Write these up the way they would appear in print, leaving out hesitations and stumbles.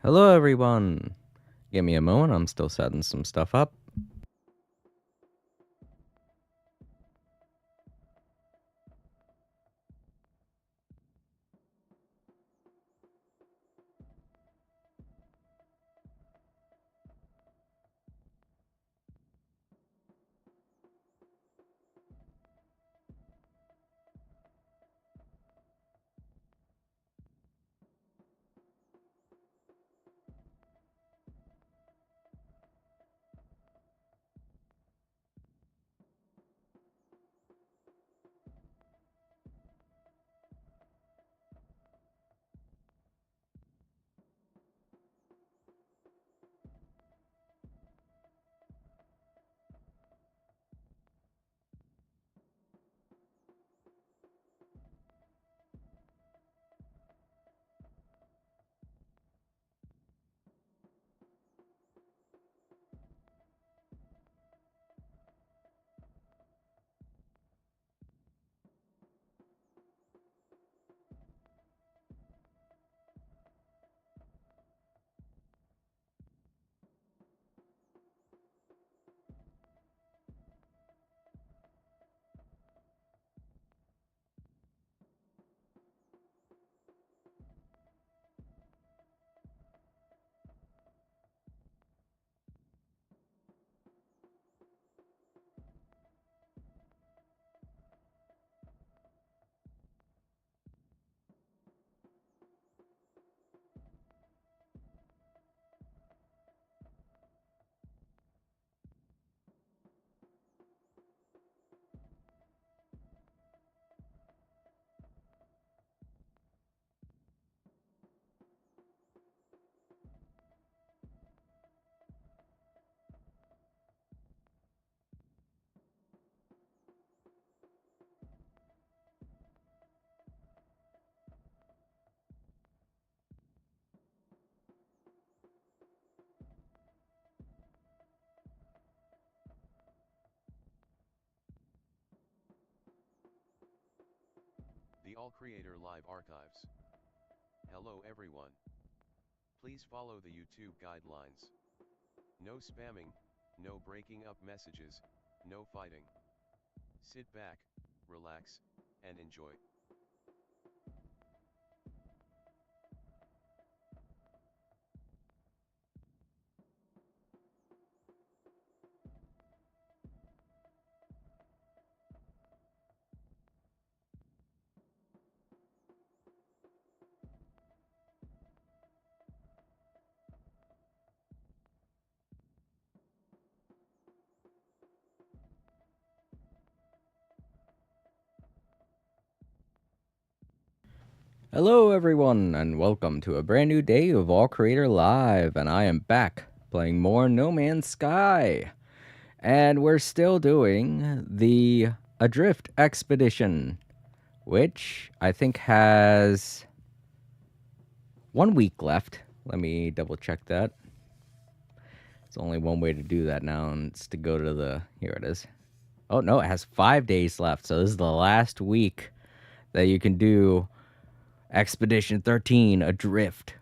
Hello, everyone. Give me a moment. I'm still setting some stuff up. The All Creator Live Archives. Hello everyone. Please follow the YouTube guidelines. No spamming, no breaking up messages, no fighting. Sit back, relax, and enjoy. Hello, everyone, and welcome to a brand new day of All Creator Live. And I am back playing more No Man's Sky. And we're still doing the Adrift Expedition, which I think has 1 week left. Let me double check that. There's only one way to do that now, and it's to go to the. Here it is. Oh, no, it has 5 days left. So this is the last week that you can do Expedition 13 Adrift.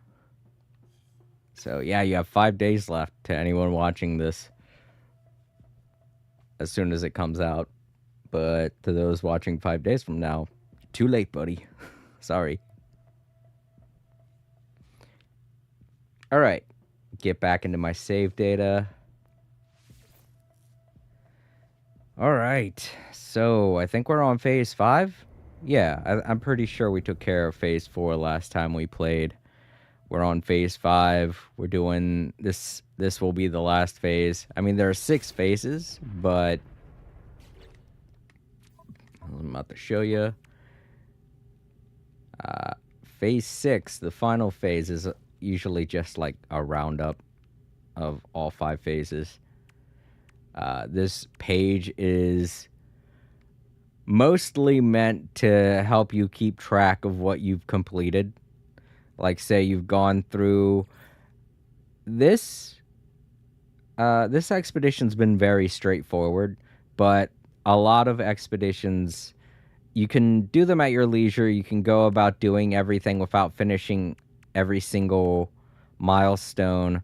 So yeah, you have 5 days left to anyone watching this as soon as it comes out. But to those watching 5 days from now, too late, buddy. Sorry. All right, get back into my save data. All right, so I think we're on phase 5. Yeah, I'm pretty sure we took care of phase 4 last time we played. We're on phase 5. We're doing this. This will be the last phase. I mean, there are 6 phases, but I'm about to show you. Phase 6, the final phase, is usually just like a roundup of all 5 phases. This page is mostly meant to help you keep track of what you've completed. Like, say you've gone through this. This expedition's been very straightforward, but a lot of expeditions, you can do them at your leisure. You can go about doing everything without finishing every single milestone.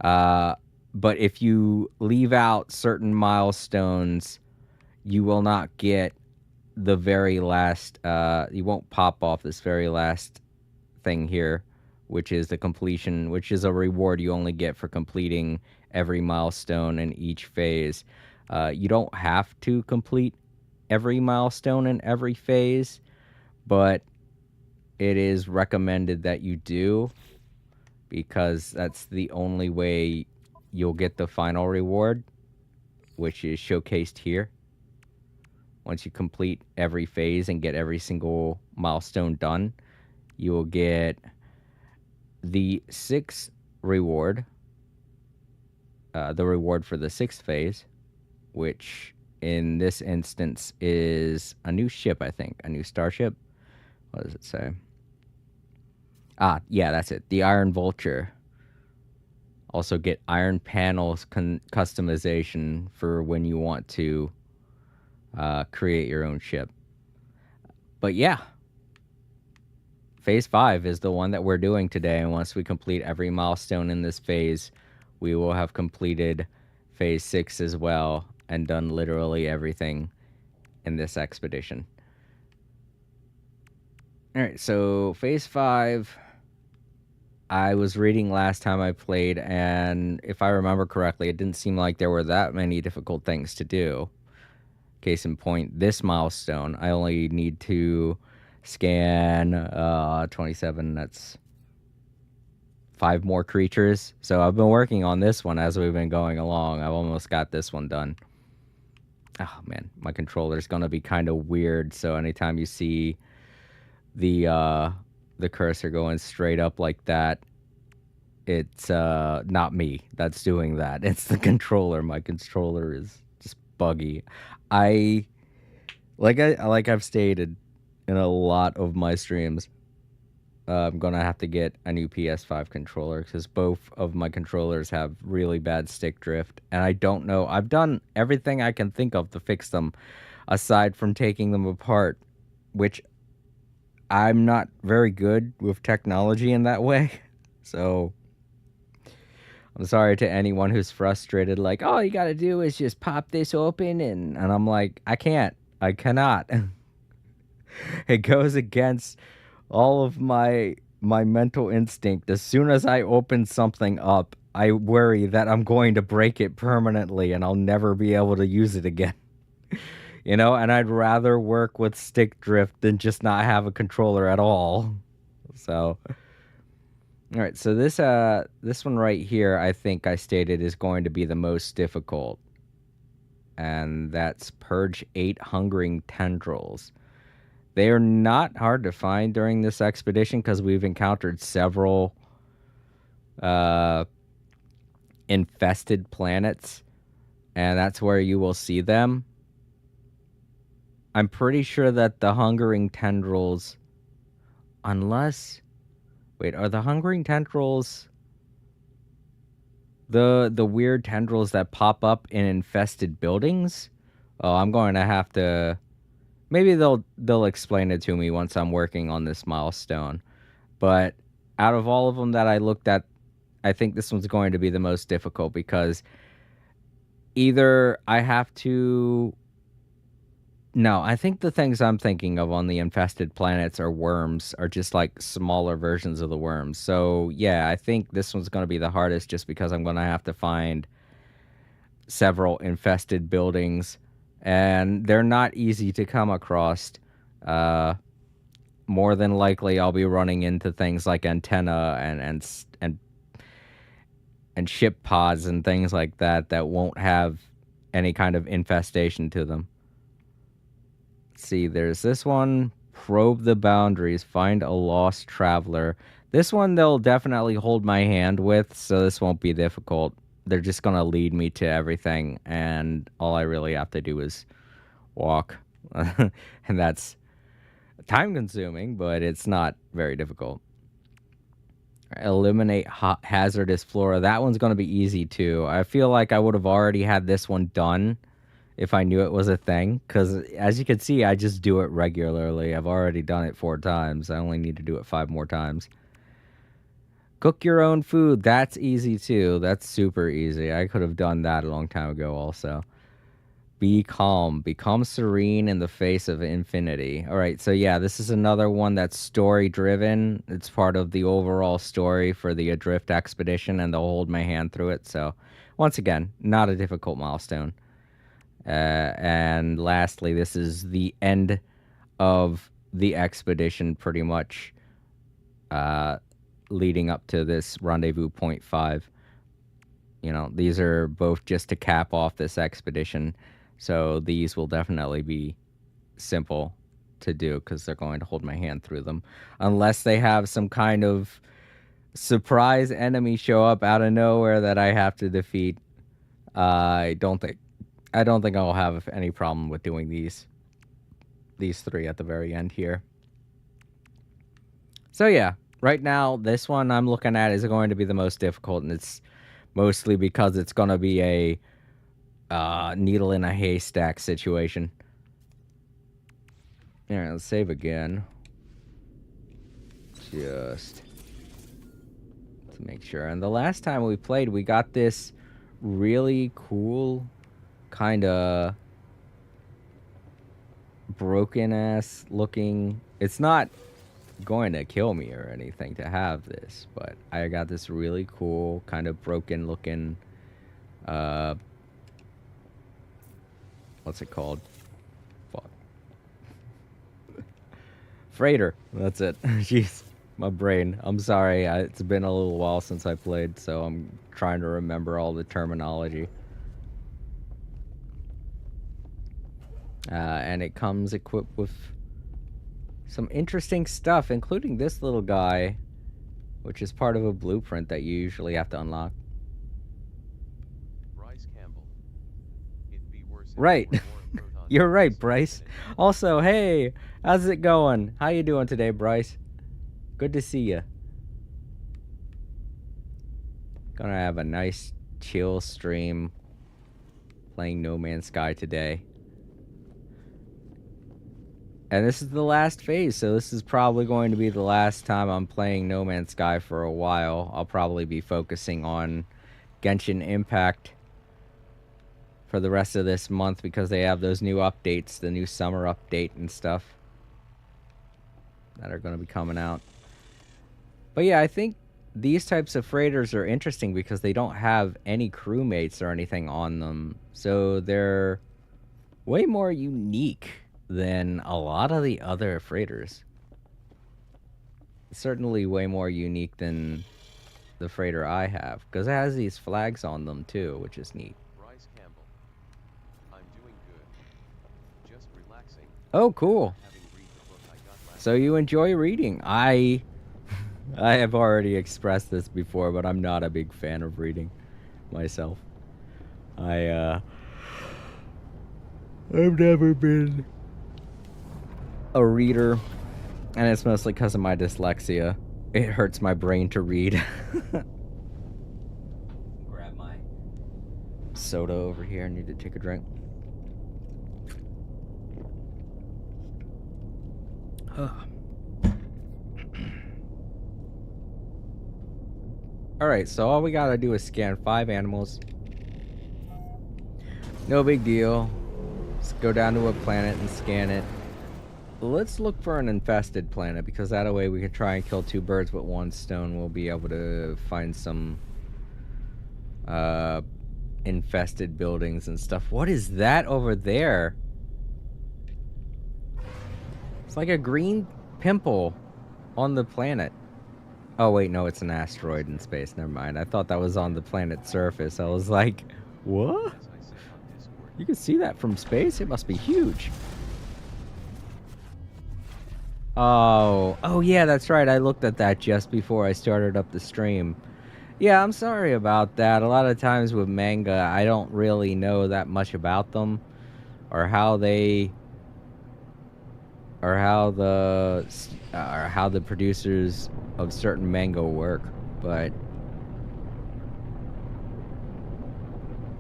But if you leave out certain milestones, you will not get the very last, you won't pop off this very last thing here, which is the completion, which is a reward you only get for completing every milestone in each phase. You don't have to complete every milestone in every phase, but it is recommended that you do, because that's the only way you'll get the final reward, which is showcased here. Once you complete every phase and get every single milestone done, you will get the 6th reward, the reward for the 6th phase, which in this instance is a new ship, I think, a new starship. What does it say? Yeah, that's it. The Iron Vulture. Also get iron panels customization for when you want to create your own ship. But yeah, phase 5 is the one that we're doing today, and once we complete every milestone in this phase, we will have completed phase 6 as well and done literally everything in this expedition. Alright, so phase 5, I was reading last time I played, and if I remember correctly, it didn't seem like there were that many difficult things to do. Case in point, this milestone, I only need to scan 27, that's 5 more creatures. So I've been working on this one as we've been going along. I've almost got this one done. Oh man, my controller's gonna be kind of weird, so anytime you see the cursor going straight up like that, it's not me that's doing that. It's the controller. My controller is just buggy. Like I've stated in a lot of my streams, I'm gonna have to get a new PS5 controller because both of my controllers have really bad stick drift, and I don't know. I've done everything I can think of to fix them, aside from taking them apart, which I'm not very good with technology in that way. So I'm sorry to anyone who's frustrated, like, all you gotta do is just pop this open, and I'm like, I cannot. It goes against all of my mental instinct. As soon as I open something up, I worry that I'm going to break it permanently and I'll never be able to use it again. You know, and I'd rather work with stick drift than just not have a controller at all. So, all right, so this one right here, I think I stated is going to be the most difficult, and that's Purge 8 Hungering Tendrils. They are not hard to find during this expedition because we've encountered several infested planets, and that's where you will see them. I'm pretty sure that the Hungering Tendrils, unless... Wait, are the Hungering Tendrils the weird tendrils that pop up in infested buildings? Oh, I'm going to have to... Maybe they'll explain it to me once I'm working on this milestone. But out of all of them that I looked at, I think this one's going to be the most difficult because either I have to... No, I think the things I'm thinking of on the infested planets are worms, are just like smaller versions of the worms. So yeah, I think this one's going to be the hardest just because I'm going to have to find several infested buildings, and they're not easy to come across. More than likely, I'll be running into things like antenna and ship pods and things like that that won't have any kind of infestation to them. Let's see, there's this one, probe the boundaries, find a lost traveler. This one they'll definitely hold my hand with, so this won't be difficult. They're just going to lead me to everything, and all I really have to do is walk. And that's time-consuming, but it's not very difficult. Eliminate hazardous flora. That one's going to be easy, too. I feel like I would have already had this one done if I knew it was a thing, because as you can see, I just do it regularly. I've already done it 4 times. I only need to do it 5 more times. Cook your own food. That's easy too. That's super easy. I could have done that a long time ago also. Be calm. Become serene in the face of infinity. All right, so yeah, this is another one that's story-driven. It's part of the overall story for the Adrift expedition, and they'll hold my hand through it. So, once again, not a difficult milestone. And lastly, this is the end of the expedition, pretty much, leading up to this rendezvous point 5. You know, these are both just to cap off this expedition. So these will definitely be simple to do because they're going to hold my hand through them. Unless they have some kind of surprise enemy show up out of nowhere that I have to defeat. I don't think I'll have any problem with doing these 3 at the very end here. So yeah, right now this one I'm looking at is going to be the most difficult, and it's mostly because it's going to be a needle in a haystack situation. Alright, let's save again. Just to make sure. And the last time we played, we got this really cool kind of broken ass looking. It's not going to kill me or anything to have this, but I got this really cool kind of broken looking what's it called? Fuck. Freighter. That's it. Jeez. My brain. I'm sorry. It's been a little while since I played, so I'm trying to remember all the terminology. And it comes equipped with some interesting stuff, including this little guy, which is part of a blueprint that you usually have to unlock. Right. You're right, Bryce. Also, hey, how's it going? How you doing today, Bryce? Good to see you. Gonna have a nice chill stream playing No Man's Sky today. And this is the last phase, so this is probably going to be the last time I'm playing No Man's Sky for a while. I'll probably be focusing on Genshin Impact for the rest of this month because they have those new updates, the new summer update and stuff that are going to be coming out. But yeah, I think these types of freighters are interesting because they don't have any crewmates or anything on them. So they're way more unique than a lot of the other freighters. Certainly way more unique than the freighter I have because it has these flags on them too, which is neat. Oh, cool. So you enjoy reading. I have already expressed this before, but I'm not a big fan of reading myself. I've never been a reader, and it's mostly because of my dyslexia. It hurts my brain to read. Grab my soda over here. I need to take a drink. Alright, so all we gotta do is scan 5 animals. No big deal. Let's go down to a planet and scan it. Let's look for an infested planet, because that way we can try and kill 2 birds with 1 stone. We'll be able to find some infested buildings and stuff. What is that over there? It's like a green pimple on the planet. Oh wait, no, it's an asteroid in space. Never mind. I thought that was on the planet's surface. I was like, what? You can see that from space? It must be huge. Oh yeah, that's right. I looked at that just before I started up the stream. Yeah, I'm sorry about that. A lot of times with manga, I don't really know that much about them or how they or how the producers of certain manga work, but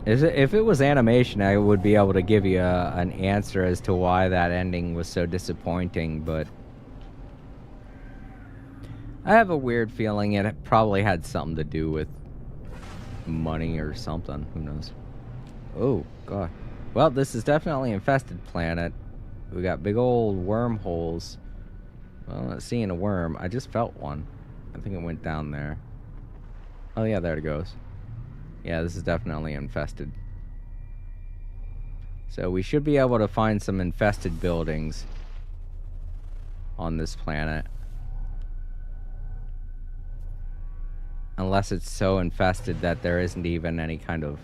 if it was animation, I would be able to give you an answer as to why that ending was so disappointing, but I have a weird feeling it probably had something to do with money or something. Who knows? Oh, God. Well, this is definitely an infested planet. We got big old wormholes. Well, I'm not seeing a worm. I just felt one. I think it went down there. Oh, yeah, there it goes. Yeah, this is definitely infested. So we should be able to find some infested buildings on this planet. Unless it's so infested that there isn't even any kind of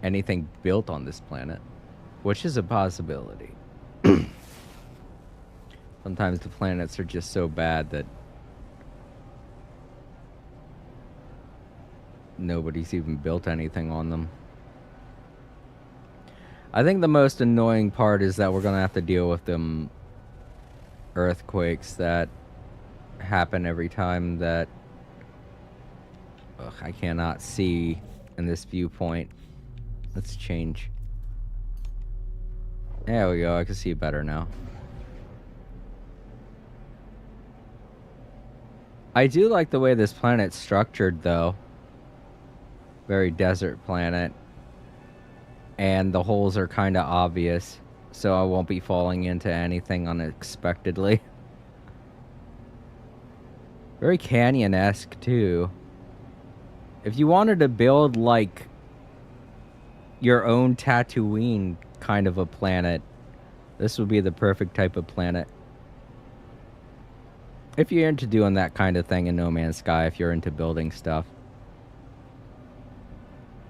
anything built on this planet, which is a possibility. Sometimes the planets are just so bad that nobody's even built anything on them. I think the most annoying part is that we're gonna have to deal with them earthquakes that happen every time that I cannot see in this viewpoint. Let's change. There we go, I can see better now. I do like the way this planet's structured though. Very desert planet. And the holes are kind of obvious, so I won't be falling into anything unexpectedly. Very canyon-esque too. If you wanted to build like your own Tatooine kind of a planet, this would be the perfect type of planet. If you're into doing that kind of thing in No Man's Sky, if you're into building stuff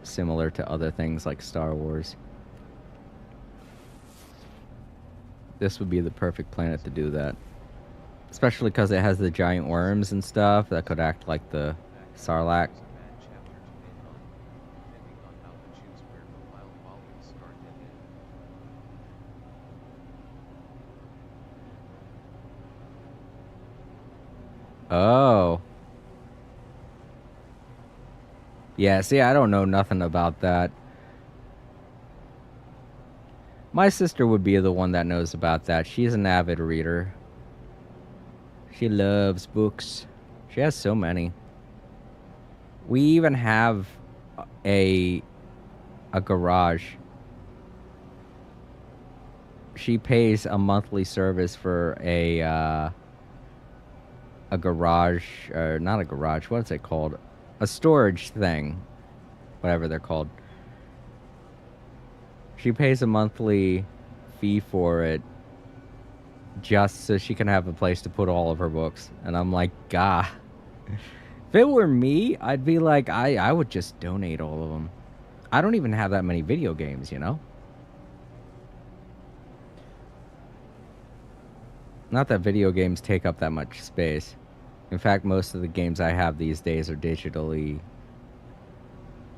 similar to other things like Star Wars, this would be the perfect planet to do that. Especially because it has the giant worms and stuff that could act like the Sarlacc. Oh. Yeah, see, I don't know nothing about that. My sister would be the one that knows about that. She's an avid reader. She loves books. She has so many. We even have a garage. She pays a monthly service for a garage, or not a garage, what's it called? A storage thing. Whatever they're called. She pays a monthly fee for it just so she can have a place to put all of her books. And I'm like, God. If it were me, I'd be like, I would just donate all of them. I don't even have that many video games, you know? Not that video games take up that much space. In fact, most of the games I have these days are digitally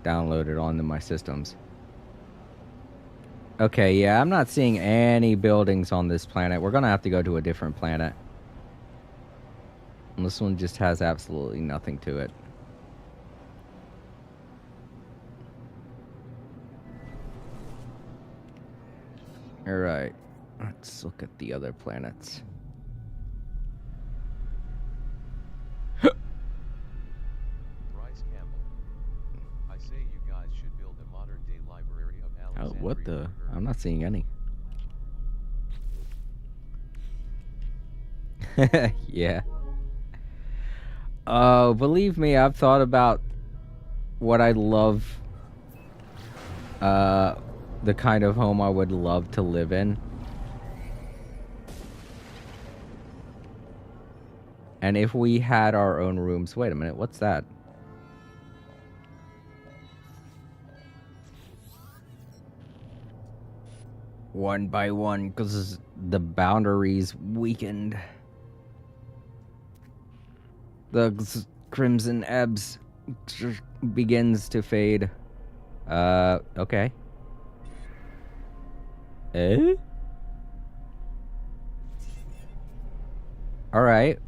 downloaded onto my systems. Okay, yeah, I'm not seeing any buildings on this planet. We're gonna have to go to a different planet. And this one just has absolutely nothing to it. Alright, let's look at the other planets. Oh, what the? I'm not seeing any. Yeah. Oh, believe me, I've thought about what I love. The kind of home I would love to live in. And if we had our own rooms... Wait a minute, what's that? One by one, because the boundaries weakened. The crimson ebbs begins to fade. Okay. Eh? Alright.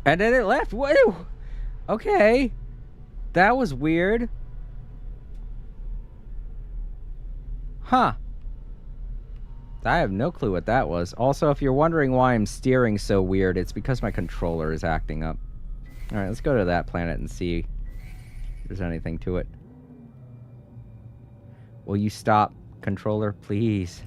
And then it left. Whoa! Okay. That was weird. Huh. I have no clue what that was. Also, if you're wondering why I'm steering so weird, it's because my controller is acting up. Alright, let's go to that planet and see if there's anything to it. Will you stop, controller, please?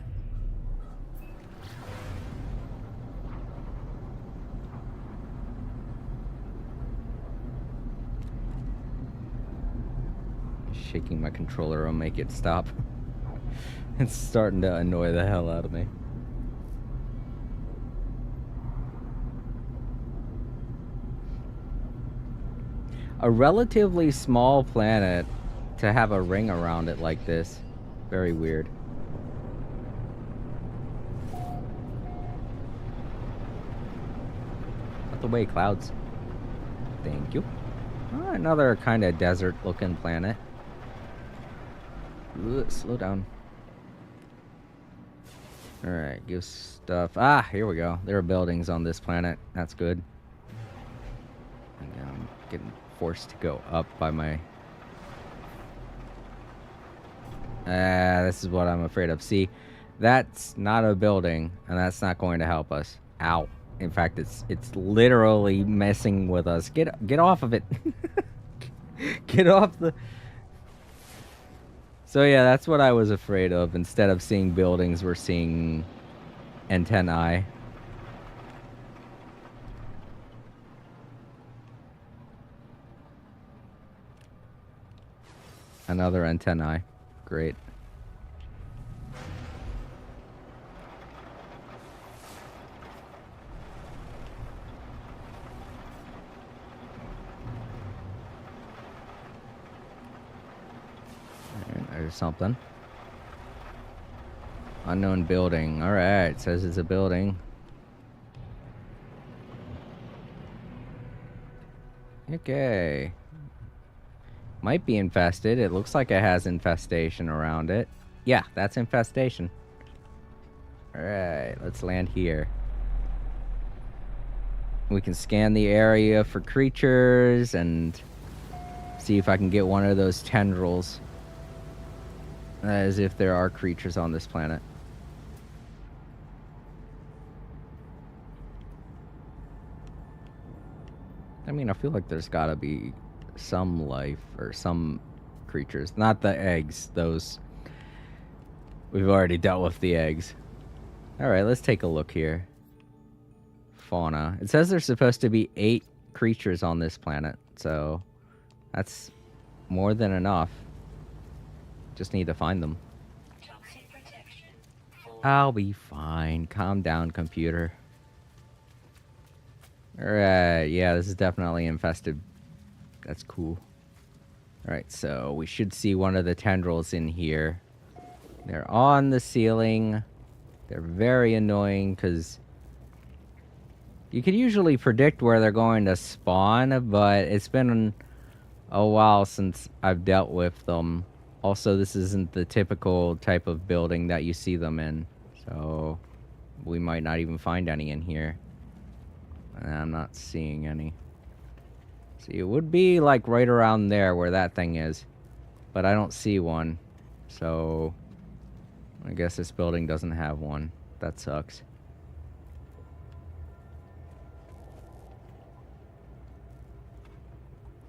Shaking my controller will make it stop. It's starting to annoy the hell out of me. A relatively small planet to have a ring around it like this. Very weird. Out the way, clouds. Thank you. Oh, another kind of desert-looking planet. Ugh, slow down. Alright, give stuff. Ah, here we go. There are buildings on this planet. That's good. And I'm getting forced to go up by my... this is what I'm afraid of. See, that's not a building, and that's not going to help us. Ow. In fact, it's literally messing with us. Get off of it. Get off the... So yeah, that's what I was afraid of. Instead of seeing buildings, we're seeing antennae. Another antennae. Great. There's something. Unknown building. Alright, says it's a building. Okay. Might be infested. It looks like it has infestation around it. Yeah, that's infestation. Alright, let's land here. We can scan the area for creatures and see if I can get one of those tendrils. As if there are creatures on this planet. I mean, I feel like there's gotta be some life or some creatures. Not the eggs, those... We've already dealt with the eggs. Alright, let's take a look here. Fauna. It says there's supposed to be 8 creatures on this planet, so... That's more than enough. Just need to find them. I'll be fine. Calm down, computer. Alright, yeah, this is definitely infested. That's cool. Alright, so we should see one of the tendrils in here. They're on the ceiling. They're very annoying because you can usually predict where they're going to spawn, but it's been a while since I've dealt with them. Also, this isn't the typical type of building that you see them in, so we might not even find any in here. And I'm not seeing any. See, it would be like right around there where that thing is, but I don't see one, so I guess this building doesn't have one. That sucks.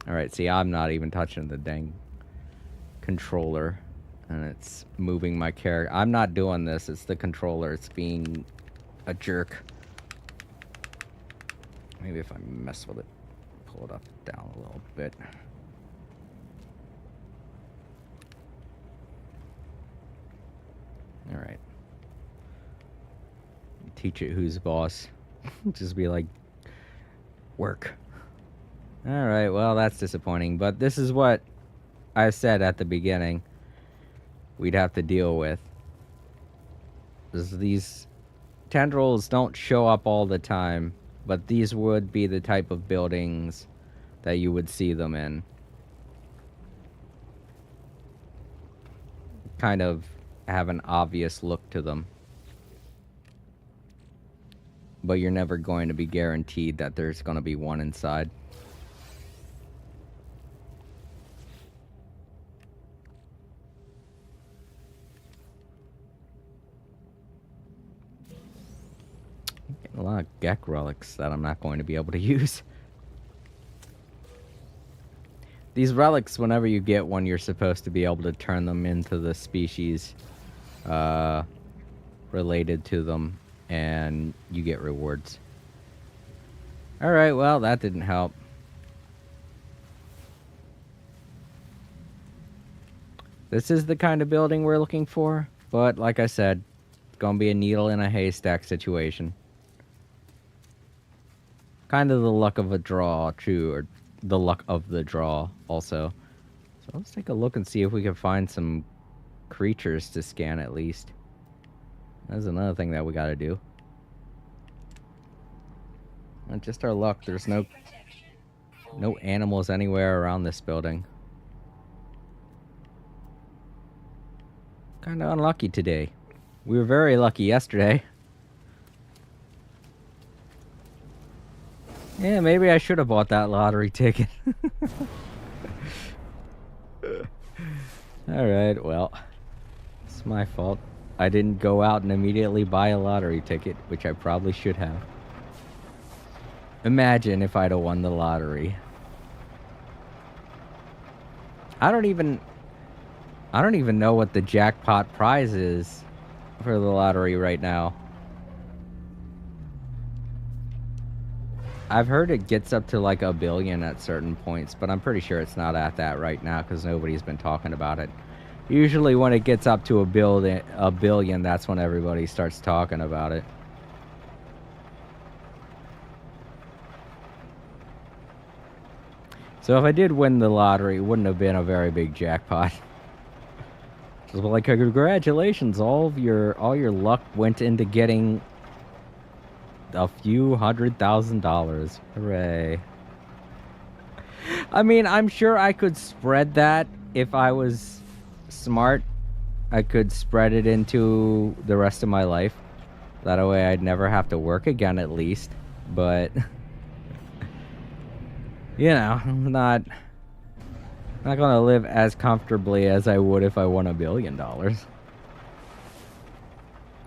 Alright, see, I'm not even touching the dang controller, and it's moving my character. I'm not doing this, it's the controller. It's being a jerk. Maybe if I mess with it, pull it up, down a little bit. Alright. Teach it who's boss. Just be like, work. Alright, well, that's disappointing, but this is what I said at the beginning we'd have to deal with. These tendrils don't show up all the time, but these would be the type of buildings that you would see them in. Kind of have an obvious look to them. But you're never going to be guaranteed that there's going to be one inside. A lot of Gek relics that I'm not going to be able to use. These relics, whenever you get one, you're supposed to be able to turn them into the species related to them, and you get rewards. Alright, well, that didn't help. This is the kind of building we're looking for, but like I said, it's gonna be a needle in a haystack situation. Kind of the luck of a draw, too, or the luck of the draw, also. So let's take a look and see if we can find some creatures to scan, at least. That's another thing that we gotta do. And just our luck, there's no animals anywhere around this building. Kinda unlucky today. We were very lucky yesterday. Yeah, maybe I should have bought that lottery ticket. Alright, well, it's my fault. I didn't go out and immediately buy a lottery ticket, which I probably should have. Imagine if I'd have won the lottery. I don't even know what the jackpot prize is for the lottery right now. I've heard it gets up to like $1 billion at certain points, but I'm pretty sure it's not at that right now because nobody's been talking about it. Usually when it gets up to $1 billion, that's when everybody starts talking about it. So if I did win the lottery, it wouldn't have been a very big jackpot. Just like, congratulations, all your luck went into getting a few $100,000. Hooray. I mean, I'm sure I could spread that if I was smart. I could spread it into the rest of my life. That way I'd never have to work again, at least. But you know, I'm not gonna live as comfortably as I would if I won $1 billion. Alright,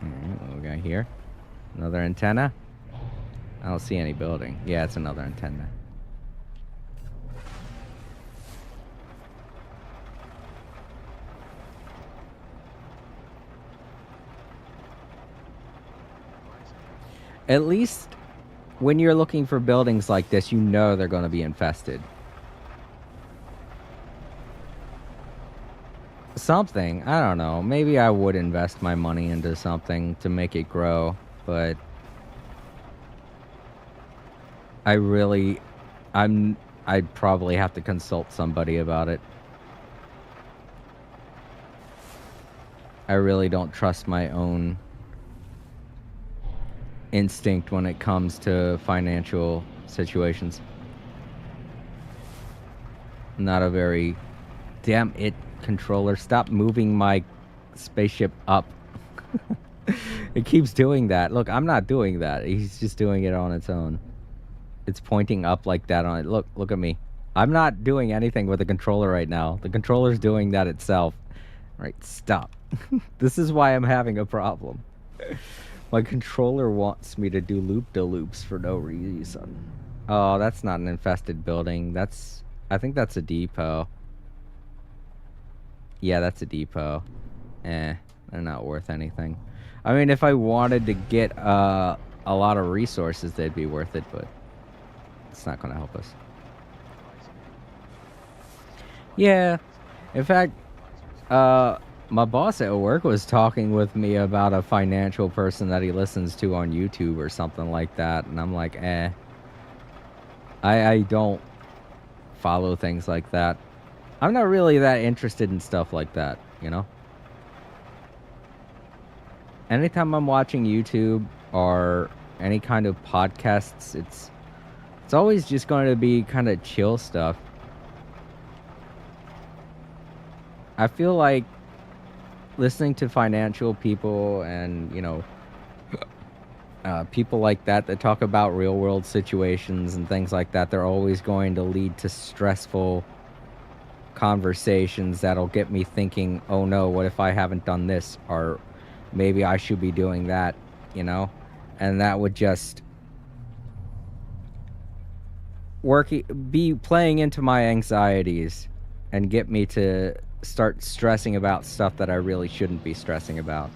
what we got here? Another antenna? I don't see any building. Yeah, it's another antenna. At least when you're looking for buildings like this, you know they're going to be infested. Something, I don't know. Maybe I would invest my money into something to make it grow, but I'd probably have to consult somebody about it. I really don't trust my own instinct when it comes to financial situations. Not a very... Damn it, controller. Stop moving my spaceship up. It keeps doing that. Look, I'm not doing that. He's just doing it on its own. It's pointing up like that on it. Look at me. I'm not doing anything with the controller right now. The controller's doing that itself. Right, stop. This is why I'm having a problem. My controller wants me to do loop-de-loops for no reason. Oh, that's not an infested building. I think that's a depot. Yeah, that's a depot. They're not worth anything. I mean, if I wanted to get a lot of resources, they'd be worth it, but it's not going to help us. Yeah. In fact, my boss at work was talking with me about a financial person that he listens to on YouTube or something like that, and I'm like, I don't follow things like that. I'm not really that interested in stuff like that, you know? Anytime I'm watching YouTube or any kind of podcasts, it's always just going to be kind of chill stuff. I feel like listening to financial people and, you know, people like that talk about real world situations and things like that, they're always going to lead to stressful conversations that'll get me thinking, oh no, what if I haven't done this? Or maybe I should be doing that, you know? And that would just be playing into my anxieties and get me to start stressing about stuff that I really shouldn't be stressing about.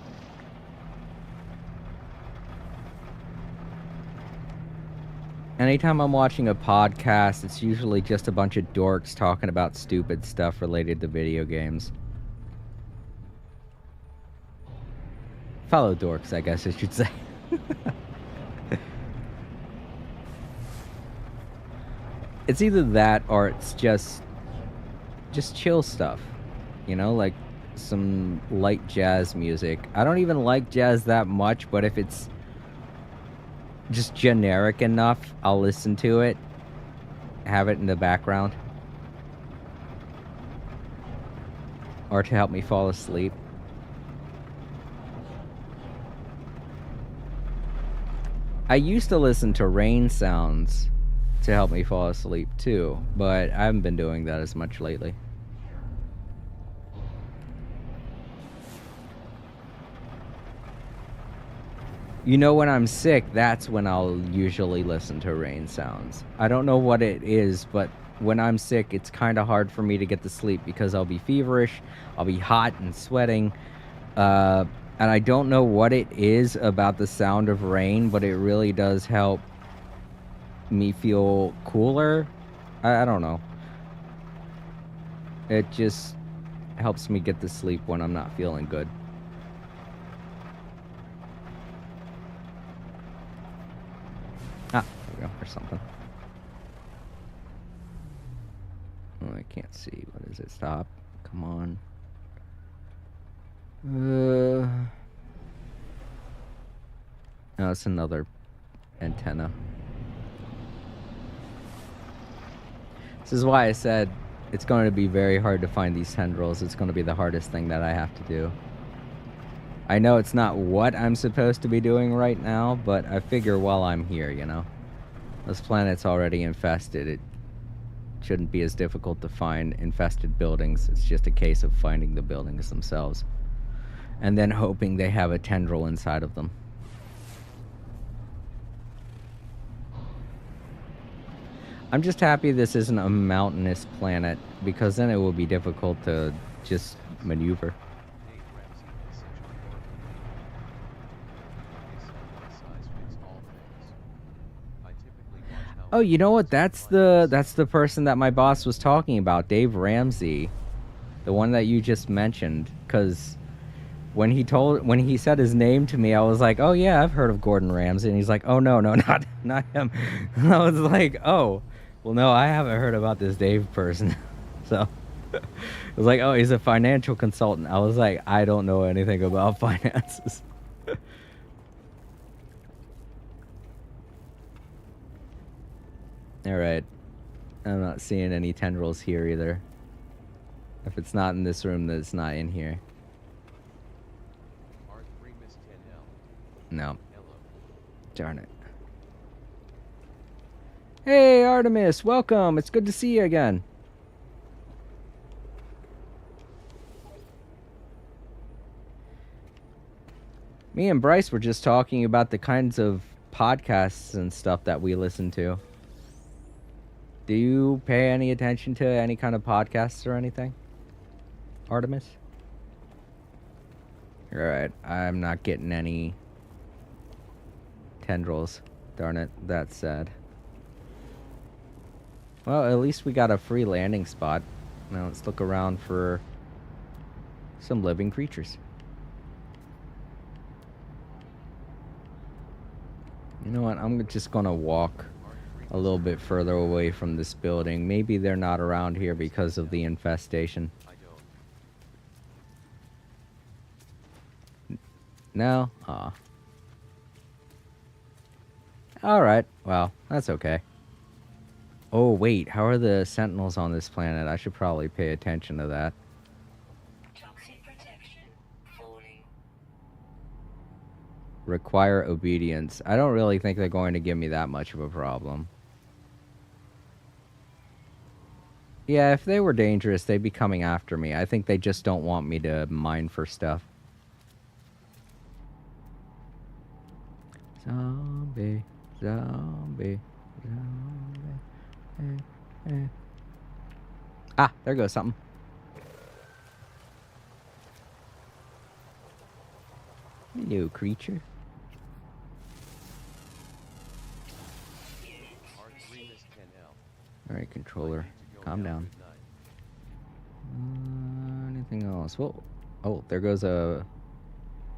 Anytime I'm watching a podcast, it's usually just a bunch of dorks talking about stupid stuff related to video games. Fellow dorks, I guess I should say. It's either that or it's just chill stuff. You know, like some light jazz music. I don't even like jazz that much, but if it's just generic enough, I'll listen to it, have it in the background, or to help me fall asleep. I used to listen to rain sounds to help me fall asleep too, but I haven't been doing that as much lately. You know, when I'm sick, that's when I'll usually listen to rain sounds. I don't know what it is, but when I'm sick, it's kind of hard for me to get to sleep because I'll be feverish, I'll be hot and sweating, and I don't know what it is about the sound of rain, but it really does help me feel cooler. I don't know. It just helps me get to sleep when I'm not feeling good. Ah, there we go, or something. Oh, I can't see. What is it? Stop. Come on. No, it's another antenna. This is why I said it's going to be very hard to find these tendrils. It's going to be the hardest thing that I have to do. I know it's not what I'm supposed to be doing right now, but I figure while I'm here, you know. This planet's already infested. It shouldn't be as difficult to find infested buildings. It's just a case of finding the buildings themselves. And then hoping they have a tendril inside of them. I'm just happy this isn't a mountainous planet, because then it will be difficult to just maneuver. Oh, you know what? That's the person that my boss was talking about, Dave Ramsey, the one that you just mentioned. Because when he said his name to me, I was like, oh yeah, I've heard of Gordon Ramsay, and he's like, oh no, not him. And I was like, oh, well no, I haven't heard about this Dave person. So it was like, oh, he's a financial consultant. I was like, I don't know anything about finances. Alright. I'm not seeing any tendrils here either. If it's not in this room, then it's not in here. No. Darn it. Hey, Artemis, welcome. It's good to see you again. Me and Bryce were just talking about the kinds of podcasts and stuff that we listen to. Do you pay any attention to any kind of podcasts or anything, Artemis? Alright, I'm not getting any tendrils. Darn it, that's sad. Well, at least we got a free landing spot. Now let's look around for some living creatures. You know what, I'm just gonna walk a little bit further away from this building. Maybe they're not around here because of the infestation. No? Aw. Alright, well, that's okay. Oh, wait, how are the sentinels on this planet? I should probably pay attention to that. Toxic protection falling. Require obedience. I don't really think they're going to give me that much of a problem. Yeah, if they were dangerous, they'd be coming after me. I think they just don't want me to mine for stuff. Zombie, zombie, zombie. Ah, there goes something. Hello, creature. R3 Miss 10L. Alright, controller. Might need to go Calm now. down. Good night. Anything else? Whoa. Oh, there goes a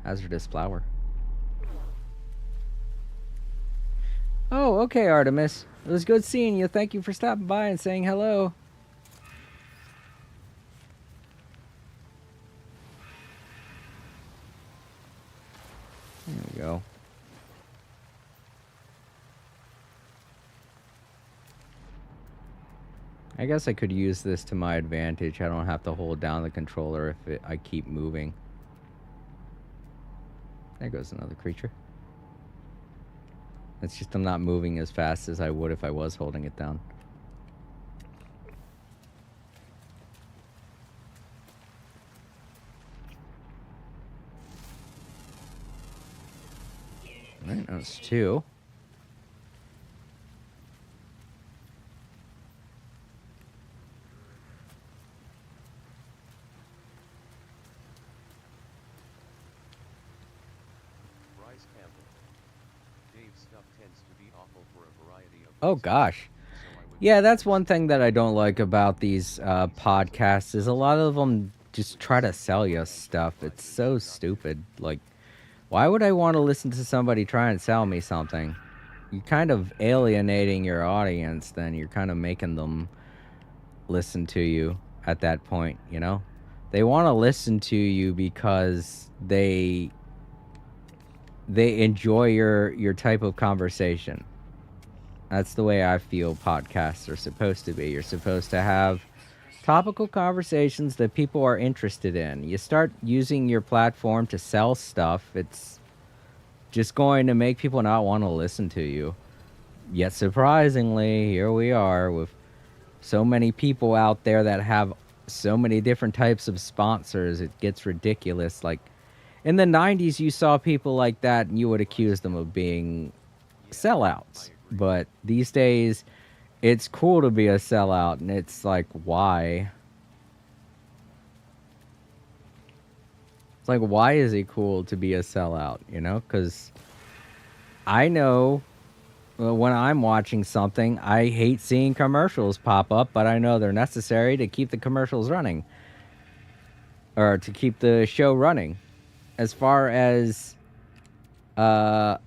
hazardous flower. Oh, okay, Artemis. It was good seeing you. Thank you for stopping by and saying hello. There we go. I guess I could use this to my advantage. I don't have to hold down the controller if I keep moving. There goes another creature. It's just I'm not moving as fast as I would if I was holding it down. Alright, that's two. Bryce Campbell. Dave's stuff tends to be awful for a variety of Oh reasons, gosh. so I would Yeah, that's one thing that I don't like about these podcasts is a lot of them just try to sell you stuff. It's so stupid. Like, why would I want to listen to somebody try and sell me something? You're kind of alienating your audience, then you're kind of making them listen to you at that point, you know? They want to listen to you because they enjoy your type of conversation. That's the way I feel podcasts are supposed to be. You're supposed to have topical conversations that people are interested in. You start using your platform to sell stuff, it's just going to make people not want to listen to you. Yet surprisingly, here we are with so many people out there that have so many different types of sponsors. It gets ridiculous. Like in the 90s, you saw people like that and you would accuse them of being sellouts. But these days, it's cool to be a sellout, and it's like, why? It's like, why is it cool to be a sellout, you know? Because I know when I'm watching something, I hate seeing commercials pop up, but I know they're necessary to keep the commercials running. Or to keep the show running. As far as a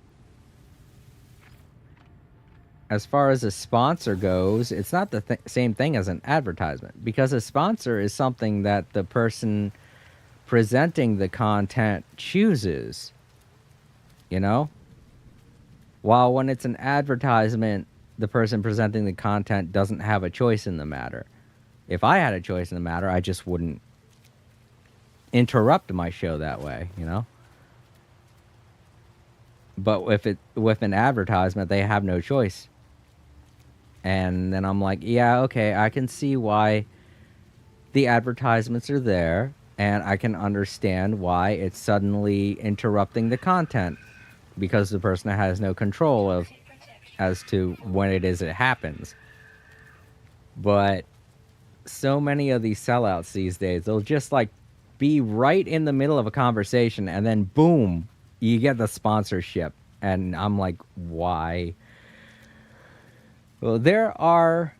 sponsor goes, it's not the same thing as an advertisement, because a sponsor is something that the person presenting the content chooses, you know? While when it's an advertisement, the person presenting the content doesn't have a choice in the matter. If I had a choice in the matter, I just wouldn't interrupt my show that way, you know? But with an advertisement, they have no choice. And then I'm like, yeah, okay, I can see why the advertisements are there, and I can understand why it's suddenly interrupting the content, because the person has no control of as to when it is it happens. But so many of these sellouts these days, they'll just like be right in the middle of a conversation, and then boom, you get the sponsorship. And I'm like, why? Well, there are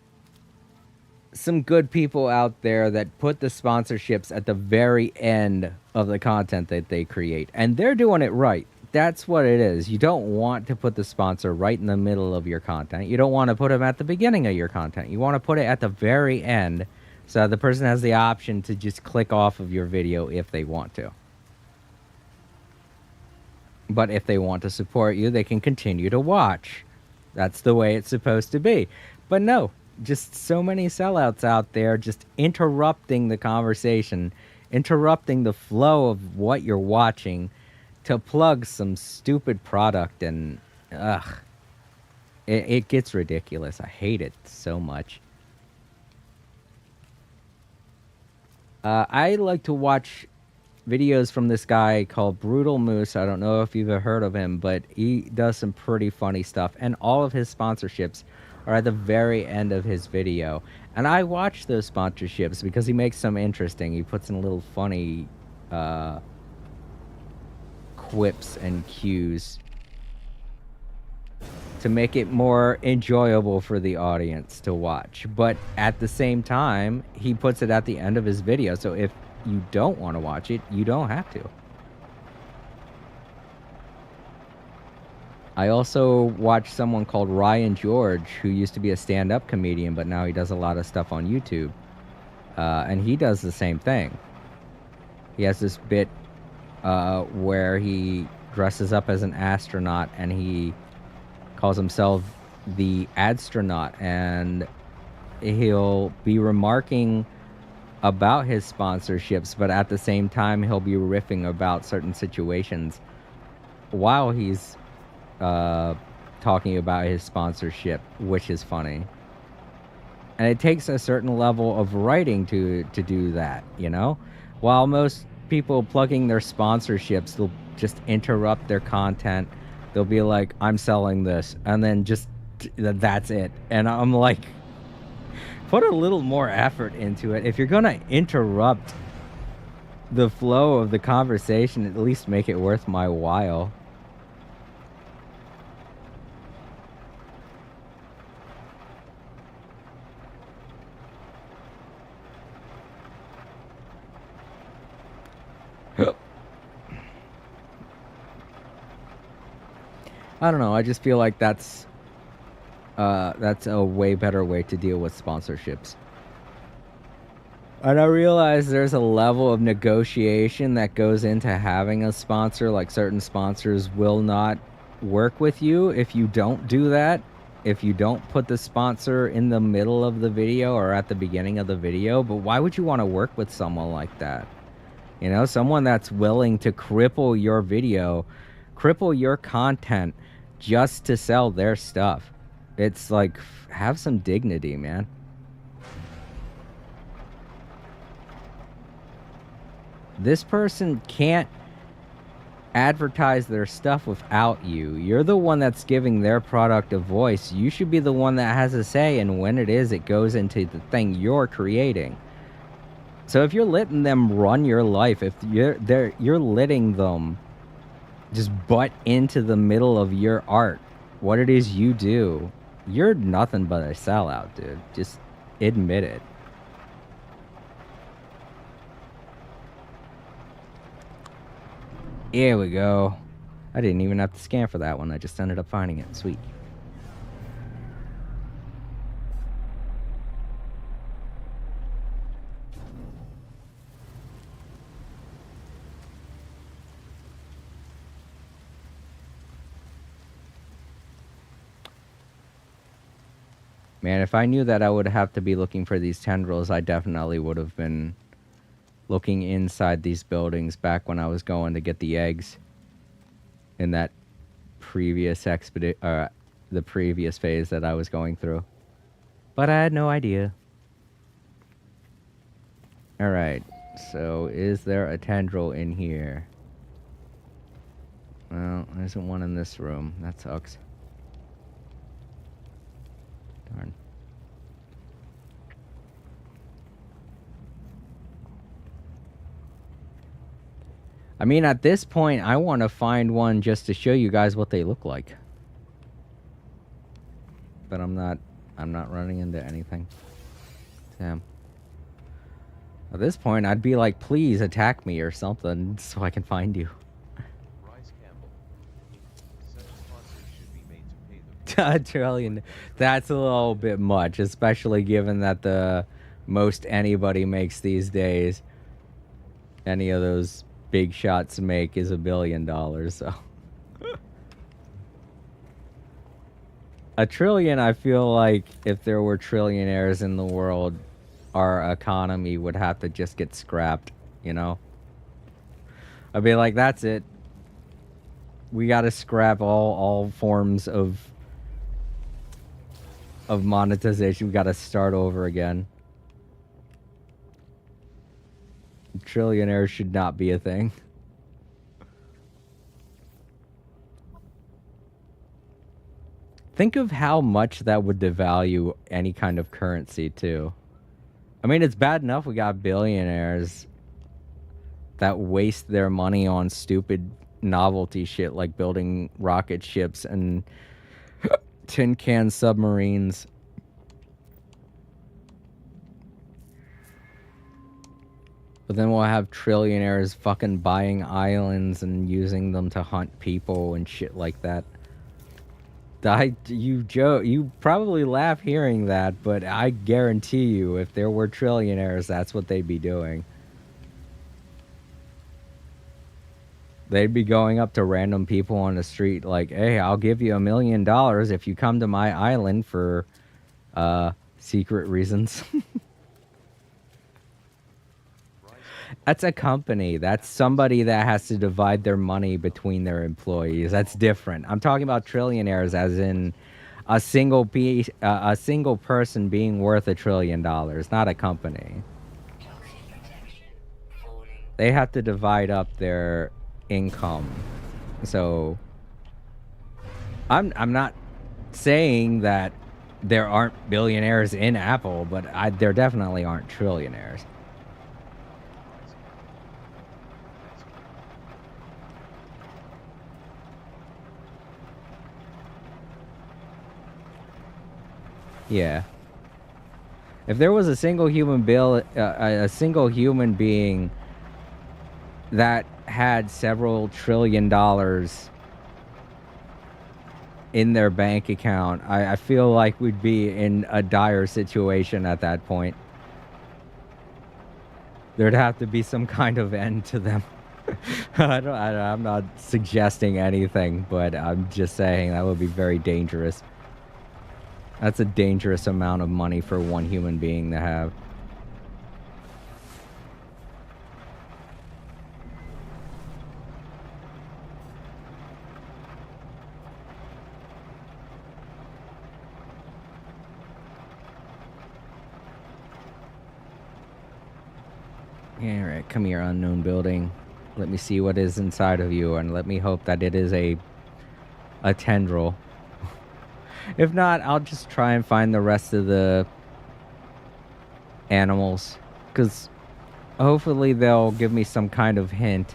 some good people out there that put the sponsorships at the very end of the content that they create, and they're doing it right. That's what it is. You don't want to put the sponsor right in the middle of your content. You don't want to put them at the beginning of your content. You want to put it at the very end, so the person has the option to just click off of your video if they want to. But if they want to support you, they can continue to watch. That's the way it's supposed to be. But no, just so many sellouts out there just interrupting the conversation, interrupting the flow of what you're watching to plug some stupid product, and it gets ridiculous. I hate it so much. I like to watch videos from this guy called Brutal Moose. I don't know if you've heard of him, but he does some pretty funny stuff, and all of his sponsorships or at the very end of his video. And I watch those sponsorships because he makes some interesting. He puts in little funny quips and cues to make it more enjoyable for the audience to watch. But at the same time, he puts it at the end of his video. So if you don't want to watch it, you don't have to. I also watch someone called Ryan George, who used to be a stand-up comedian, but now he does a lot of stuff on YouTube. And he does the same thing. He has this bit where he dresses up as an astronaut and he calls himself the Adstronaut, and he'll be remarking about his sponsorships, but at the same time he'll be riffing about certain situations while he's talking about his sponsorship, which is funny. And it takes a certain level of writing to do that, you know? While most people plugging their sponsorships, they'll just interrupt their content. They'll be like, I'm selling this, and then just that's it. And I'm like, put a little more effort into it. If you're gonna interrupt the flow of the conversation, at least make it worth my while. I don't know. I just feel like that's a way better way to deal with sponsorships. And I realize there's a level of negotiation that goes into having a sponsor. Like, certain sponsors will not work with you if you don't do that. If you don't put the sponsor in the middle of the video or at the beginning of the video. But why would you want to work with someone like that? You know, someone that's willing to cripple your video, cripple your content just to sell their stuff. It's like, have some dignity, man. This person can't advertise their stuff without you. You're the one that's giving their product a voice. You should be the one that has a say, and when it goes into the thing you're creating. So if you're letting them run your life, if you're letting them just butt into the middle of your art, what it is you do, you're nothing but a sellout, dude. Just admit it. Here we go. I didn't even have to scan for that one. I just ended up finding it. Sweet. Man, if I knew that I would have to be looking for these tendrils, I definitely would have been looking inside these buildings back when I was going to get the eggs in that previous the previous phase that I was going through. But I had no idea. Alright, so is there a tendril in here? Well, there isn't one in this room. That sucks. Darn. I mean, at this point, I want to find one just to show you guys what they look like. But I'm not running into anything. Damn. At this point, I'd be like, please attack me or something so I can find you. A trillion. That's a little bit much, especially given that the most anybody makes these days, any of those big shots make, is $1 billion. So a trillion, I feel like if there were trillionaires in the world, our economy would have to just get scrapped, you know? I'd be like, that's it. We gotta scrap all forms of monetization. We gotta start over again. Trillionaires should not be a thing. Think of how much that would devalue any kind of currency, too. I mean, it's bad enough we got billionaires that waste their money on stupid novelty shit like building rocket ships and tin can submarines. But then we'll have trillionaires fucking buying islands and using them to hunt people and shit like that. You probably laugh hearing that, but I guarantee you, if there were trillionaires, that's what they'd be doing. They'd be going up to random people on the street like, hey, I'll give you $1 million if you come to my island for secret reasons. That's a company. That's somebody that has to divide their money between their employees. That's different. I'm talking about trillionaires as in a single person being worth $1 trillion, not a company. They have to divide up their income. So I'm not saying that there aren't billionaires in Apple, but there definitely aren't trillionaires. Yeah. If there was a single human being that had several $1 trillion in their bank account, I feel like we'd be in a dire situation at that point. There'd have to be some kind of end to them. I'm not suggesting anything, but I'm just saying that would be very dangerous. That's a dangerous amount of money for one human being to have. Alright, come here, unknown building. Let me see what is inside of you, and let me hope that it is a tendril. If not, I'll just try and find the rest of the animals, because hopefully they'll give me some kind of hint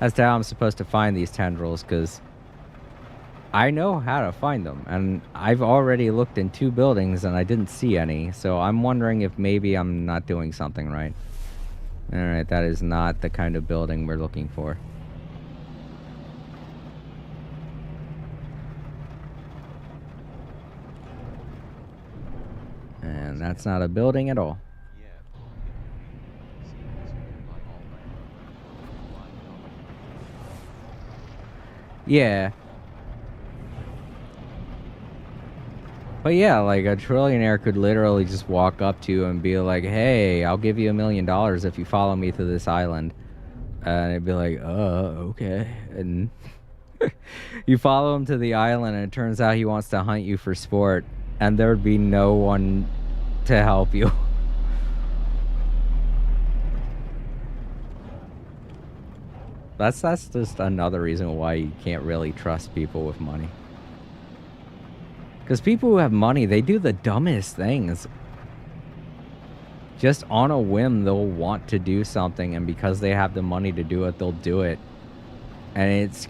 as to how I'm supposed to find these tendrils, because I know how to find them, and I've already looked in 2 buildings and I didn't see any, so I'm wondering if maybe I'm not doing something right. Alright, that is not the kind of building we're looking for. And that's not a building at all. Yeah. But yeah, like a trillionaire could literally just walk up to you and be like, hey, I'll give you $1 million if you follow me to this island. And it'd be like, okay. And you follow him to the island and it turns out he wants to hunt you for sport. And there'd be no one to help you. That's just another reason why you can't really trust people with money. Because people who have money, they do the dumbest things. Just on a whim, they'll want to do something, and because they have the money to do it, they'll do it. And it's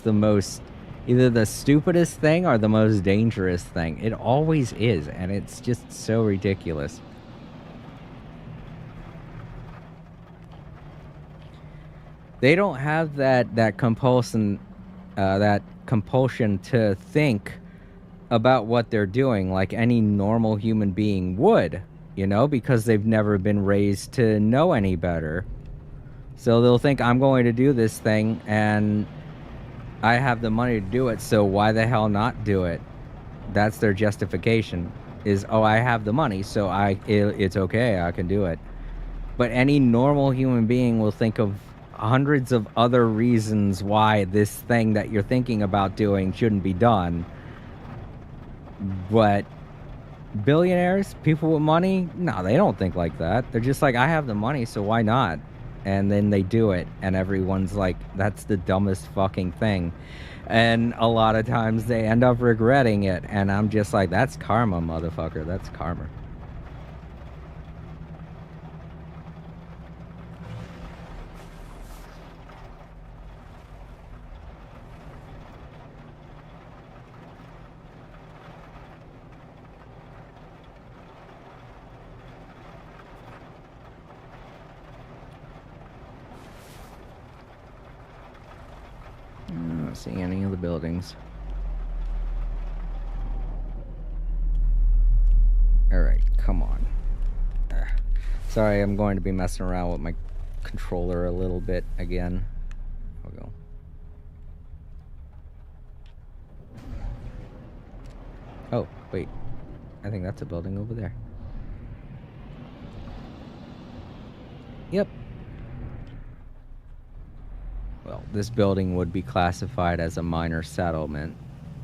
the most, either the stupidest thing or the most dangerous thing. It always is, and it's just so ridiculous. They don't have that compulsion to think about what they're doing like any normal human being would, you know, because they've never been raised to know any better. So they'll think, I'm going to do this thing and I have the money to do it, so why the hell not do it? That's their justification, is, oh, I have the money, so it's okay, I can do it. But any normal human being will think of hundreds of other reasons why this thing that you're thinking about doing shouldn't be done. But billionaires, people with money, no, they don't think like that. They're just like, I have the money, so why not? and then they do it, and everyone's like, that's the dumbest fucking thing. And a lot of times they end up regretting it, and I'm just like, that's karma, motherfucker. That's karma. I'm not seeing any of the buildings. Alright, come on. Sorry, I'm going to be messing around with my controller a little bit again. We'll go. Oh, wait. I think that's a building over there. Yep. Well, this building would be classified as a minor settlement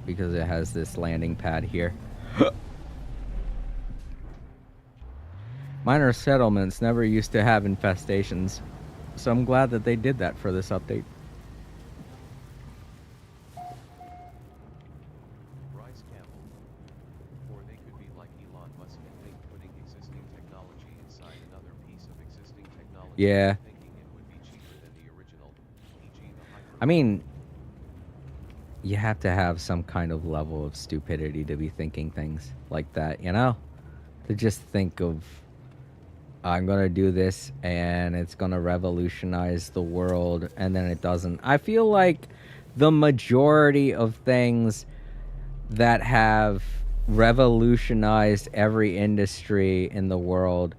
because it has this landing pad here. Minor settlements never used to have infestations, so I'm glad that they did that for this update. Bryce Campbell. Or they could be like Elon Musk and think putting existing technology inside another piece of existing technology. Yeah. Thinking it would be cheaper than the original, e.g. the Hyperloop. I mean, you have to have some kind of level of stupidity to be thinking things like that, you know? To just think of, I'm gonna do this and it's gonna revolutionize the world, and then it doesn't. I feel like the majority of things that have revolutionized every industry in the world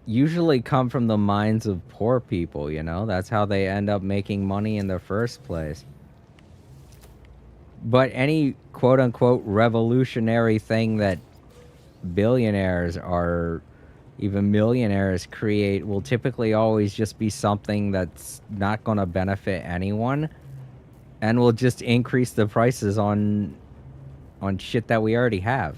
usually come from the minds of poor people, you know? That's how they end up making money in the first place. But any quote-unquote revolutionary thing that billionaires or even millionaires create will typically always just be something that's not going to benefit anyone and will just increase the prices on shit that we already have.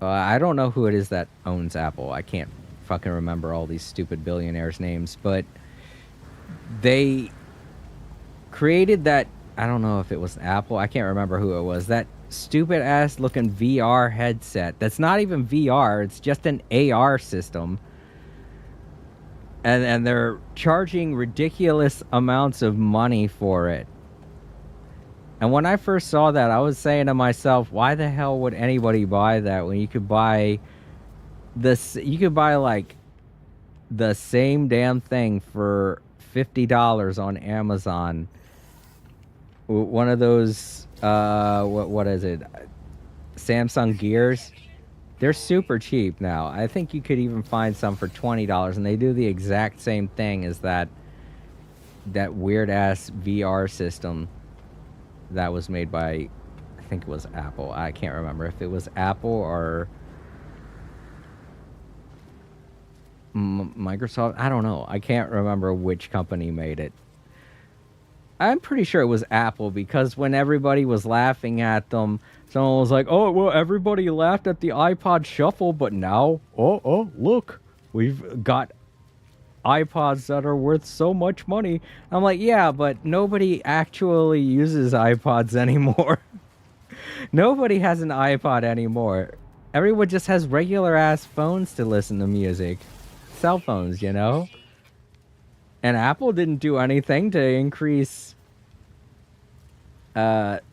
I don't know who it is that owns Apple. I can't fucking remember all these stupid billionaires' names, but they created that, I don't know if it was Apple, I can't remember who it was, that stupid ass looking VR headset that's not even VR, it's just an AR system, and they're charging ridiculous amounts of money for it. And when I first saw that, I was saying to myself, why the hell would anybody buy that when you could buy this? You could buy like the same damn thing for $50 on Amazon. One of those what is it? Samsung Gears. They're super cheap now. I think you could even find some for $20, and they do the exact same thing as that weird ass VR system that was made by, I think it was Apple. I can't remember if it was Apple or Microsoft. I don't know. I can't remember which company made it. I'm pretty sure it was Apple, because when everybody was laughing at them, someone was like, oh, well, everybody laughed at the iPod Shuffle, but now, oh, look, we've got iPods that are worth so much money. I'm like, yeah, but nobody actually uses iPods anymore. Nobody has an iPod anymore. Everyone just has regular ass phones to listen to music. Cell phones, you know? And Apple didn't do anything to increase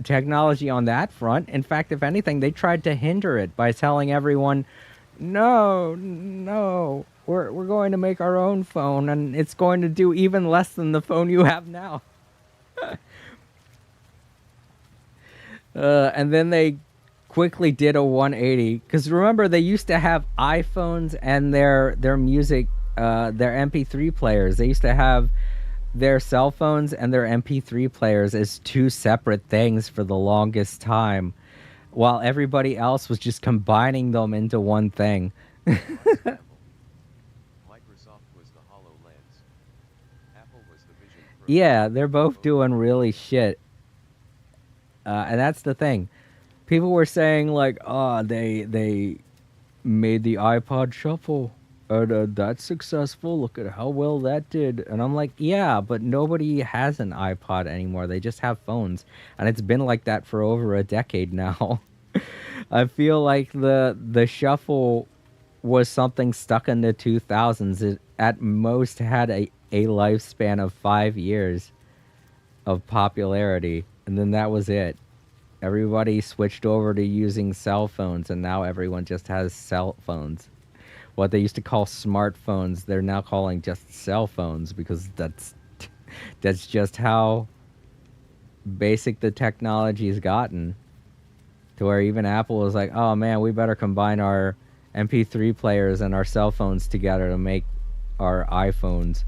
technology on that front. In fact, if anything, they tried to hinder it by telling everyone, no, we're going to make our own phone, and it's going to do even less than the phone you have now. And then they quickly did a 180, because remember, they used to have iPhones and their music, their MP3 players. They used to have their cell phones and their MP3 players as two separate things for the longest time, while everybody else was just combining them into one thing. Microsoft was the HoloLens. Apple was the Vision Pro. Yeah, they're both doing really shit. And that's the thing. People were saying like, oh, they made the iPod Shuffle. That's successful. Look at how well that did. And I'm like, yeah, but nobody has an iPod anymore. They just have phones. And it's been like that for over a decade now. I feel like the shuffle was something stuck in the 2000s. It at most had a lifespan of 5 years of popularity. And then that was it. Everybody switched over to using cell phones, and now everyone just has cell phones. What they used to call smartphones, they're now calling just cell phones because that's just how basic the technology's gotten. To where even Apple is like, oh man, we better combine our MP3 players and our cell phones together to make our iPhones.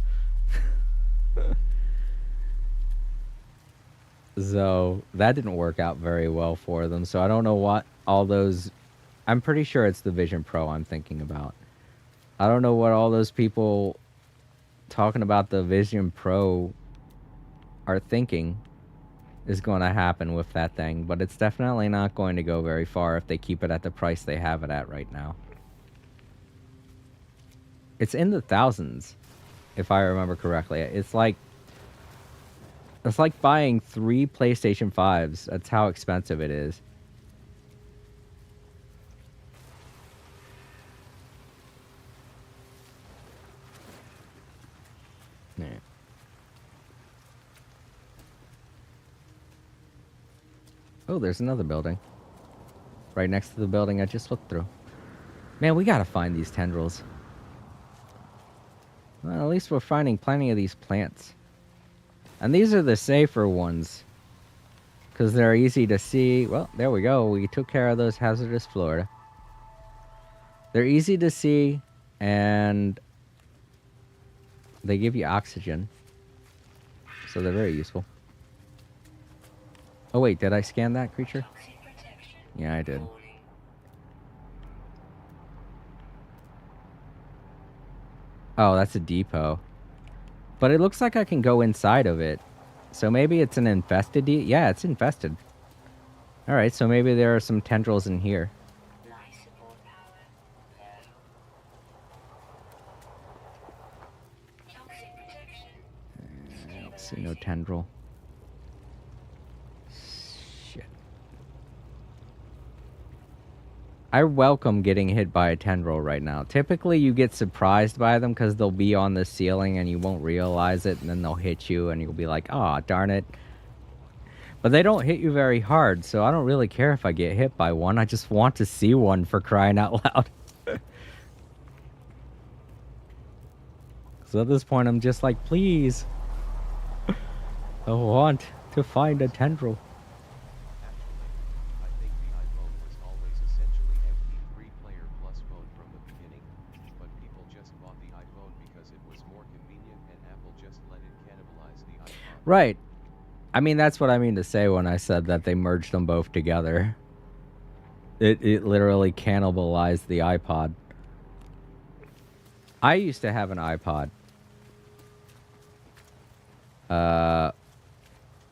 So that didn't work out very well for them. So I don't know what all those. I'm pretty sure it's the Vision Pro I'm thinking about. I don't know what all those people talking about the Vision Pro are thinking is going to happen with that thing, but it's definitely not going to go very far if they keep it at the price they have it at right now. It's in the thousands, if I remember correctly. It's like buying 3 PlayStation 5s. That's how expensive it is. Yeah. Oh, there's another building. Right next to the building I just looked through. Man, we gotta find these tendrils. Well, at least we're finding plenty of these plants. And these are the safer ones. Because they're easy to see. Well, there we go. We took care of those hazardous flora. They're easy to see, and they give you oxygen. So they're very useful. Oh wait, did I scan that creature? Yeah, I did. Oh, that's a depot. But it looks like I can go inside of it. So maybe it's an infested yeah, it's infested. Alright, so maybe there are some tendrils in here. I don't see no tendril. Shit. I welcome getting hit by a tendril right now. Typically, you get surprised by them because they'll be on the ceiling and you won't realize it, and then they'll hit you and you'll be like, "Aw, darn it." But they don't hit you very hard, so I don't really care if I get hit by one. I just want to see one, for crying out loud. So at this point, I'm just like, please. I want to find a tendril. I think the iPhone was always essentially MP3 player plus phone from the beginning, but people just bought the iPhone because it was more convenient and Apple just let it cannibalize the iPod. Right. I mean, that's what I mean to say when I said that they merged them both together. It literally cannibalized the iPod. I used to have an iPod.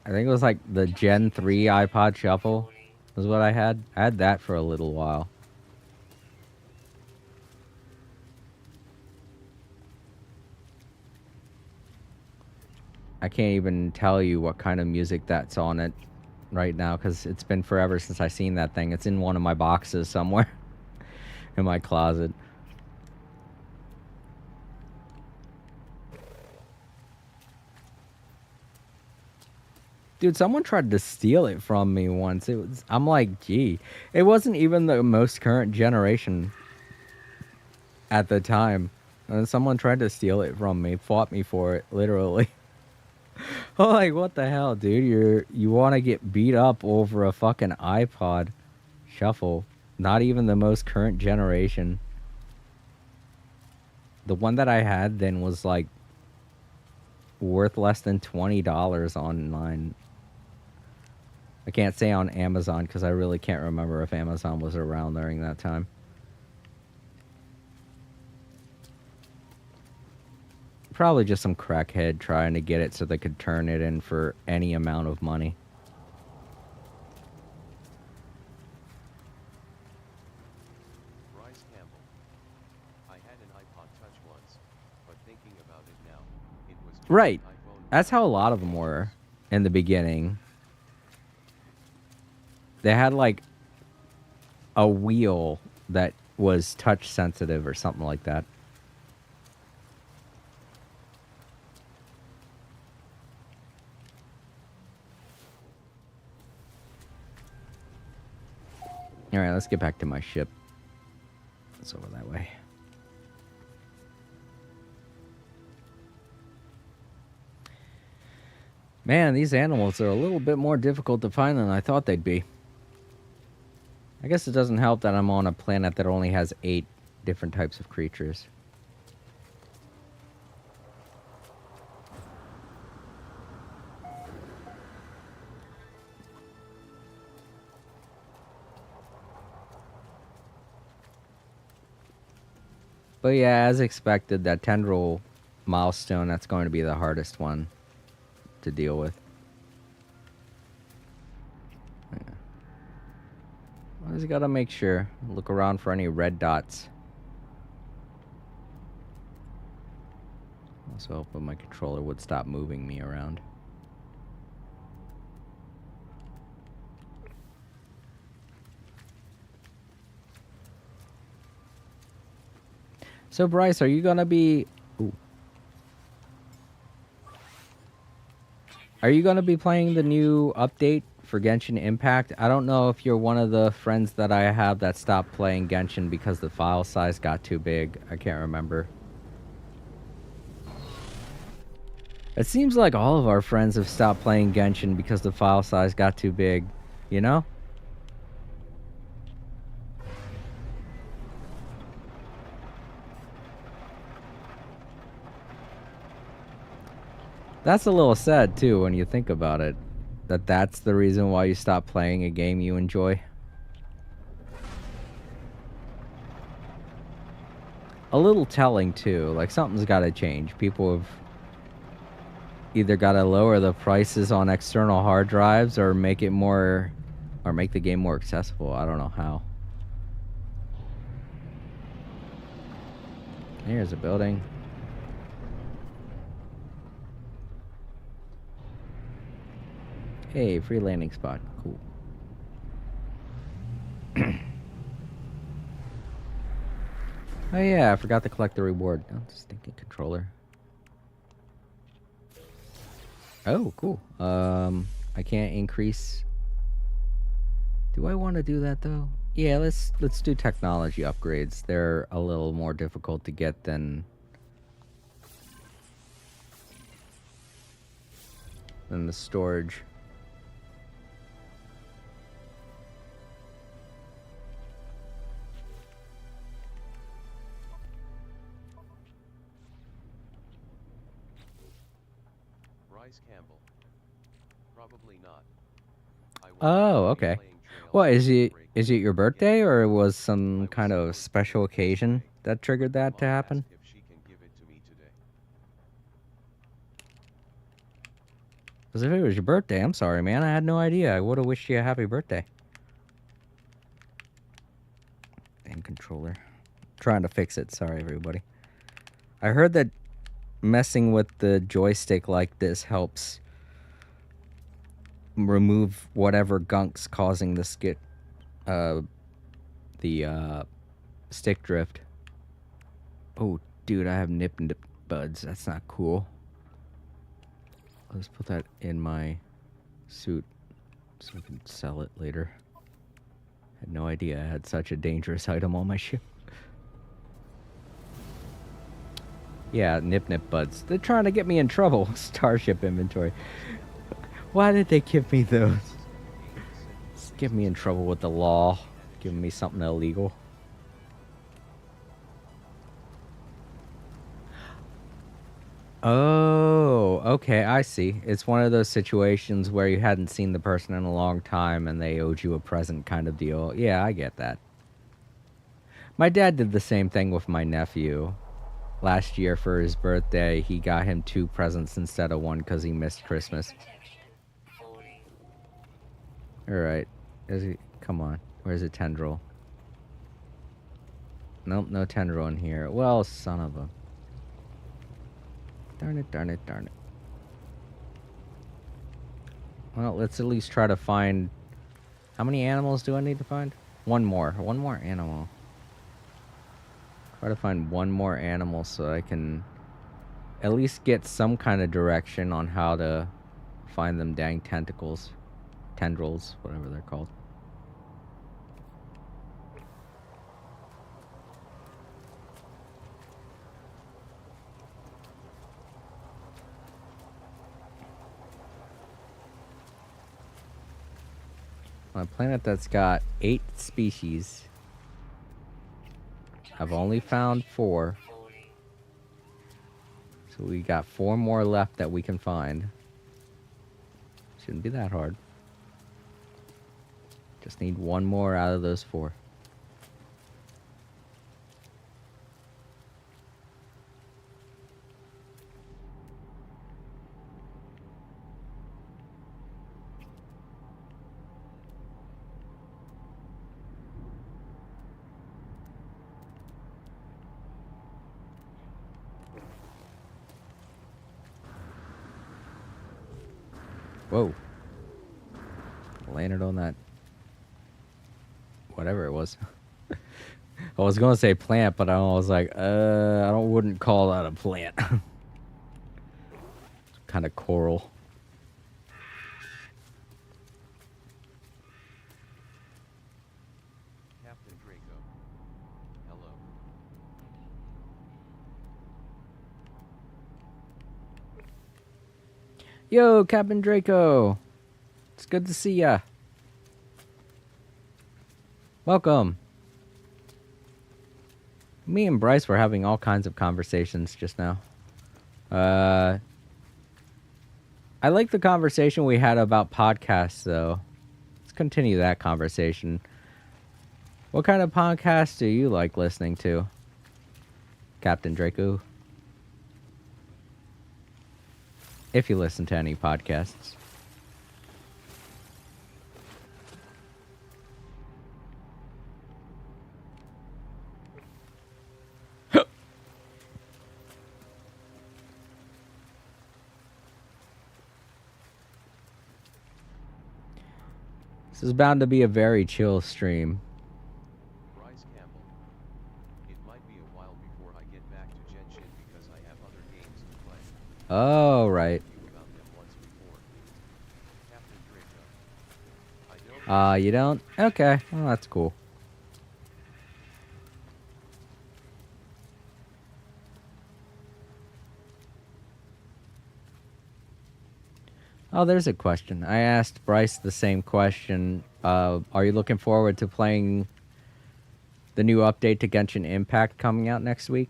I think it was like the Gen 3 iPod Shuffle was what I had. I had that for a little while. I can't even tell you what kind of music that's on it right now because it's been forever since I seen that thing. It's in one of my boxes somewhere in my closet. Dude, someone tried to steal it from me once. I'm like, gee. It wasn't even the most current generation at the time. And someone tried to steal it from me, fought me for it, literally. I'm like, what the hell, dude? You want to get beat up over a fucking iPod Shuffle. Not even the most current generation. The one that I had then was like worth less than $20 online. I can't say on Amazon because I really can't remember if Amazon was around during that time. Probably just some crackhead trying to get it so they could turn it in for any amount of money. Bryce Campbell. I had an iPod Touch thinking about it now, it was just Right. a Typhoon That's how a Mini. lot of them were in the beginning. They had like a wheel that was touch sensitive or something like that. All right, let's get back to my ship. It's over that way. Man, these animals are a little bit more difficult to find than I thought they'd be. I guess it doesn't help that I'm on a planet that only has 8 different types of creatures. But yeah, as expected, that tendril milestone, that's going to be the hardest one to deal with. Yeah. I just gotta make sure. Look around for any red dots. Also hoping my controller would stop moving me around. So Bryce, are you gonna be... Ooh. Are you gonna be playing the new update for Genshin Impact? I don't know if you're one of the friends that I have that stopped playing Genshin because the file size got too big. I can't remember. It seems like all of our friends have stopped playing Genshin because the file size got too big, you know? That's a little sad too when you think about it. That's the reason why you stop playing a game you enjoy. A little telling too, like something's gotta change. People have either gotta lower the prices on external hard drives or make it more, or make the game more accessible. I don't know how. Here's a building. Hey, free landing spot. Cool. Oh yeah, I forgot to collect the reward. Oh, stinking controller. Oh, cool. I can't increase. Do I want to do that though? Yeah, let's do technology upgrades. They're a little more difficult to get than the storage. Bryce Campbell. Probably not. I will Oh, be okay. playing Trails What is of it? Break Is it your again. birthday, or was some I was kind of supposed to special get it occasion today. that triggered that to Mom happen? asked if she can give it to me today. Because if it was your birthday, I'm sorry, man. I had no idea. I would have wished you a happy birthday. Damn controller. Trying to fix it. Sorry, everybody. I heard that messing with the joystick like this helps remove whatever gunk's causing the stick drift. Oh, dude, I have nip buds. That's not cool. Let's put that in my suit so I can sell it later. Had no idea I had such a dangerous item on my ship. Yeah, nip buds. They're trying to get me in trouble. Starship inventory. Why did they give me those? Just get me in trouble with the law. Giving me something illegal. Oh, okay, I see. It's one of those situations where you hadn't seen the person in a long time and they owed you a present kind of deal. Yeah, I get that. My dad did the same thing with my nephew. Last year for his birthday, he got him 2 presents instead of 1 because he missed Christmas. Alright. Come on. Where's the tendril? Nope, no tendril in here. Well, son of a... Darn it, darn it, darn it. Well, let's at least try to find... How many animals do I need to find? One more. One more animal. Try to find one more animal so I can at least get some kind of direction on how to find them dang tentacles. Tendrils, whatever they're called. On a planet that's got 8 species, I've only found 4. So we got 4 more left that we can find. Shouldn't be that hard. Just need 1 more out of those 4. Whoa. Landed on that. Whatever it was. I was gonna say plant, but I was like, I wouldn't call that a plant. Kind of coral. Captain Draco. Hello. Yo, Captain Draco. It's good to see ya. Welcome. Me and Bryce were having all kinds of conversations just now. I like the conversation we had about podcasts, though. Let's continue that conversation. What kind of podcasts do you like listening to, Captain Draco? If you listen to any podcasts. This is bound to be a very chill stream. Bryce Campbell. It might be a while before I get back to Genshin because I have other games to play. Oh, right. You about them once before. Captain Draco. I don't You don't? Okay. Well, that's cool. Oh, there's a question. I asked Bryce the same question. Are you looking forward to playing the new update to Genshin Impact coming out next week?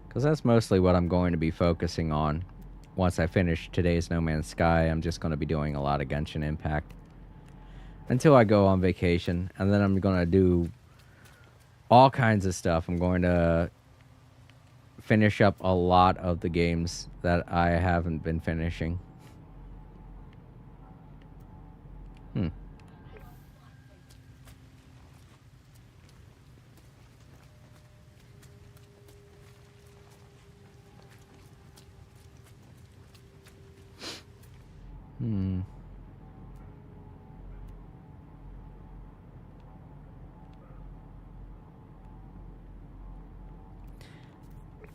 Because that's mostly what I'm going to be focusing on. Once I finish today's No Man's Sky, I'm just going to be doing a lot of Genshin Impact. Until I go on vacation. And then I'm going to do all kinds of stuff. I'm going to finish up a lot of the games that I haven't been finishing.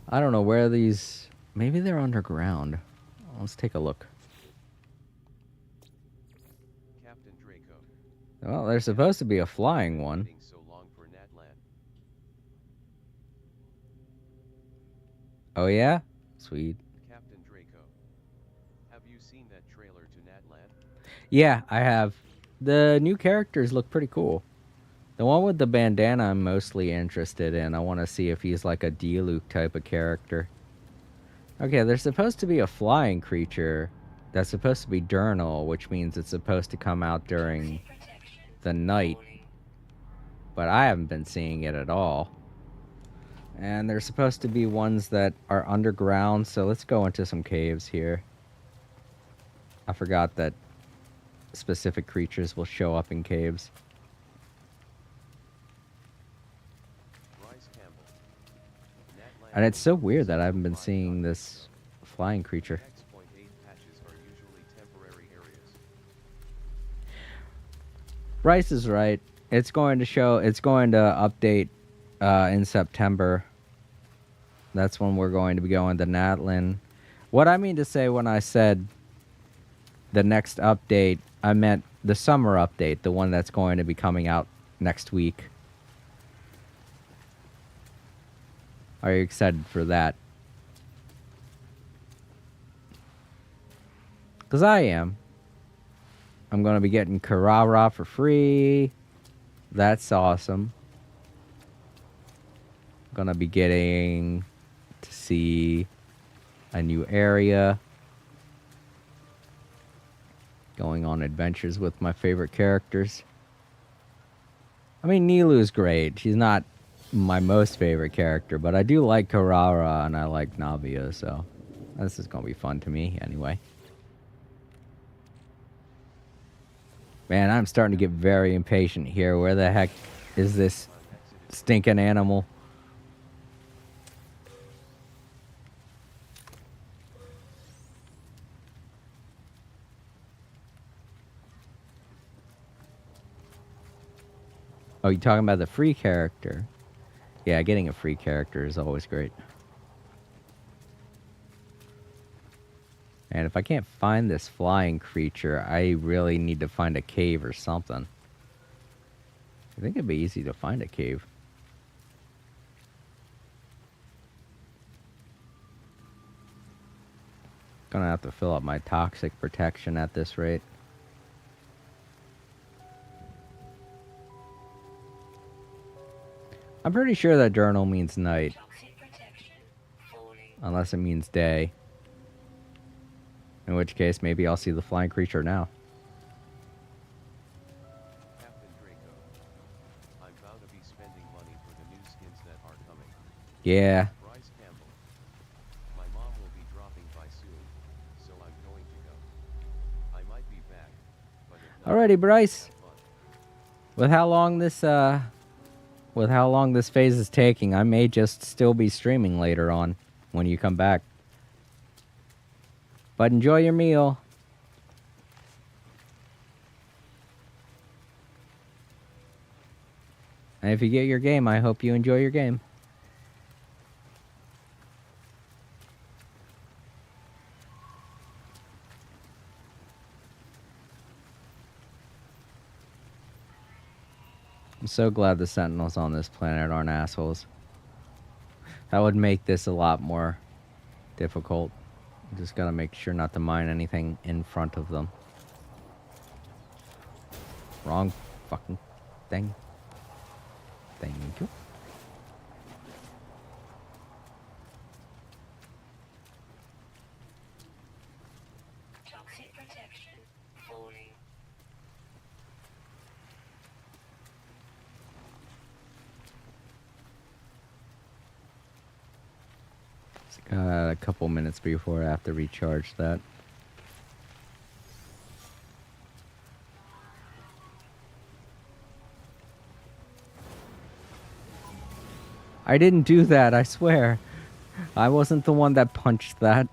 I don't know where these... Maybe they're underground. Let's take a look. Captain Draco. Well, there's supposed to be a flying one. Waiting so long for Natlan. Oh, yeah? Sweet. Captain Draco. Have you seen that trailer to Natlan? Yeah, I have. The new characters look pretty cool. The one with the bandana I'm mostly interested in. I want to see if he's like a Diluc type of character. Okay, there's supposed to be a flying creature that's supposed to be diurnal, which means it's supposed to come out during the night. But I haven't been seeing it at all. And there's supposed to be ones that are underground, so let's go into some caves here. I forgot that specific creatures will show up in caves. Bryce Campbell. Natlan And it's so weird that I haven't been Live seeing archives. this flying creature. X.8 patches are usually temporary areas. Bryce is right. It's going to update in September. That's when we're going to be going to Natlin. What I mean to say when I said the next update, I meant the summer update, the one that's going to be coming out next week. Are you excited for that? Because I am. I'm going to be getting Carrara for free. That's awesome. Going to be getting to see a new area. Going on adventures with my favorite characters. I mean, Nilu's great. She's not my most favorite character, but I do like Carrara and I like Navia, so this is going to be fun to me anyway. Man, I'm starting to get very impatient here. Where the heck is this stinking animal? Oh, you talking about the free character? Yeah, getting a free character is always great. And if I can't find this flying creature, I really need to find a cave or something. I think it'd be easy to find a cave. Gonna have to fill up my toxic protection at this rate. I'm pretty sure that journal means night. Toxic protection. Falling. Unless it means day. In which case, maybe I'll see the flying creature now. Captain Draco. I'm bound to be spending money for the new skins that are coming. Yeah. Bryce Campbell. My mom will be dropping by soon, so I'm going to go. I might be back, but if not, Alrighty, Bryce. have fun. With how long this phase is taking, I may just still be streaming later on when you come back. But enjoy your meal. And if you get your game, I hope you enjoy your game. I'm so glad the Sentinels on this planet aren't assholes. That would make this a lot more difficult. Just gotta make sure not to mine anything in front of them. Wrong fucking thing. Thank you. Toxic protection. Falling. Got a couple minutes before I have to recharge that. I didn't do that, I swear. I wasn't the one that punched that.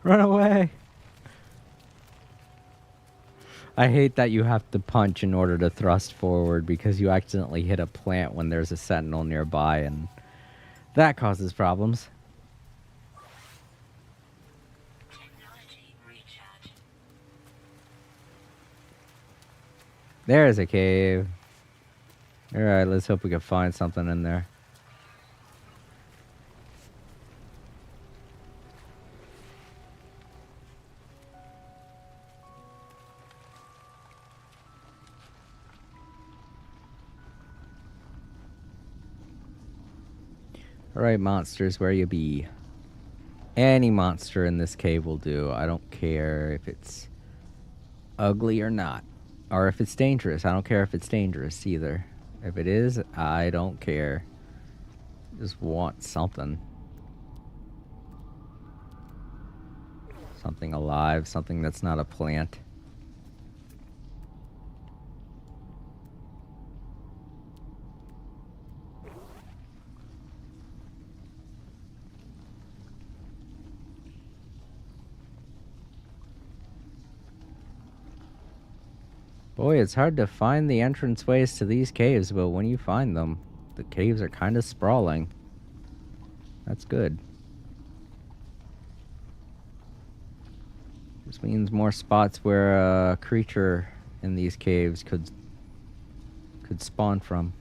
Run away. I hate that you have to punch in order to thrust forward because you accidentally hit a plant when there's a sentinel nearby, and that causes problems. Technology recharge. There's a cave. Alright, let's hope we can find something in there. Alright, monsters, where you be? Any monster in this cave will do. I don't care if it's ugly or not. Or if it's dangerous. I don't care if it's dangerous either. If it is, I don't care. Just want something. Something alive, something that's not a plant. Boy, it's hard to find the entranceways to these caves, but when you find them, the caves are kind of sprawling. That's good. This means more spots where a creature in these caves could spawn from.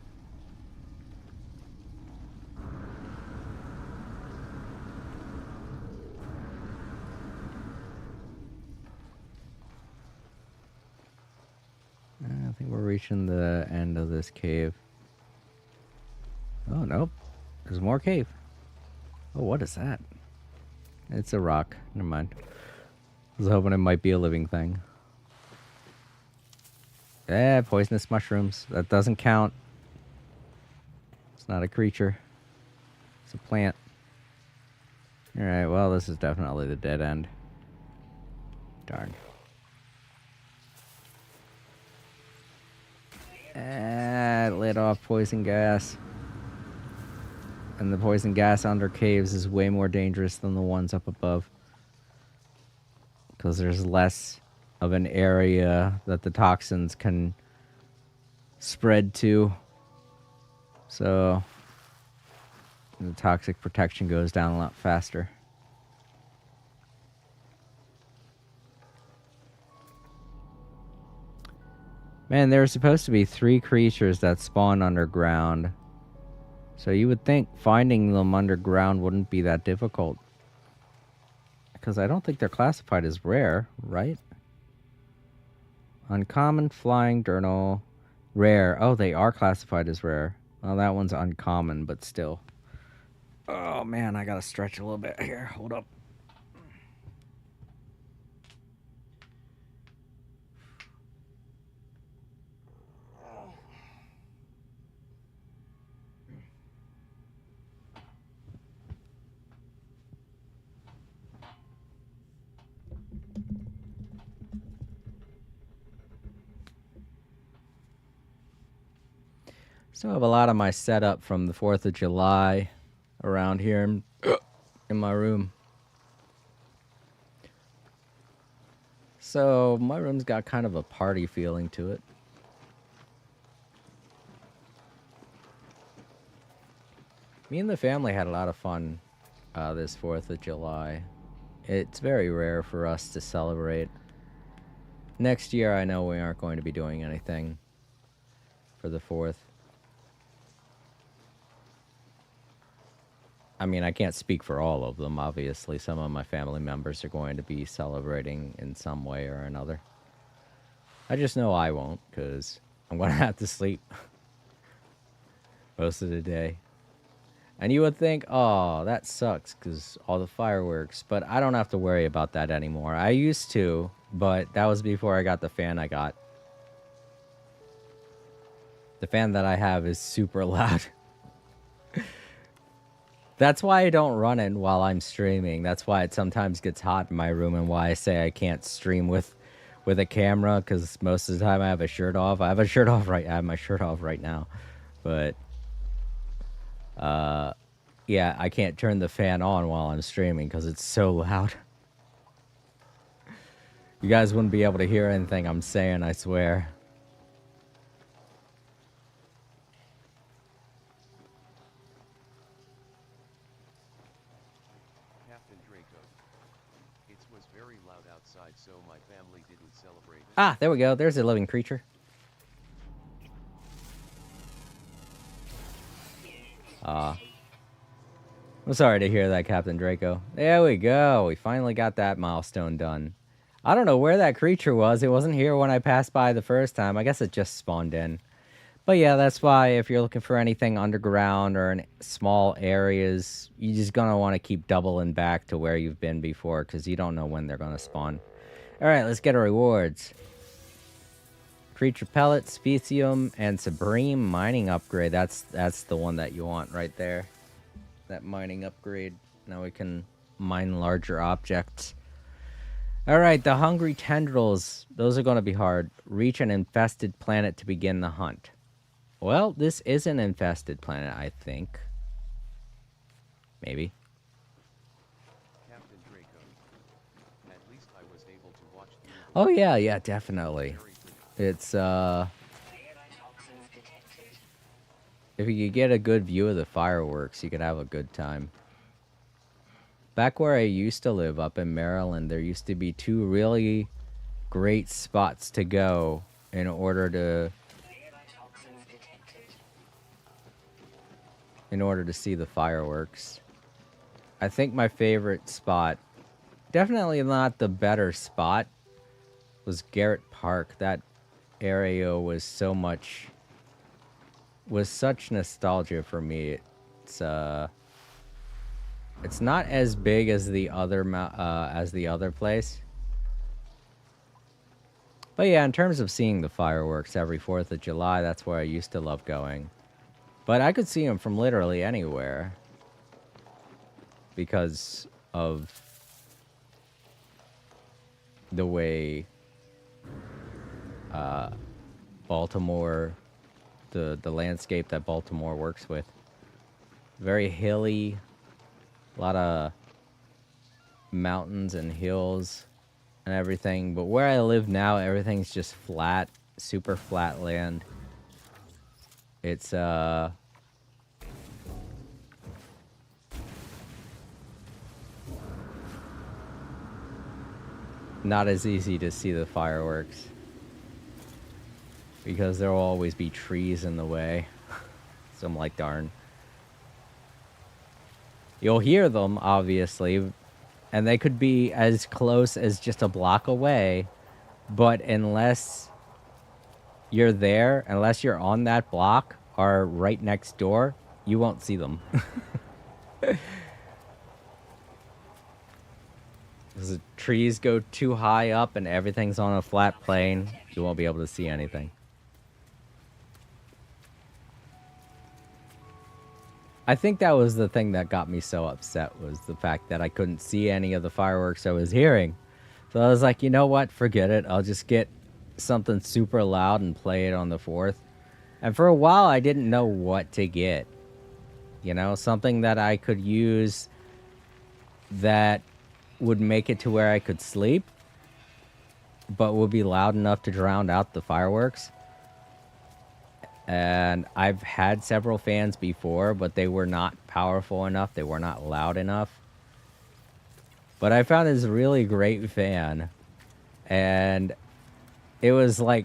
I think we're reaching the end of this cave. Oh, nope. There's more cave. Oh, what is that? It's a rock. Never mind. I was hoping it might be a living thing. Yeah, poisonous mushrooms. That doesn't count. It's not a creature. It's a plant. Alright, well, this is definitely the dead end. Darn. It lit off poison gas. And the poison gas under caves is way more dangerous than the ones up above. Because there's less of an area that the toxins can spread to. So the toxic protection goes down a lot faster. Man, there are supposed to be 3 creatures that spawn underground. So you would think finding them underground wouldn't be that difficult. Because I don't think they're classified as rare, right? Uncommon, flying, diurnal, rare. Oh, they are classified as rare. Well, that one's uncommon, but still. Oh, man, I gotta stretch a little bit here. Hold up. Still have a lot of my setup from the 4th of July around here in my room. So my room's got kind of a party feeling to it. Me and the family had a lot of fun this 4th of July. It's very rare for us to celebrate. Next year, I know we aren't going to be doing anything for the 4th. I mean, I can't speak for all of them, obviously. Some of my family members are going to be celebrating in some way or another. I just know I won't, because I'm going to have to sleep most of the day. And you would think, oh, that sucks, because all the fireworks. But I don't have to worry about that anymore. I used to, but that was before I got the fan I got. The fan that I have is super loud. That's why I don't run it while I'm streaming. That's why it sometimes gets hot in my room and why I say I can't stream with a camera, because most of the time I have a shirt off. I have my shirt off right now. But yeah, I can't turn the fan on while I'm streaming because it's so loud. You guys wouldn't be able to hear anything I'm saying, I swear. So my family didn't celebrate. Ah, there we go. There's a living creature. I'm sorry to hear that, Captain Draco. There we go. We finally got that milestone done. I don't know where that creature was. It wasn't here when I passed by the first time. I guess it just spawned in. But yeah, that's why if you're looking for anything underground or in small areas, you're just going to want to keep doubling back to where you've been before, because you don't know when they're going to spawn. Alright, let's get our rewards. Creature pellet, specium, and supreme mining upgrade. That's the one that you want right there. That mining upgrade. Now we can mine larger objects. Alright, the hungry tendrils. Those are going to be hard. Reach an infested planet to begin the hunt. Well, this is an infested planet, I think. Maybe. Captain Draco. At least I was able to watch the Oh yeah, definitely. It's Neurotoxins detected. if you could get a good view of the fireworks, you could have a good time. Back where I used to live up in Maryland, there used to be two really great spots to go in order to Neurotoxins detected. see the fireworks. I think my favorite spot, definitely not the better spot, was Garrett Park. That area was such nostalgia for me. It's not as big as the other place. But yeah, in terms of seeing the fireworks every 4th of July, that's where I used to love going. But I could see them from literally anywhere because of the way Baltimore, the landscape that Baltimore works with. Very hilly, a lot of mountains and hills and everything. But where I live now, everything's just flat, super flat land. It's not as easy to see the fireworks because there will always be trees in the way. So I'm like, darn. You'll hear them, obviously, and they could be as close as just a block away, but unless you're there, unless you're on that block or right next door, you won't see them. Because the trees go too high up and everything's on a flat plane, you won't be able to see anything. I think that was the thing that got me so upset, was the fact that I couldn't see any of the fireworks I was hearing. So I was like, you know what? Forget it. I'll just get something super loud and play it on the 4th. And for a while, I didn't know what to get. You know, something that I could use that would make it to where I could sleep, but would be loud enough to drown out the fireworks. And I've had several fans before, but they were not powerful enough. They were not loud enough. But I found this really great fan, and it was like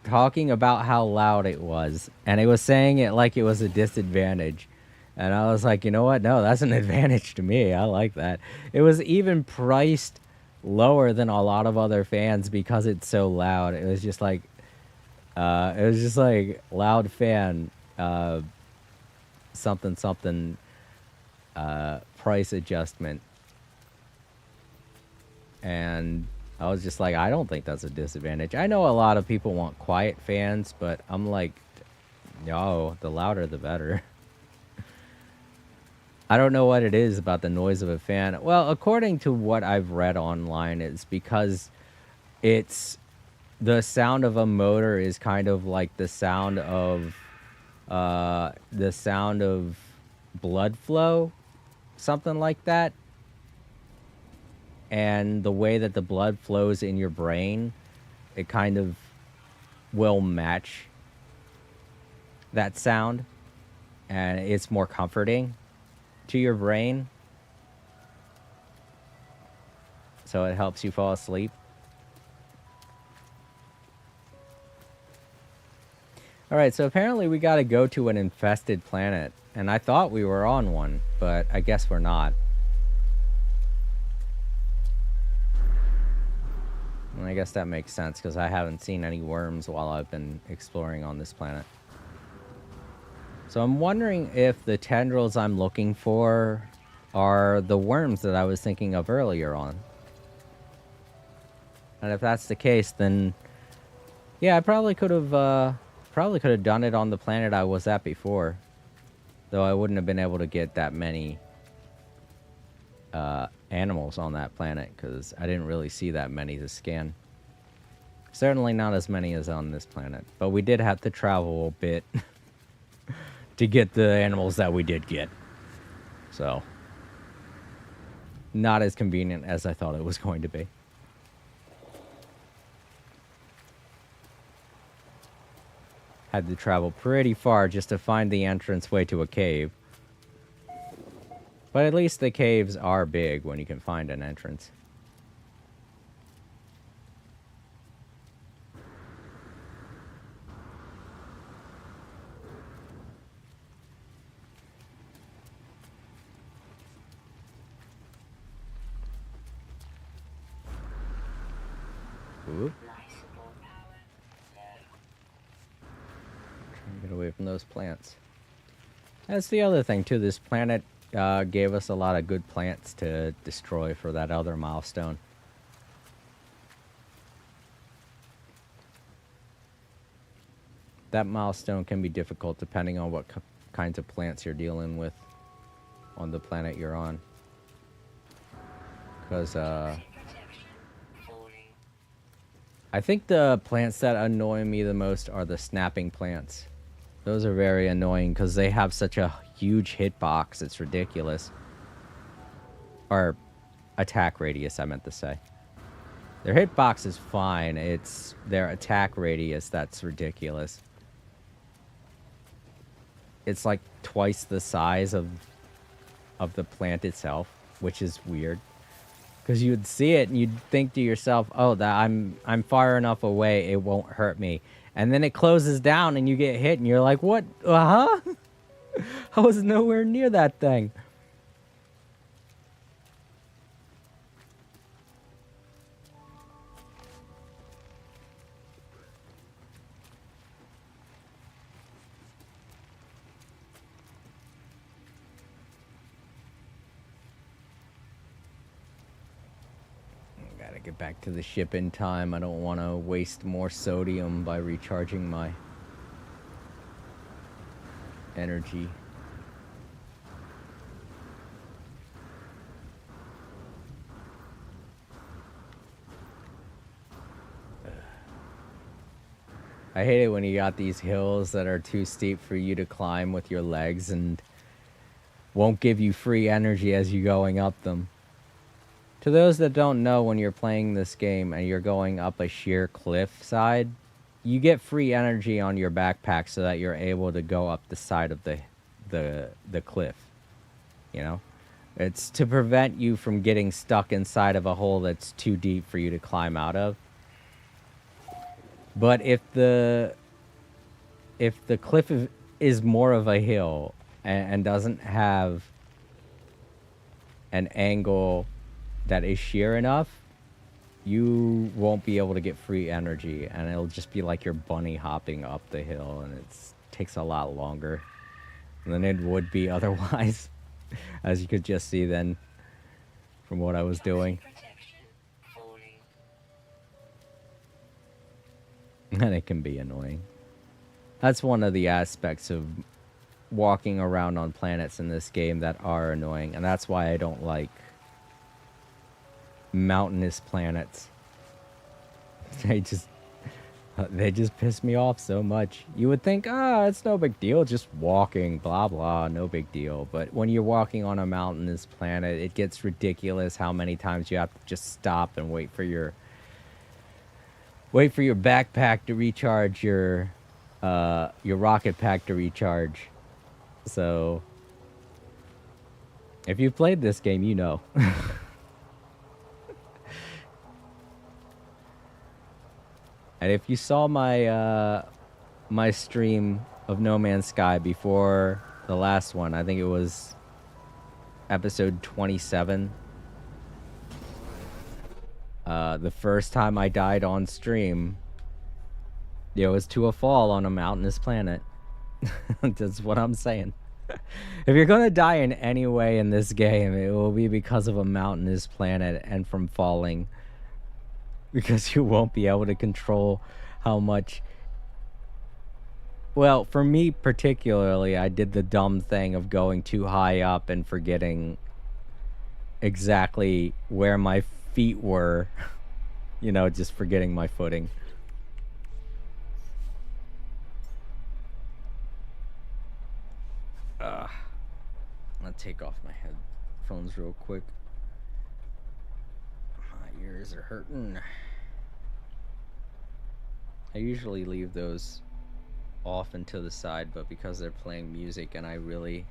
talking about how loud it was, and it was saying it like it was a disadvantage. And I was like, you know what? No, that's an advantage to me. I like that. It was even priced lower than a lot of other fans because it's so loud. It was just like loud fan, something something, price adjustment. And I was just like, I don't think that's a disadvantage. I know a lot of people want quiet fans, but I'm like, no, the louder the better. I don't know what it is about the noise of a fan. Well, according to what I've read online, it's because it's the sound of a motor is kind of like the sound of blood flow, something like that. And the way that the blood flows in your brain, it kind of will match that sound, and it's more comforting to your brain. So it helps you fall asleep. Alright, so apparently we gotta go to an infested planet. And I thought we were on one, but I guess we're not. And I guess that makes sense, because I haven't seen any worms while I've been exploring on this planet. So I'm wondering if the tendrils I'm looking for are the worms that I was thinking of earlier on. And if that's the case, then yeah, I probably could have done it on the planet I was at before. Though I wouldn't have been able to get that many animals on that planet, because I didn't really see that many to scan. Certainly not as many as on this planet. But we did have to travel a bit to get the animals that we did get. So, not as convenient as I thought it was going to be. Had to travel pretty far just to find the entranceway to a cave. But at least the caves are big when you can find an entrance. Ooh. Trying to get away from those plants. That's the other thing too. This planet gave us a lot of good plants to destroy for that other milestone. That milestone can be difficult depending on what kinds of plants you're dealing with on the planet you're on. Because I think the plants that annoy me the most are the snapping plants. Those are very annoying because they have such a huge hitbox. It's ridiculous. Or attack radius, I meant to say. Their hitbox is fine. It's their attack radius that's ridiculous. It's like twice the size of the plant itself, which is weird. Because you would see it and you'd think to yourself, "Oh, that I'm far enough away, it won't hurt me." And then it closes down and you get hit and you're like, "What? I was nowhere near that thing." Gotta get back to the ship in time. I don't want to waste more sodium by recharging my energy. I hate it when you got these hills that are too steep for you to climb with your legs and won't give you free energy as you're going up them. To those that don't know, when you're playing this game and you're going up a sheer cliff side, you get free energy on your backpack so that you're able to go up the side of the cliff. You know? It's to prevent you from getting stuck inside of a hole that's too deep for you to climb out of. But if the cliff is more of a hill and doesn't have an angle that is sheer enough, you won't be able to get free energy, and it'll just be like you're bunny hopping up the hill, and it takes a lot longer than it would be otherwise, as you could just see then from what I was doing. And it can be annoying. That's one of the aspects of walking around on planets in this game that are annoying, and that's why I don't like mountainous planets. They just piss me off so much. You would think, it's no big deal, just walking, blah blah, no big deal. But when you're walking on a mountainous planet, it gets ridiculous how many times you have to just stop and wait for your backpack to recharge, your rocket pack to recharge. So if you've played this game, you know. And if you saw my my stream of No Man's Sky before the last one, I think it was episode 27. The first time I died on stream, it was to a fall on a mountainous planet. That's what I'm saying. If you're gonna die in any way in this game, it will be because of a mountainous planet and from falling. Because you won't be able to control how much... Well, for me particularly, I did the dumb thing of going too high up and forgetting exactly where my feet were. You know, just forgetting my footing. I'm gonna take off my headphones real quick. My ears are hurting. I usually leave those off and to the side, but because they're playing music and I really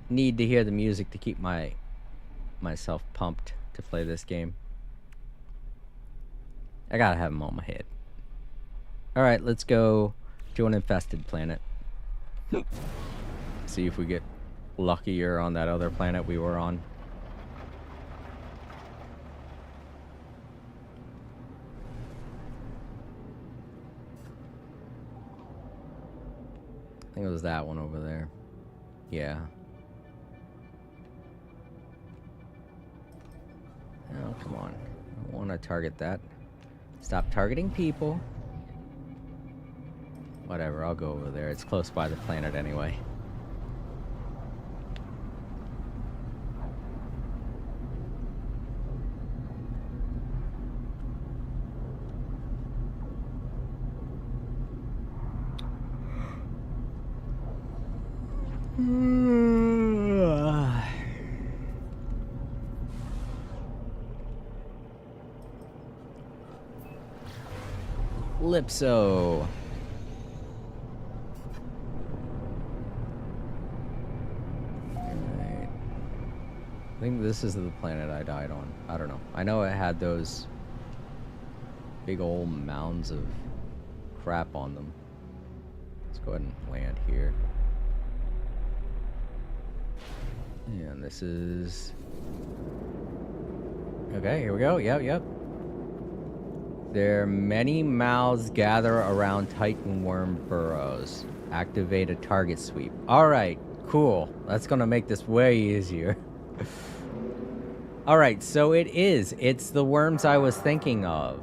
need to hear the music to keep myself pumped to play this game. I gotta have them on my head. Alright, let's go to an infested planet. See if we get luckier on that other planet we were on. I think it was that one over there. Yeah. Oh, come on. I don't want to target that. Stop targeting people. Whatever, I'll go over there. It's close by the planet anyway. Lipso. Alright. I think this is the planet I died on. I don't know. I know it had those big old mounds of crap on them. Let's go ahead and land here. And this is... Okay, here we go. Yep. There are many mouths gather around Titan worm burrows. Activate a target sweep. Alright, cool. That's gonna make this way easier. Alright, so it's the worms I was thinking of.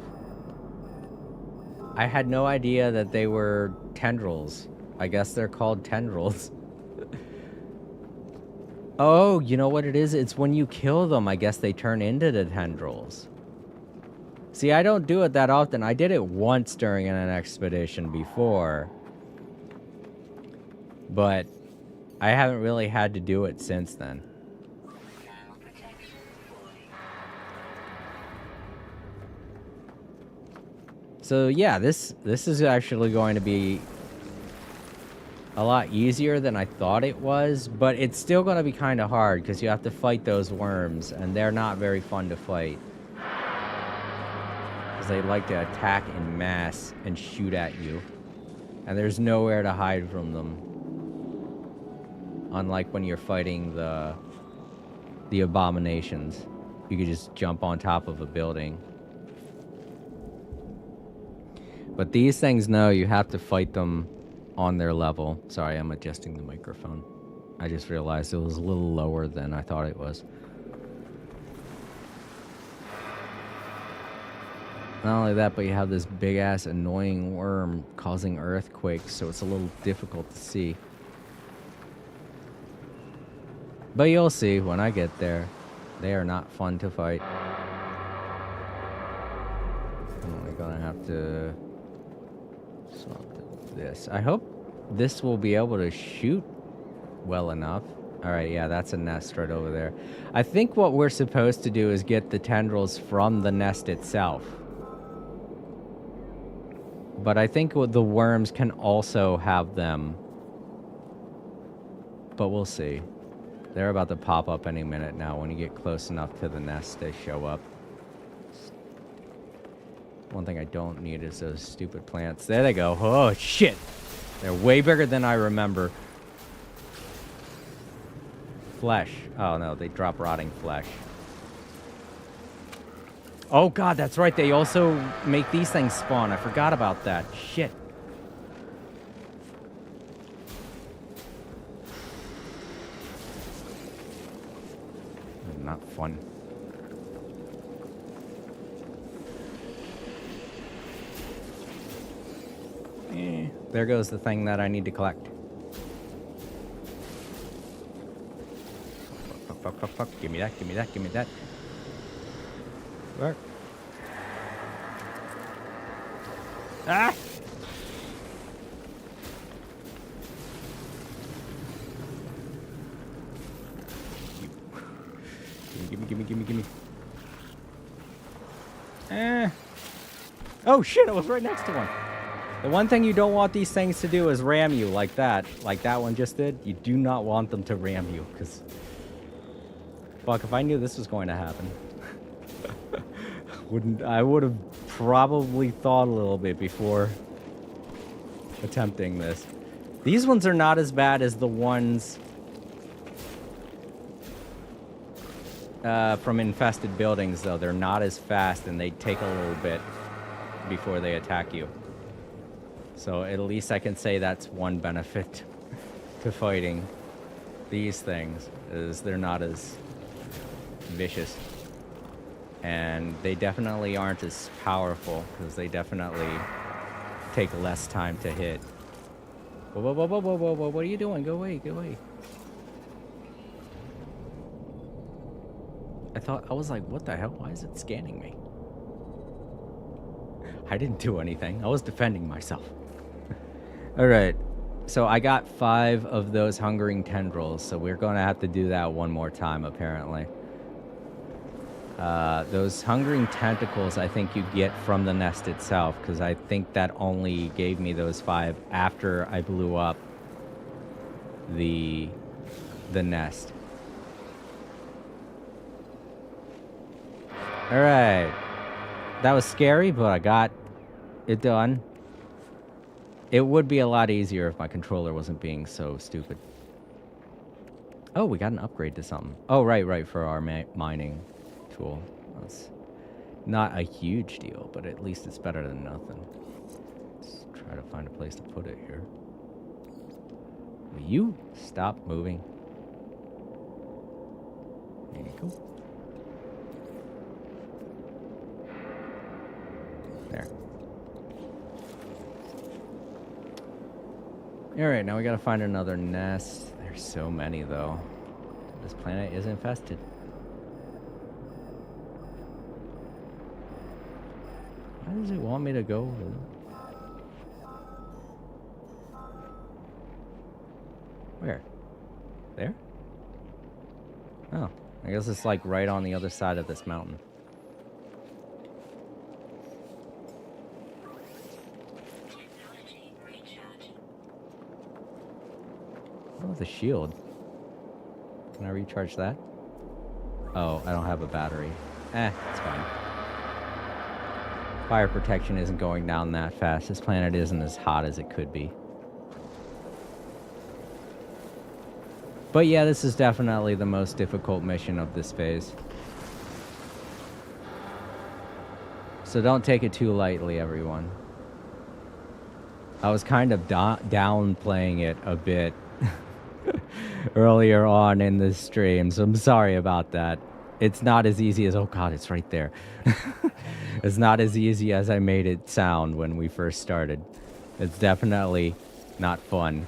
I had no idea that they were tendrils. I guess they're called tendrils. Oh, you know what it is? It's when you kill them, I guess they turn into the tendrils. See, I don't do it that often. I did it once during an expedition before. But I haven't really had to do it since then. So yeah, this is actually going to be a lot easier than I thought it was, but it's still going to be kind of hard because you have to fight those worms, and they're not very fun to fight. Because they like to attack in mass and shoot at you. And there's nowhere to hide from them. Unlike when you're fighting the abominations. You could just jump on top of a building. But these things know you have to fight them on their level. Sorry, I'm adjusting the microphone. I just realized it was a little lower than I thought it was. Not only that, but you have this big-ass annoying worm causing earthquakes, so it's a little difficult to see. But you'll see when I get there. They are not fun to fight. I'm only gonna have to swap this. I hope this will be able to shoot well enough. Alright, yeah, that's a nest right over there. I think what we're supposed to do is get the tendrils from the nest itself. But I think the worms can also have them. But we'll see. They're about to pop up any minute now. When you get close enough to the nest, they show up. One thing I don't need is those stupid plants. There they go. Oh, shit. They're way bigger than I remember. Flesh. Oh, no. They drop rotting flesh. Oh, God. That's right. They also make these things spawn. I forgot about that. Shit. Not fun. There goes the thing that I need to collect. Fuck. Give me that. Where? Ah! Gimme. Oh shit, I was right next to one. The one thing you don't want these things to do is ram you like that one just did. You do not want them to ram you, because... Fuck, if I knew this was going to happen. I would have probably thought a little bit before attempting this. These ones are not as bad as the ones from infested buildings, though. They're not as fast, and they take a little bit before they attack you. So at least I can say that's one benefit to fighting these things, is they're not as vicious. And they definitely aren't as powerful, because they definitely take less time to hit. Whoa, whoa, whoa, whoa, whoa, whoa, whoa, what are you doing? Go away, go away. I was like, what the hell? Why is it scanning me? I didn't do anything. I was defending myself. Alright, so I got 5 of those hungering tendrils, so we're gonna have to do that one more time, apparently. Those hungering tentacles I think you get from the nest itself, because I think that only gave me those 5 after I blew up the nest. Alright. That was scary, but I got it done. It would be a lot easier if my controller wasn't being so stupid. Oh, we got an upgrade to something. Oh, right, for our mining tool. That's not a huge deal, but at least it's better than nothing. Let's try to find a place to put it here. Will you stop moving? There you go. There. Alright, now we gotta find another nest. There's so many, though. This planet is infested. Why does it want me to go? Where? There? Oh, I guess it's like right on the other side of this mountain. Oh, the shield. Can I recharge that? Oh, I don't have a battery. It's fine. Fire protection isn't going down that fast. This planet isn't as hot as it could be. But yeah, this is definitely the most difficult mission of this phase. So don't take it too lightly, everyone. I was kind of downplaying it a bit earlier on in the stream, so I'm sorry about that. It's not as easy as, oh god, it's right there. It's not as easy as I made it sound when we first started. It's definitely not fun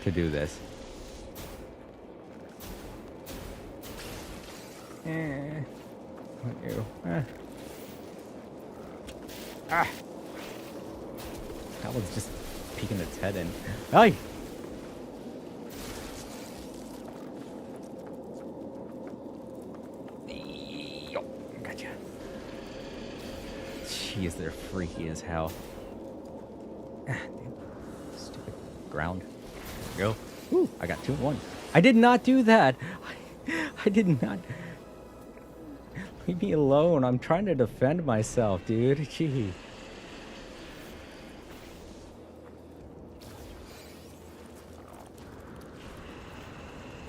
to do this. That one's just peeking its head in. Hey! Gotcha. Jeez, they're freaky as hell. Stupid ground. There we go. Ooh, I got 2 in 1. I did not do that. I did not. Leave me alone. I'm trying to defend myself, dude. Gee.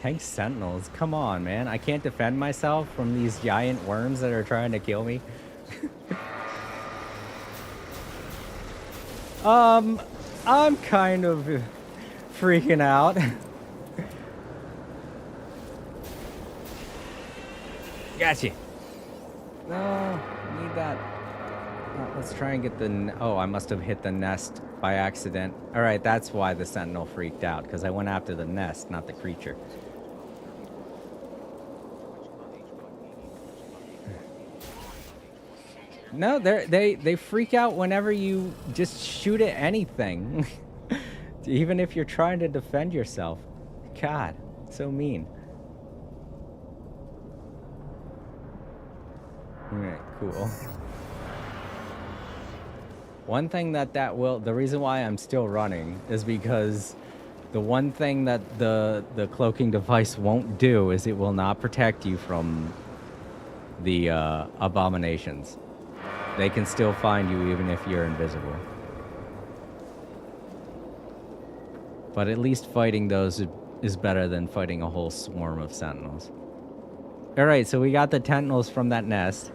Tank sentinels. Come on, man. I can't defend myself from these giant worms that are trying to kill me. I'm kind of freaking out. Gotcha. No, need that. Let's try and get the... Oh, I must have hit the nest by accident. Alright, that's why the sentinel freaked out, because I went after the nest, not the creature. No, they freak out whenever you just shoot at anything. Even if you're trying to defend yourself. God, so mean. Alright, cool. One thing the reason why I'm still running is because the one thing that the cloaking device won't do is it will not protect you from the abominations. They can still find you even if you're invisible. But at least fighting those is better than fighting a whole swarm of sentinels. Alright, so we got the tentacles from that nest.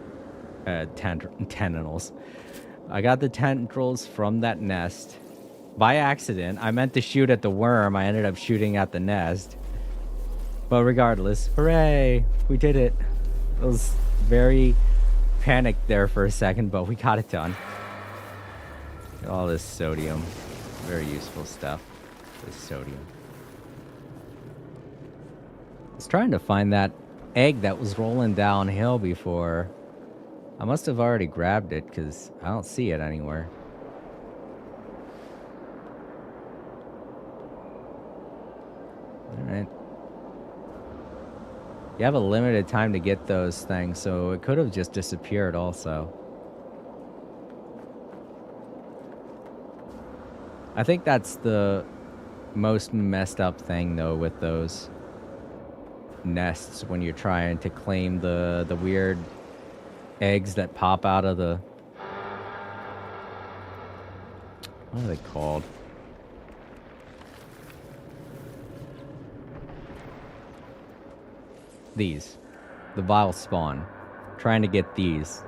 Tentacles. I got the tendrils from that nest. By accident. I meant to shoot at the worm. I ended up shooting at the nest. But regardless, hooray! We did it. It was very panicked there for a second, but we got it done. Get all this sodium. Very useful stuff. This sodium. I was trying to find that egg that was rolling downhill before. I must have already grabbed it because I don't see it anywhere. Alright. You have a limited time to get those things, so it could have just disappeared also. I think that's the most messed up thing, though, with those nests when you're trying to claim the weird eggs that pop out of the... What are they called? These. The vile spawn. Trying to get these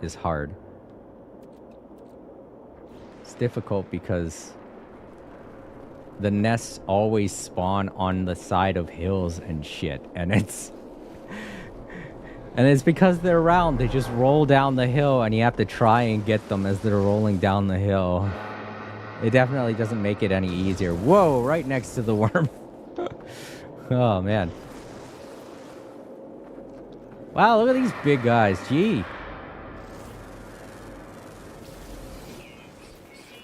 is hard. It's difficult because the nests always spawn on the side of hills and shit, and it's because they're round. They just roll down the hill and you have to try and get them as they're rolling down the hill. It definitely doesn't make it any easier. Whoa, right next to the worm. Oh man. Wow, look at these big guys. Gee.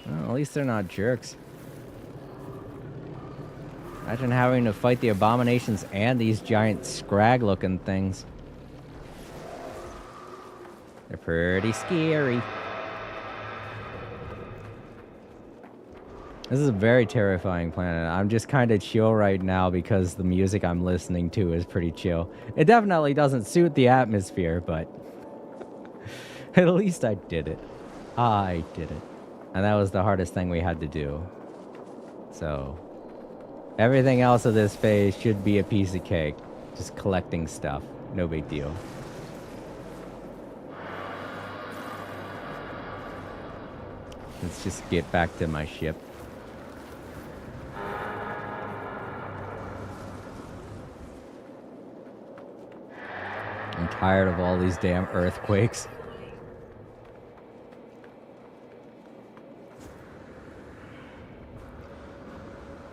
Well, at least they're not jerks. Imagine having to fight the abominations and these giant scrag-looking things. They're pretty scary. This is a very terrifying planet. I'm just kind of chill right now because the music I'm listening to is pretty chill. It definitely doesn't suit the atmosphere, but at least I did it. I did it. And that was the hardest thing we had to do. So, everything else of this phase should be a piece of cake. Just collecting stuff. No big deal. Let's just get back to my ship. I'm tired of all these damn earthquakes.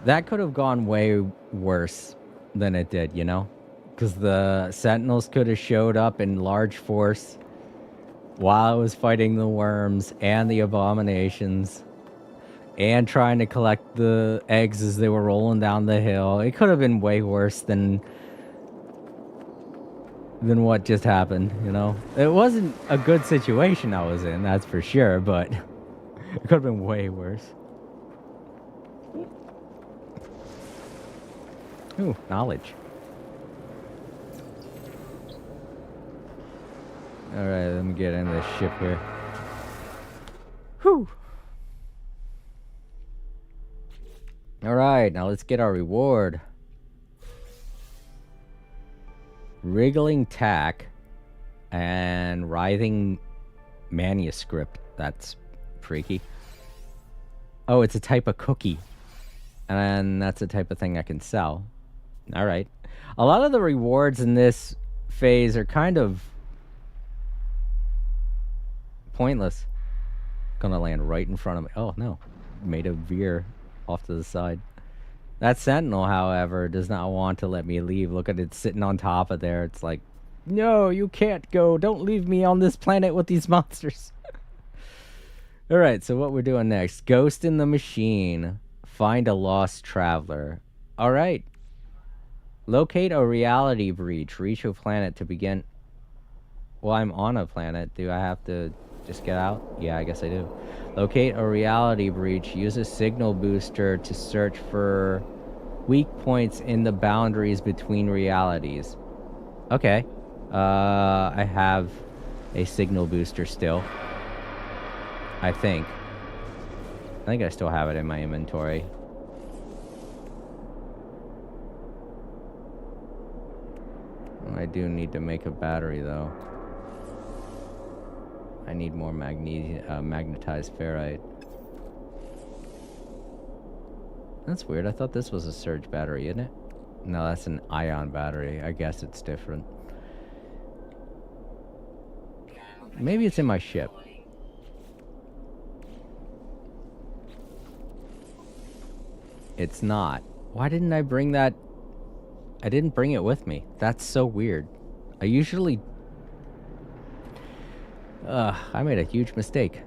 That could have gone way worse than it did, you know? Because the Sentinels could have showed up in large force while I was fighting the worms and the abominations and trying to collect the eggs as they were rolling down the hill. It could have been way worse than what just happened, you know? It wasn't a good situation I was in, that's for sure, but it could have been way worse. Ooh, knowledge. Alright, let me get in this ship here. Whew. Alright, now let's get our reward. Wriggling tack and writhing manuscript. That's freaky. Oh, it's a type of cookie. And that's the type of thing I can sell. Alright. A lot of the rewards in this phase are kind of pointless. Gonna land right in front of me. Oh, no. Made a veer off to the side. That Sentinel, however, does not want to let me leave. Look at it sitting on top of there. It's like, no, you can't go. Don't leave me on this planet with these monsters. Alright, so what we're doing next. Ghost in the Machine. Find a lost traveler. Alright. Locate a reality breach. Reach a planet to begin. Well, I'm on a planet. Do I have to just get out? Yeah, I guess I do. Locate a reality breach. Use a signal booster to search for weak points in the boundaries between realities. Okay. I have a signal booster still. I think I still have it in my inventory. I do need to make a battery, though. I need more magnetized ferrite. That's weird. I thought this was a surge battery, isn't it? No, that's an ion battery. I guess it's different. Maybe it's in my ship. It's not. Why didn't I bring that? I didn't bring it with me. That's so weird. I usually... I made a huge mistake.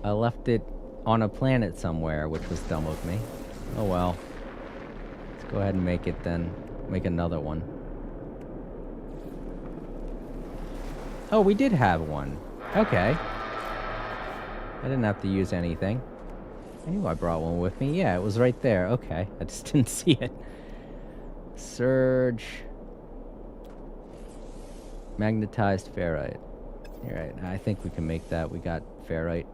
I left it on a planet somewhere, which was dumb of me. Oh well. Let's go ahead and make it then. Make another one. Oh, we did have one. Okay. I didn't have to use anything. I knew I brought one with me. Yeah, it was right there. Okay. I just didn't see it. Surge. Magnetized ferrite. Alright, I think we can make that. We got ferrite.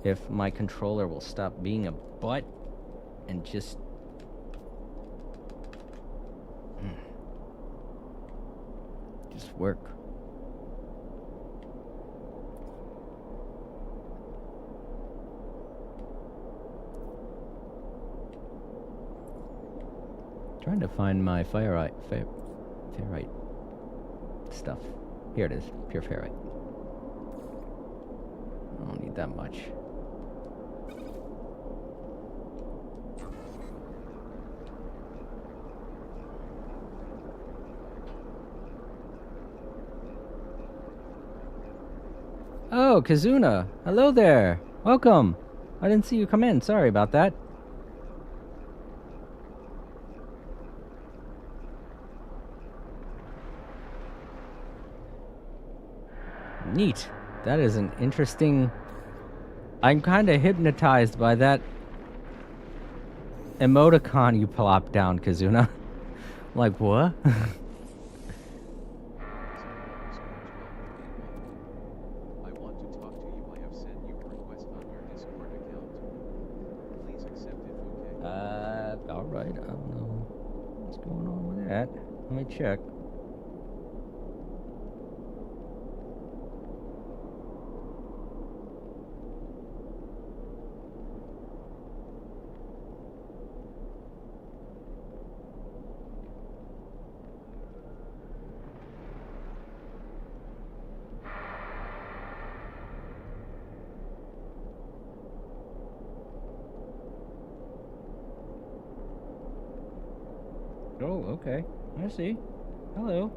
If my controller will stop being a butt and just... just work. Trying to find my ferrite stuff. Here it is, pure ferrite. I don't need that much. Oh, Kazuna! Hello there! Welcome! I didn't see you come in, sorry about that. Neat. That is an interesting... I'm kind of hypnotized by that emoticon you plopped down, Kazuna. Like, what? Alright, I don't know what's going on with that. Let me check. Oh, okay. I see. Hello.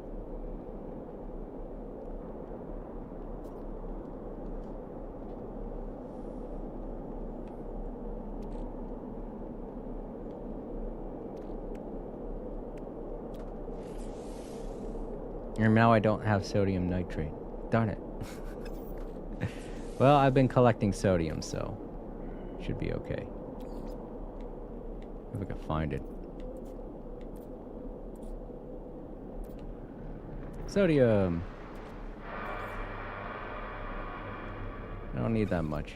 And now I don't have sodium nitrate. Darn it. Well, I've been collecting sodium, so should be okay. If I can find it. Sodium. I don't need that much.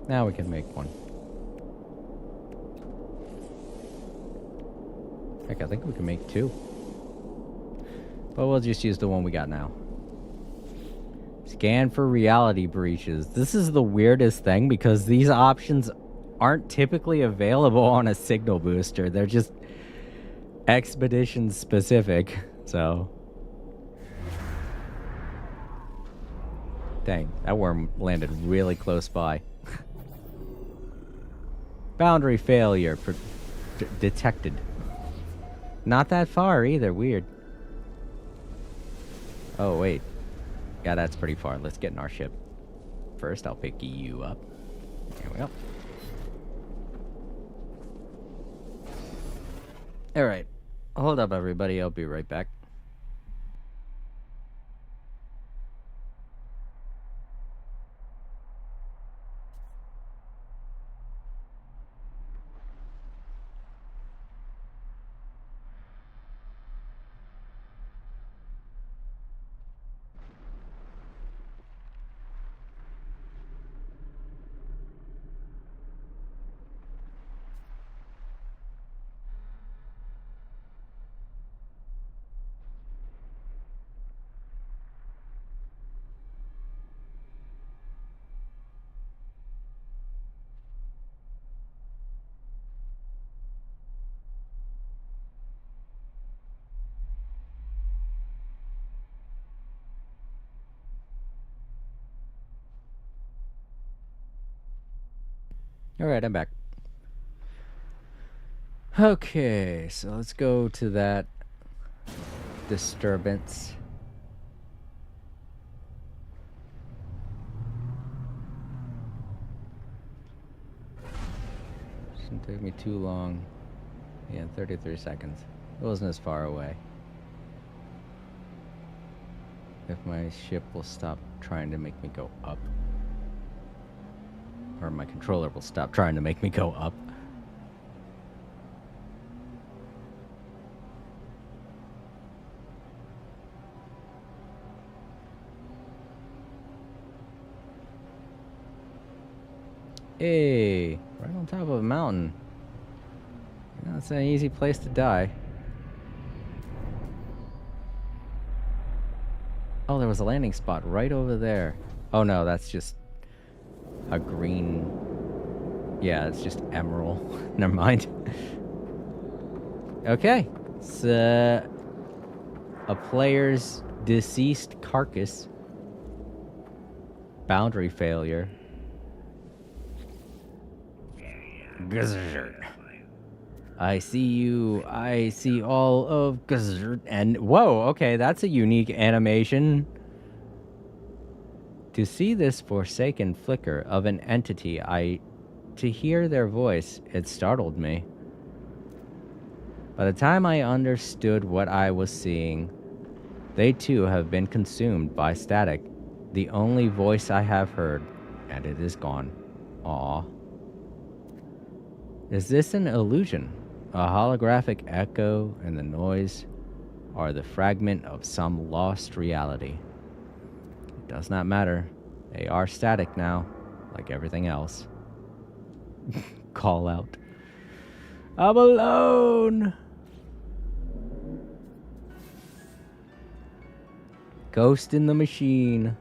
Now we can make one. Heck, I think we can make two. But we'll just use the one we got now. Scan for reality breaches. This is the weirdest thing because these options aren't typically available on a signal booster. They're just expedition specific. So. Dang, that worm landed really close by. Boundary failure detected. Not that far either. Weird. Oh, wait. Yeah, that's pretty far. Let's get in our ship. First, I'll pick you up. There we go. Alright. Hold up, everybody. I'll be right back. Alright, I'm back. Okay, so let's go to that disturbance. Shouldn't take me too long. Yeah, 33 seconds. It wasn't as far away. If my ship will stop trying to make me go up. Or my controller will stop trying to make me go up. Hey, right on top of a mountain. You know, it's an easy place to die. Oh, there was a landing spot right over there. Oh no, that's just a green... Yeah, it's just emerald. Never mind. Okay. It's a player's deceased carcass. Boundary failure. Gizzard. I see you. I see all of Gizzard. And whoa, okay, that's a unique animation. To see this forsaken flicker of an entity, to hear their voice, it startled me. By the time I understood what I was seeing, they too have been consumed by static, the only voice I have heard, and it is gone. Aw. Is this an illusion? A holographic echo and the noise are the fragment of some lost reality. It does not matter. They are static now, like everything else. Call out. I'm alone! Ghost in the machine.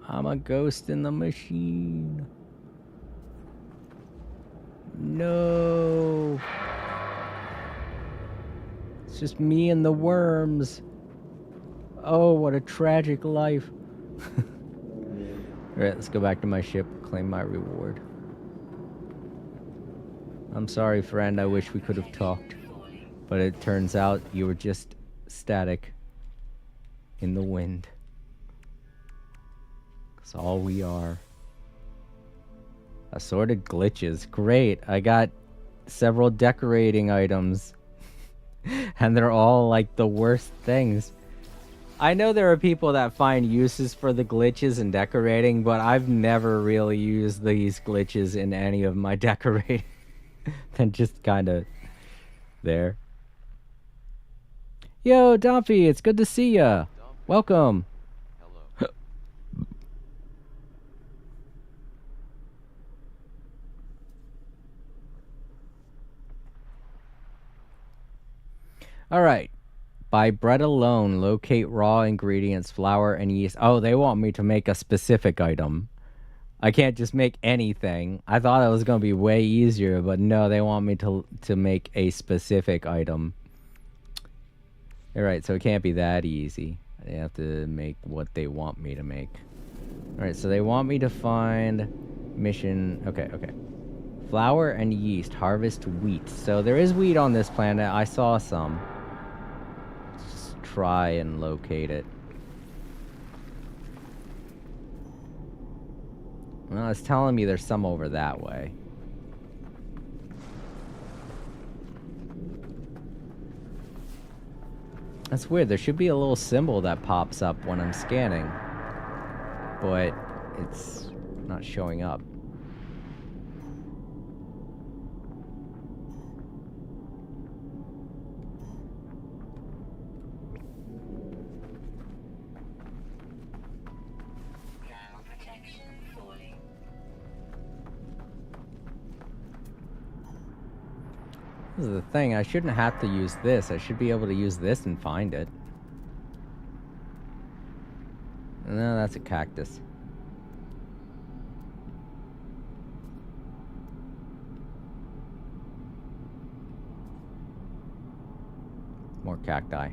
I'm a ghost in the machine. No. It's just me and the worms. Oh, what a tragic life. Alright, let's go back to my ship, claim my reward. I'm sorry, friend, I wish we could have talked. But it turns out you were just static in the wind. That's all we are. Assorted glitches. Great. I got several decorating items. And they're all like the worst things. I know there are people that find uses for the glitches in decorating, but I've never really used these glitches in any of my decorating. They're just kind of there. Yo, Dumpy, it's good to see ya. Welcome. Hello. All right. By bread alone, locate raw ingredients, flour, and yeast. Oh, they want me to make a specific item. I can't just make anything. I thought it was going to be way easier, but no, they want me to make a specific item. All right, so it can't be that easy. I have to make what they want me to make. All right, so they want me to find mission... Okay. Flour and yeast. Harvest wheat. So there is wheat on this planet. I saw some. Let's just try and locate it. Well, it's telling me there's some over that way. That's weird. There should be a little symbol that pops up when I'm scanning, but it's not showing up. Ground protection falling. This is the thing. I shouldn't have to use this. I should be able to use this and find it. No, that's a cactus. More cacti.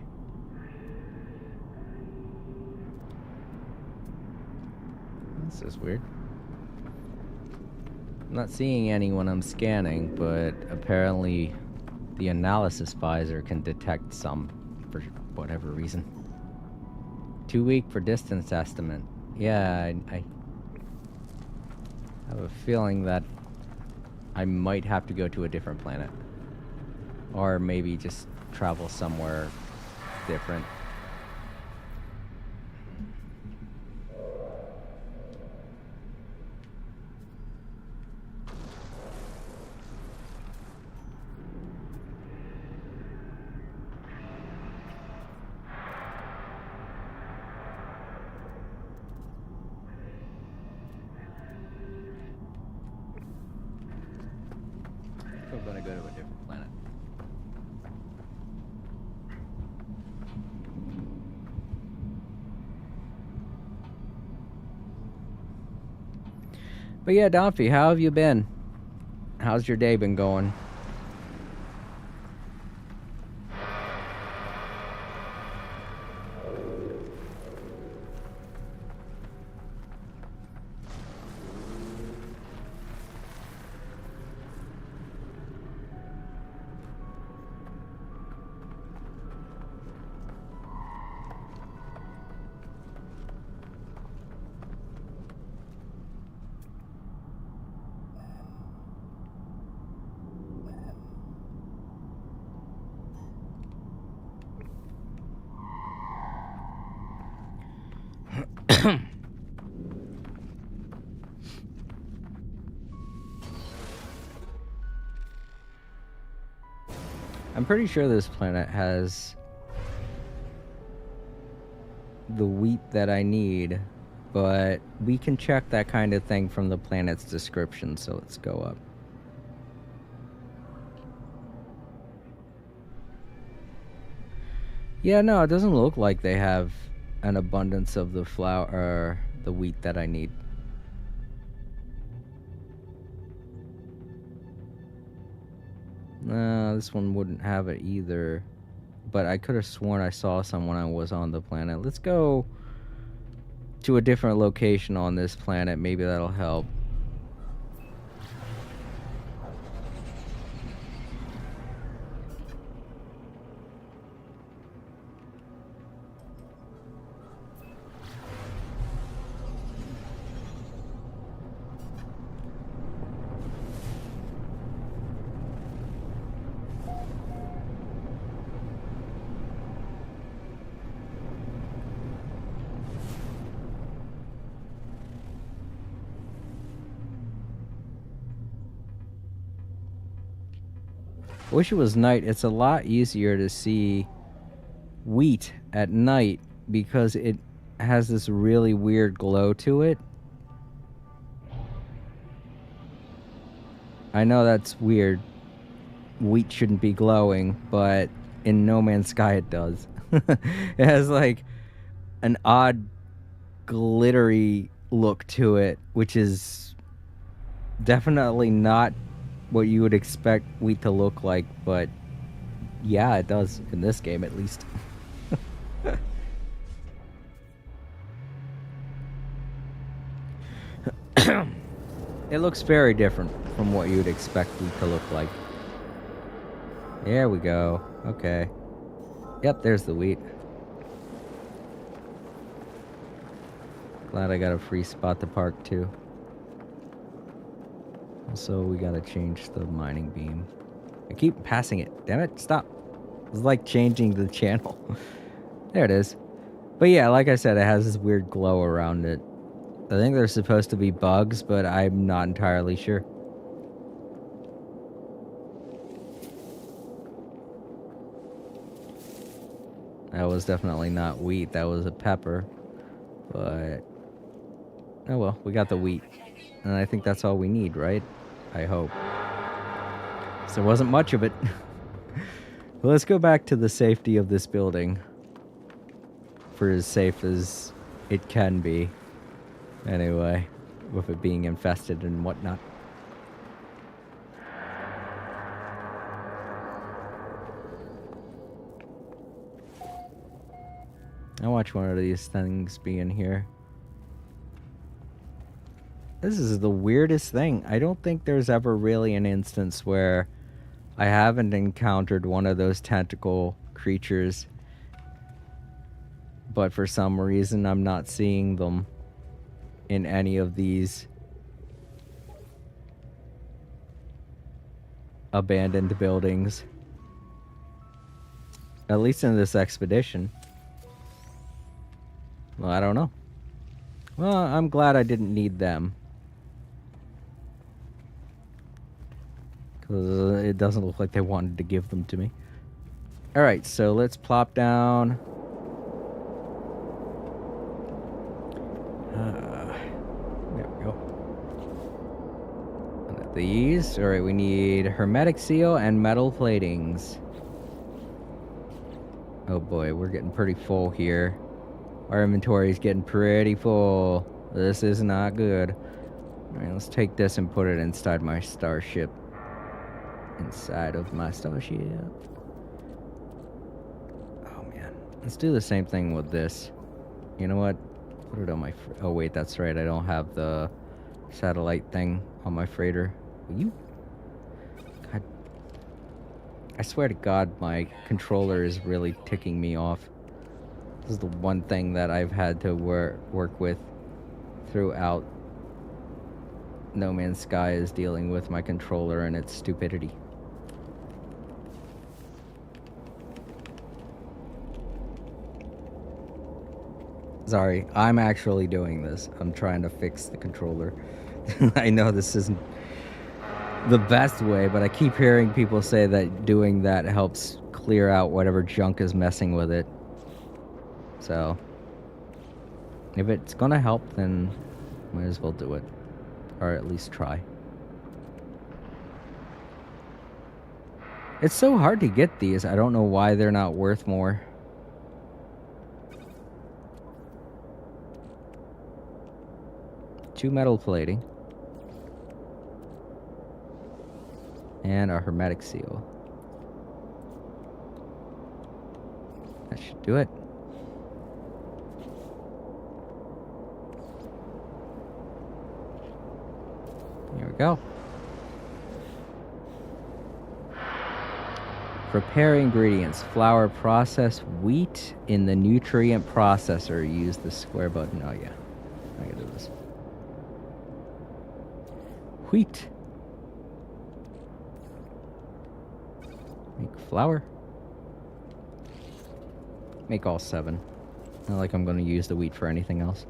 This is weird. I'm not seeing any when I'm scanning, but apparently the analysis visor can detect some for whatever reason. Too weak for distance estimate. Yeah, I have a feeling that I might have to go to a different planet. Or maybe just travel somewhere different. I'm gonna go to a different planet. But yeah, Donphy, how have you been? How's your day been going? I'm pretty sure this planet has the wheat that I need, but we can check that kind of thing from the planet's description, so let's go up. Yeah, no, it doesn't look like they have an abundance of the flour, the wheat that I need. No, this one wouldn't have it either. But I could have sworn I saw some when I was on the planet. Let's go to a different location on this planet. Maybe that'll help. I wish it was night. It's a lot easier to see wheat at night because it has this really weird glow to it. I know that's weird. Wheat shouldn't be glowing, but in No Man's Sky it does. It has like an odd glittery look to it, which is definitely not what you would expect wheat to look like, but yeah, it does in this game at least. It looks very different. from what you'd expect wheat to look like. There we go. Okay. Yep, there's the wheat. Glad I got a free spot to park too. Also, we gotta change the mining beam. I keep passing it. Damn it, stop. It's like changing the channel. There it is. But yeah, like I said, it has this weird glow around it. I think they're supposed to be bugs, but I'm not entirely sure. That was definitely not wheat. That was a pepper. But oh well, we got the wheat. And I think that's all we need, right? I hope. So there wasn't much of it. Let's go back to the safety of this building. For as safe as it can be. Anyway, with it being infested and whatnot. I watch one of these things be in here. This is the weirdest thing. I don't think there's ever really an instance where I haven't encountered one of those tentacle creatures. But for some reason, I'm not seeing them in any of these abandoned buildings. At least in this expedition. Well, I don't know. Well, I'm glad I didn't need them. Because it doesn't look like they wanted to give them to me. Alright, so let's plop down. There we go. One of these. Alright, we need hermetic seal and metal platings. Oh boy, we're getting pretty full here. Our inventory is getting pretty full. This is not good. Alright, let's take this and put it inside my starship. Inside of my starship. Oh man. Let's do the same thing with this. You know what? Put it on my... oh wait, that's right. I don't have the satellite thing on my freighter. Will you... God. I swear to God, my controller is really ticking me off. This is the one thing that I've had to work with throughout No Man's Sky, is dealing with my controller and its stupidity. Sorry, I'm actually doing this. I'm trying to fix the controller. I know this isn't the best way, but I keep hearing people say that doing that helps clear out whatever junk is messing with it. So, if it's gonna help, then might as well do it. Or at least try. It's so hard to get these. I don't know why they're not worth more. Two metal plating. And a hermetic seal. That should do it. Here we go. Prepare ingredients. Flour, processed wheat in the nutrient processor. Use the square button. Oh yeah, I can do this. Wheat. Make flour. Make all 7. Not like I'm going to use the wheat for anything else.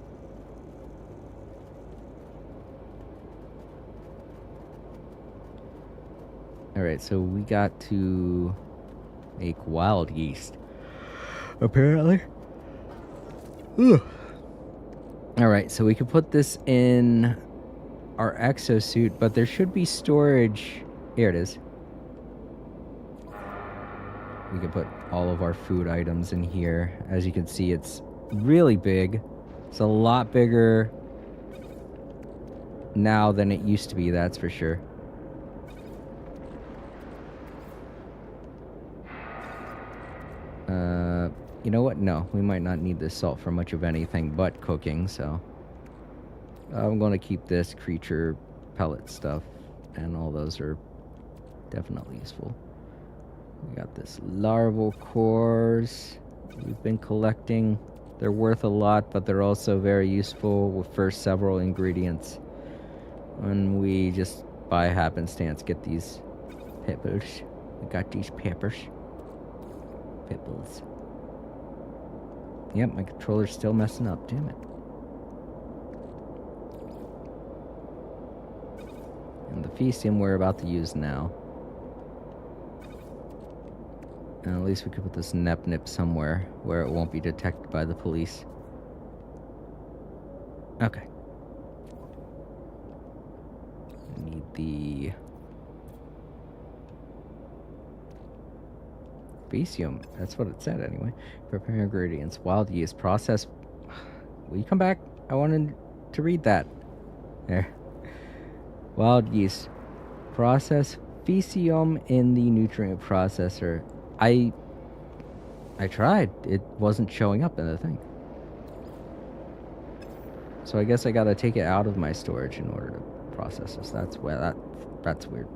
Alright, so we got to make wild yeast. Apparently. Alright, so we can put this in our exosuit, but there should be storage. Here it is. We can put all of our food items in here. As you can see, it's really big. It's a lot bigger now than it used to be, that's for sure. You know what? No, we might not need this salt for much of anything but cooking, so I'm going to keep this creature pellet stuff and all those are definitely useful. We got this larval cores we've been collecting. They're worth a lot, but they're also very useful for several ingredients. When we just by happenstance get these peppers. We got these peppers. Pipples. Yep, my controller's still messing up, damn it. And the Fecium we're about to use now. And at least we could put this Nep somewhere where it won't be detected by the police. Okay. Need the Fecium. That's what it said anyway. Prepare ingredients. Wild yeast. Process. Will you come back? I wanted to read that. There. Wild yeast. Process Fecium in the nutrient processor. I tried. It wasn't showing up in the thing. So I guess I gotta take it out of my storage in order to process this. That's weird.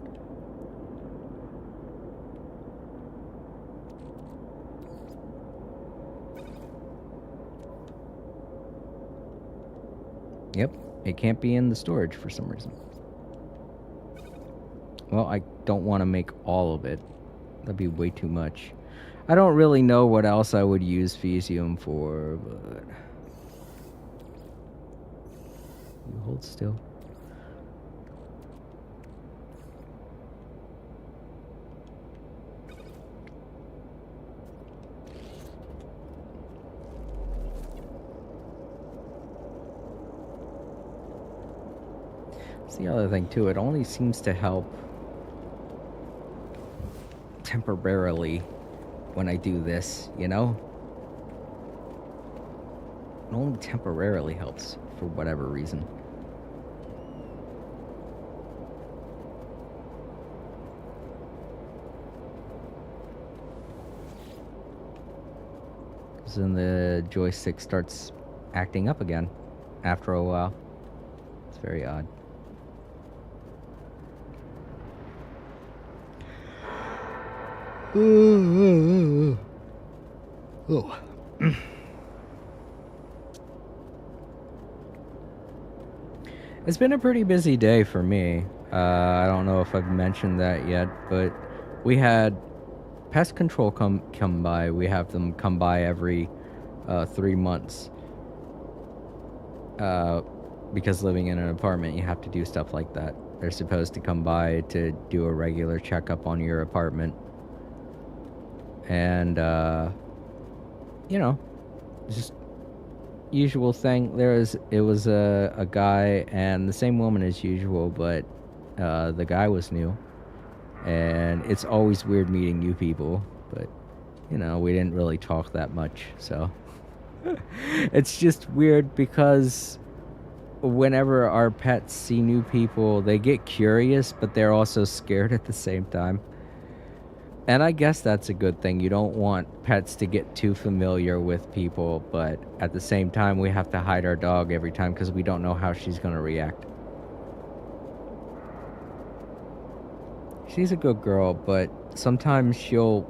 Yep, it can't be in the storage for some reason. Well, I don't want to make all of it. That'd be way too much. I don't really know what else I would use Fecium for, but... You hold still. That's the other thing, too. It only seems to help temporarily when I do this, you know? It only temporarily helps for whatever reason. Because then the joystick starts acting up again after a while. It's very odd. Oh. It's been a pretty busy day for me. I don't know if I've mentioned that yet, but we had pest control come by. We have them come by every 3 months. Because living in an apartment, you have to do stuff like that. They're supposed to come by to do a regular checkup on your apartment. And, you know, just usual thing. It was a guy and the same woman as usual, but the guy was new. And it's always weird meeting new people, but, you know, we didn't really talk that much, so. It's just weird because whenever our pets see new people, they get curious, but they're also scared at the same time. And I guess that's a good thing. You don't want pets to get too familiar with people, but at the same time, we have to hide our dog every time because we don't know how she's going to react. She's a good girl, but sometimes she'll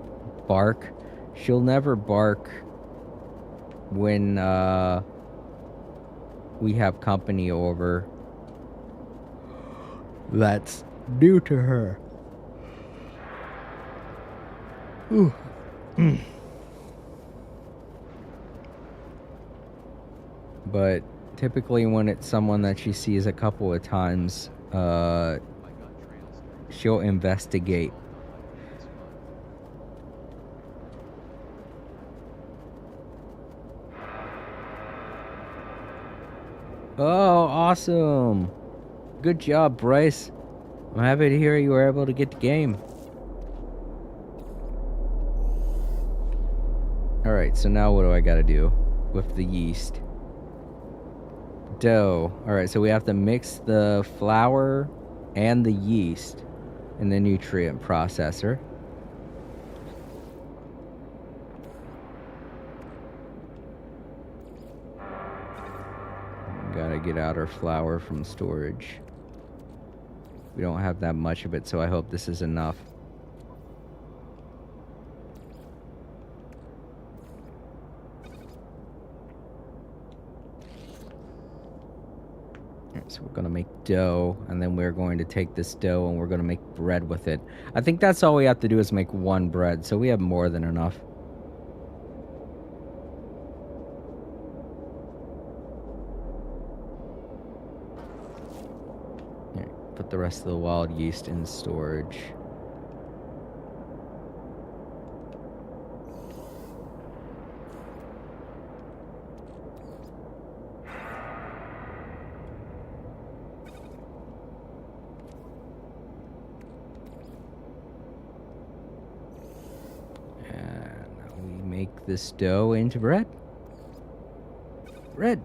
bark. She'll never bark when we have company over. That's new to her. Ooh. But typically when it's someone that she sees a couple of times, she'll investigate. Oh, awesome. Good job, Bryce. I'm happy to hear you were able to get the game. Alright, so now what do I gotta do with the yeast? Dough. Alright, so we have to mix the flour and the yeast in the nutrient processor. Gotta get out our flour from storage. We don't have that much of it, so I hope this is enough. So we're going to make dough, and then we're going to take this dough and we're going to make bread with it. I think that's all we have to do is make one bread, so we have more than enough. Here, put the rest of the wild yeast in storage. This dough into bread. Bread.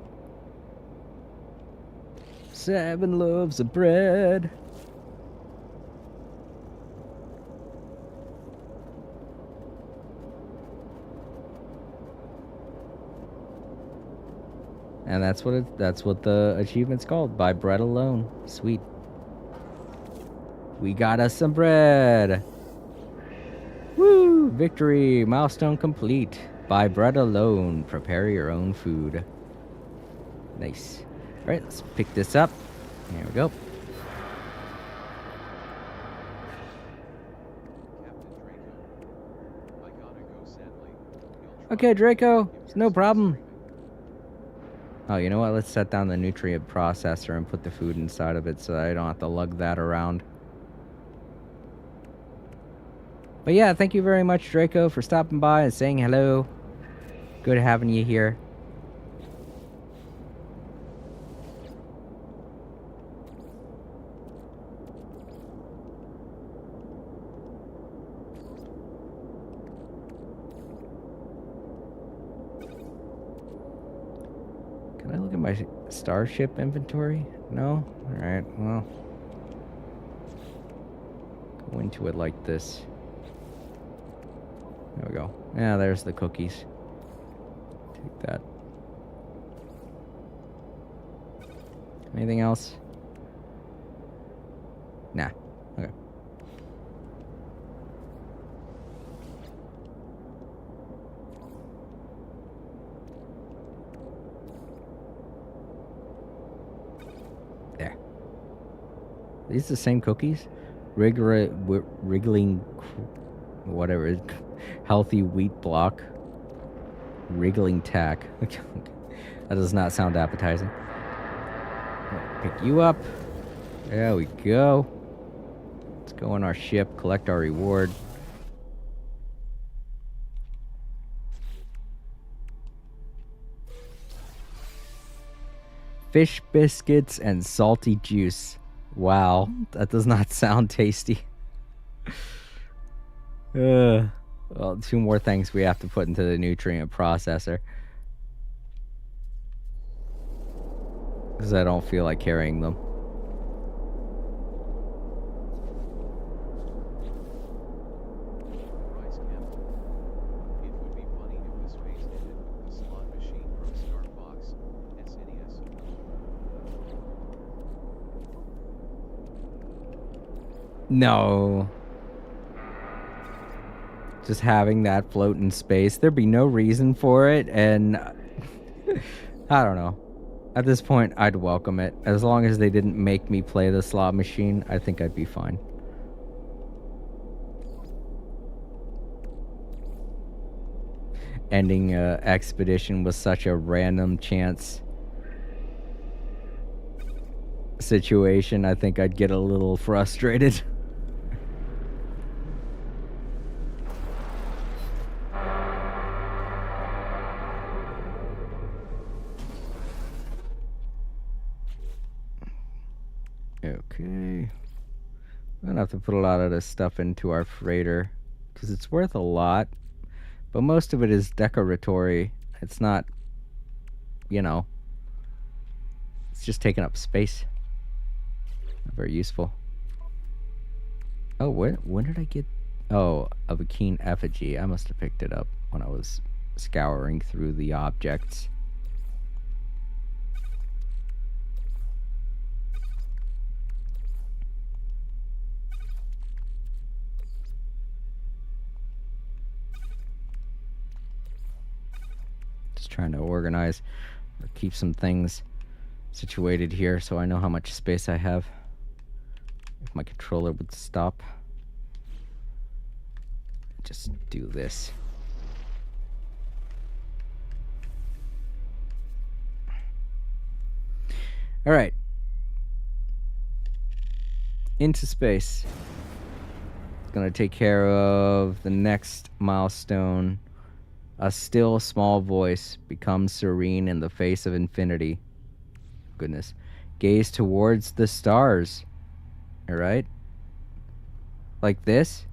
7 loaves of bread. And that's what the achievement's called. By bread alone. Sweet. We got us some bread. Woo! Victory! Milestone complete. Buy bread alone. Prepare your own food. Nice. Alright, let's pick this up. Here we go. Okay, Draco. It's no problem. Oh, you know what? Let's set down the nutrient processor and put the food inside of it so that I don't have to lug that around. But yeah, thank you very much, Draco, for stopping by and saying hello. Good having you here. Can I look at my starship inventory? No? Alright, well. Go into it like this. There we go. Yeah, there's the cookies. Take that. Anything else? Nah. Okay. There. Are these the same cookies? Wriggling... whatever. Healthy wheat block. Wriggling tack. That does not sound appetizing. Pick you up. There we go. Let's go on our ship, collect our reward. Fish biscuits and salty juice. Wow, that does not sound tasty. Well, 2 more things we have to put into the nutrient processor. Because I don't feel like carrying them. Rise Camp. It would be funny if the space ended with the slot machine from Star Fox, SNES. No. Just having that float in space, there'd be no reason for it, and I don't know. At this point, I'd welcome it. As long as they didn't make me play the slot machine, I think I'd be fine. Ending an expedition was such a random chance situation, I think I'd get a little frustrated. Okay. We're gonna have to put a lot of this stuff into our freighter because it's worth a lot, but most of it is decoratory. It's not, you know, it's just taking up space. Not very useful. Oh, when did I get? Oh, of a keen effigy. I must have picked it up when I was scouring through the objects. trying to organize, keep some things situated here so I know how much space I have. If my controller would stop. Just do this. All right. Into space. It's gonna take care of the next milestone. A still small voice becomes serene in the face of infinity. Goodness. Gaze towards the stars. All right? Like this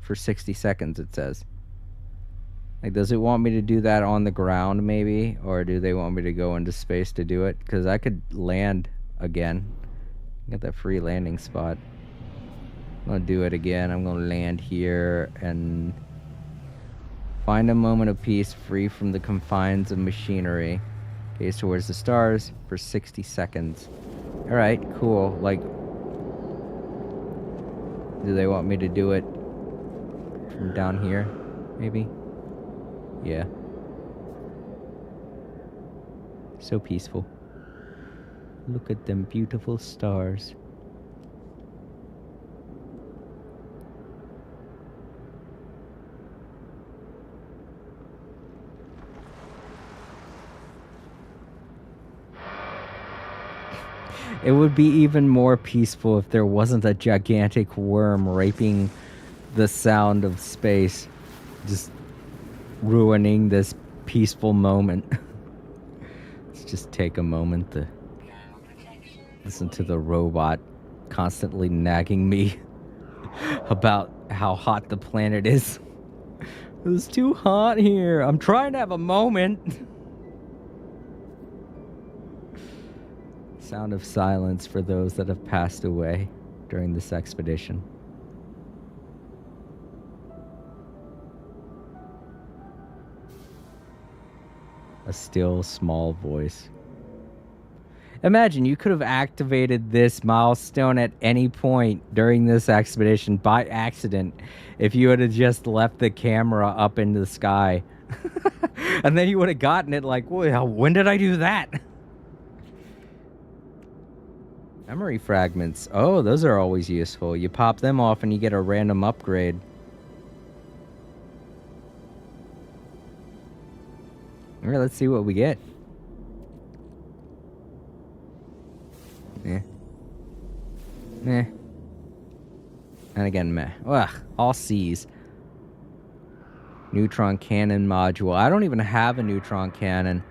for 60 seconds, it says. Like, does it want me to do that on the ground, maybe? Or do they want me to go into space to do it? Because I could land again. Get that free landing spot. I'm going to do it again. I'm going to land here and find a moment of peace free from the confines of machinery. Gaze towards the stars for 60 seconds. Alright, cool. Like, do they want me to do it from down here, maybe? Yeah. So peaceful. Look at them beautiful stars. It would be even more peaceful if there wasn't a gigantic worm raping the sound of space, just ruining this peaceful moment. Let's just take a moment to listen to the robot constantly nagging me about how hot the planet is. It's too hot here. I'm trying to have a moment. Sound of silence for those that have passed away during this expedition. A still small voice. Imagine you could have activated this milestone at any point during this expedition by accident if you would have just left the camera up in the sky. And then you would have gotten it like, well, when did I do that? Memory fragments. Oh, those are always useful. You pop them off and you get a random upgrade. Alright, let's see what we get. Meh. And again, meh. Ugh, all C's. Neutron cannon module. I don't even have a neutron cannon.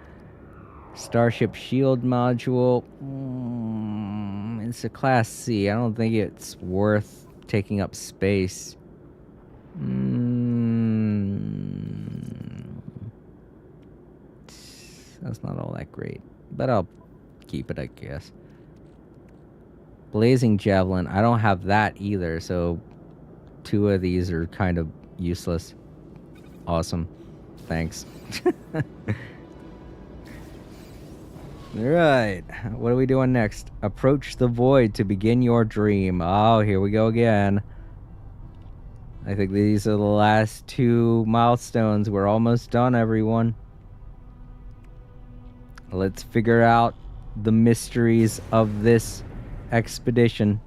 Starship shield module. It's a class C. I don't think it's worth taking up space. That's not all that great. But I'll keep it, I guess. Blazing javelin. I don't have that either, so 2 of these are kind of useless. Awesome. Thanks. Alright, what are we doing next? Approach the void to begin your dream. Oh, here we go again. I think these are the last 2 milestones. We're almost done, everyone. Let's figure out the mysteries of this expedition.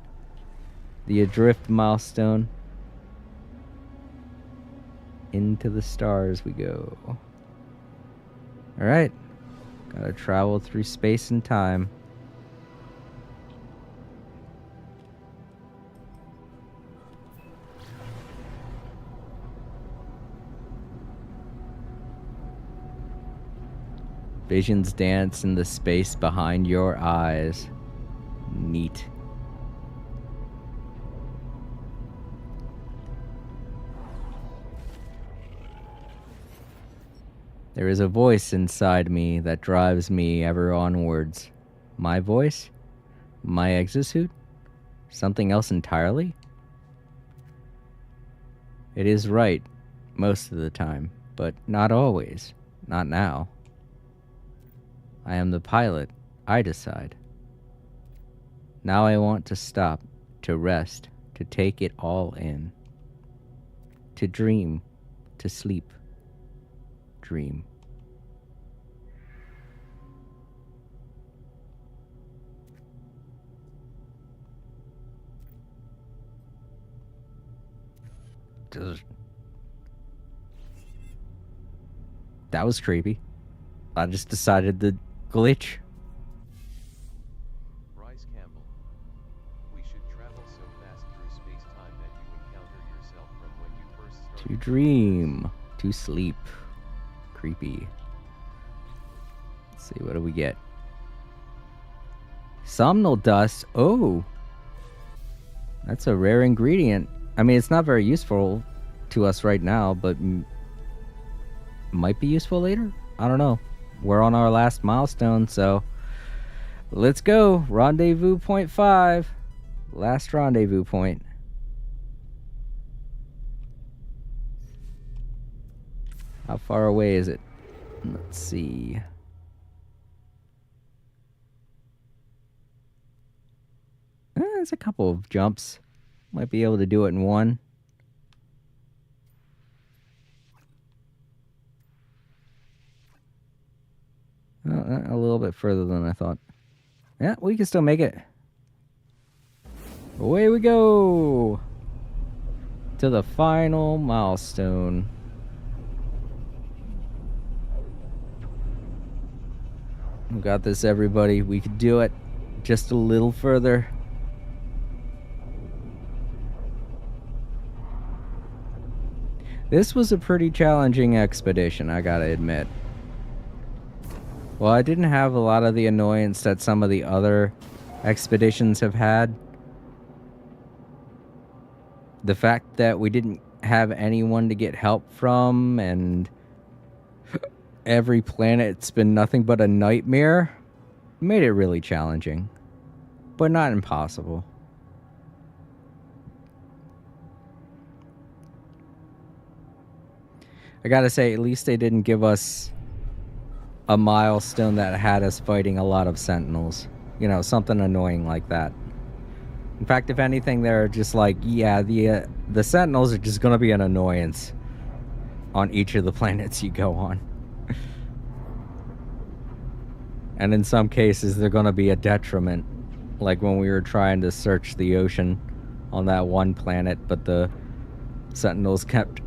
The Adrift milestone. Into the stars we go. Alright. Gotta travel through space and time. Visions dance in the space behind your eyes. Neat. There is a voice inside me that drives me ever onwards. My voice? My exosuit? Something else entirely? It is right, most of the time, but not always. Not now. I am the pilot. I decide. Now I want to stop, to rest, to take it all in. To dream, to sleep. Dream. That was creepy. I just decided to glitch. Bryce Campbell. We should travel so fast through space-time that you encounter yourself from when you first started. To dream. To sleep. Creepy. Let's see, what do we get? Somnol dust. Oh. That's a rare ingredient. I mean, it's not very useful to us right now, but might be useful later? I don't know. We're on our last milestone, so let's go. Rendezvous point 5. Last rendezvous point. How far away is it? Let's see. There's a couple of jumps. Might be able to do it in one. A little bit further than I thought. Yeah, we can still make it. Away we go! To the final milestone. We got this, everybody. We can do it. Just a little further. This was a pretty challenging expedition, I gotta admit. Well, I didn't have a lot of the annoyance that some of the other expeditions have had. The fact that we didn't have anyone to get help from, and every planet's been nothing but a nightmare, made it really challenging. But not impossible. I gotta say, at least they didn't give us a milestone that had us fighting a lot of sentinels. You know, something annoying like that. In fact, if anything, they're just like, yeah, the sentinels are just gonna be an annoyance on each of the planets you go on. And in some cases, they're gonna be a detriment. Like when we were trying to search the ocean on that one planet, but the sentinels kept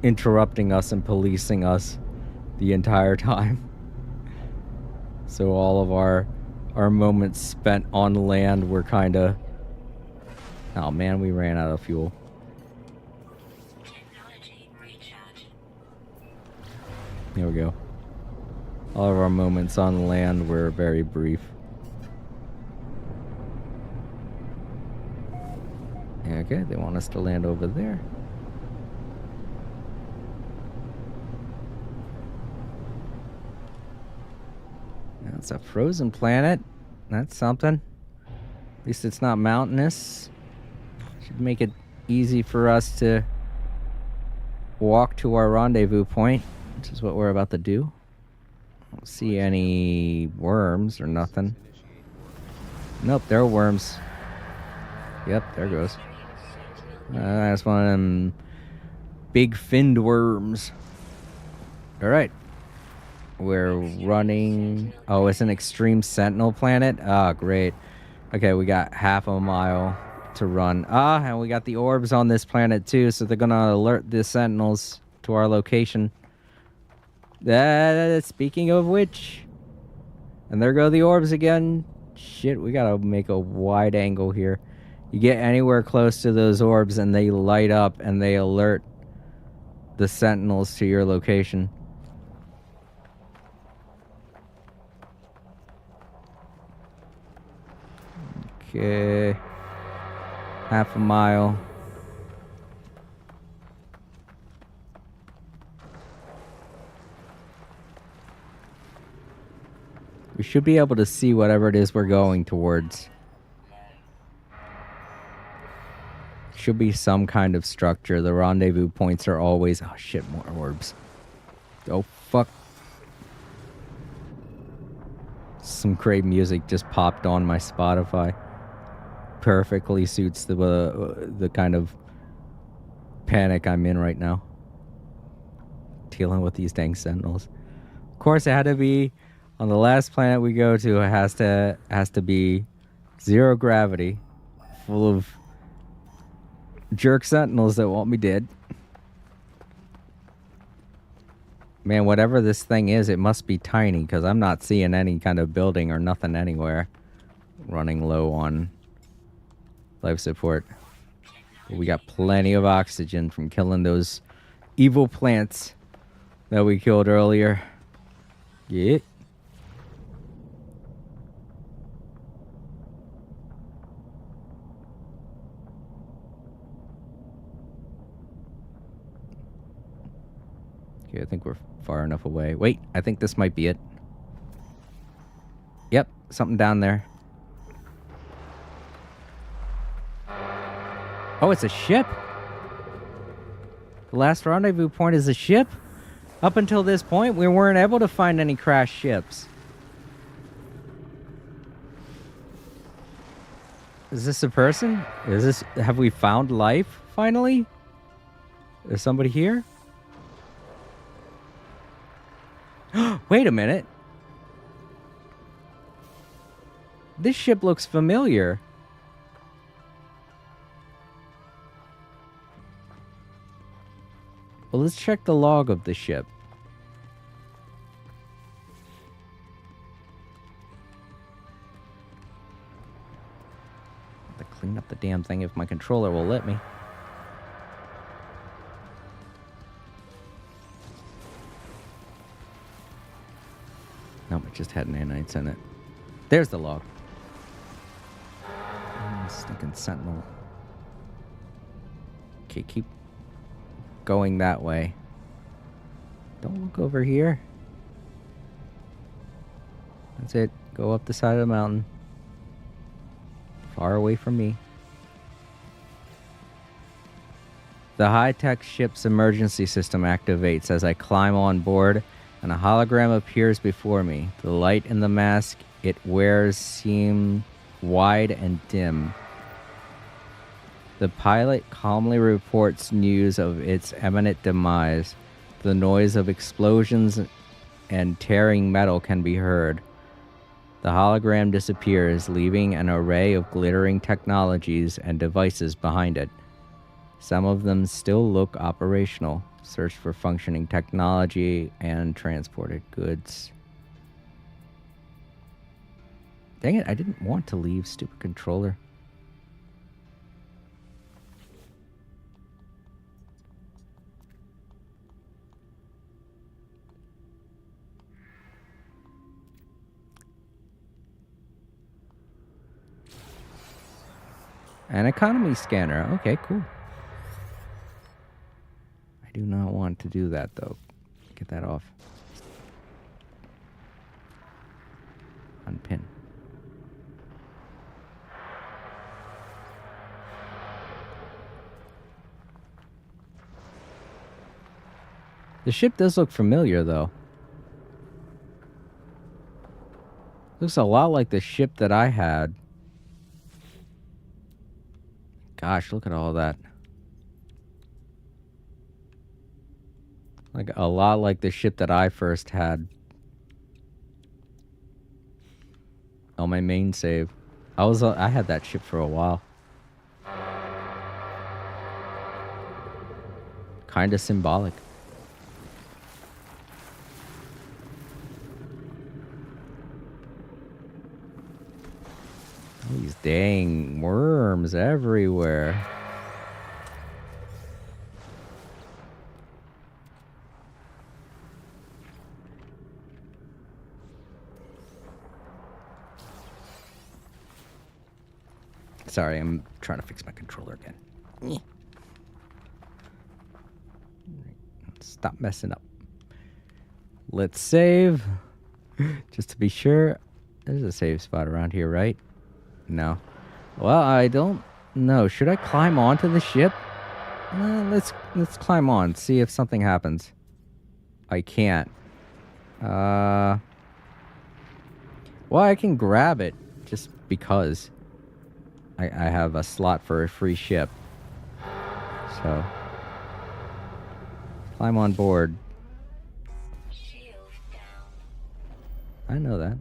interrupting us and policing us the entire time. So all of our moments spent on land were kind of... Oh man, we ran out of fuel. Technology recharge. Here we go. All of our moments on land were very brief. Okay, they want us to land over there. That's a frozen planet. That's something. At least it's not mountainous. Should make it easy for us to walk to our rendezvous point, which is what we're about to do. I don't see any worms or nothing. Nope, there are worms. Yep, there goes. That's one of them big finned worms. Alright. We're running... Oh, it's an extreme sentinel planet? Ah, great. Okay, we got half a mile to run. Ah, and we got the orbs on this planet too, so they're gonna alert the sentinels to our location. Speaking of which... And there go the orbs again. Shit, we gotta make a wide angle here. You get anywhere close to those orbs and they light up and they alert the sentinels to your location. Okay. Half a mile. We should be able to see whatever it is we're going towards. Should be some kind of structure. The rendezvous points are always... Oh shit, more orbs. Oh fuck. Some great music just popped on my Spotify. Perfectly suits the kind of panic I'm in right now. Dealing with these dang sentinels. Of course, it had to be on the last planet we go to. It has to be zero gravity, full of jerk sentinels that want me dead. Man, whatever this thing is, it must be tiny, because I'm not seeing any kind of building or nothing anywhere. Running low on life support. But we got plenty of oxygen from killing those evil plants that we killed earlier. Yeah. Okay, I think we're far enough away. Wait, I think this might be it. Yep, something down there. Oh, it's a ship? The last rendezvous point is a ship? Up until this point, we weren't able to find any crashed ships. Is this a person? Have we found life, finally? Is somebody here? Wait a minute. This ship looks familiar. Well, let's check the log of the ship. I have to clean up the damn thing if my controller will let me. Nope, it just had nanites in it. There's the log. Oh, stinking sentinel. Okay, keep going that way. Don't look over here. That's it. Go up the side of the mountain. Far away from me. The high-tech ship's emergency system activates as I climb on board, and a hologram appears before me. The light in the mask it wears seem wide and dim. The pilot calmly reports news of its imminent demise. The noise of explosions and tearing metal can be heard. The hologram disappears, leaving an array of glittering technologies and devices behind it. Some of them still look operational. Search for functioning technology and transported goods. Dang it, I didn't want to leave, stupid controller. An economy scanner. Okay, cool. I do not want to do that, though. Get that off. Unpin. The ship does look familiar, though. Looks a lot like the ship that I had. Gosh, look at all that. Like a lot like the ship that I first had on my main save. I had that ship for a while. Kind of symbolic. These dang worms everywhere. Sorry, I'm trying to fix my controller again. Stop messing up. Let's save. Just to be sure. There's a save spot around here, right? No. Well, I don't know. Should I climb onto the ship? Let's climb on. See if something happens. I can't. Well, I can grab it just because I have a slot for a free ship. So climb on board. Shield down. I know that.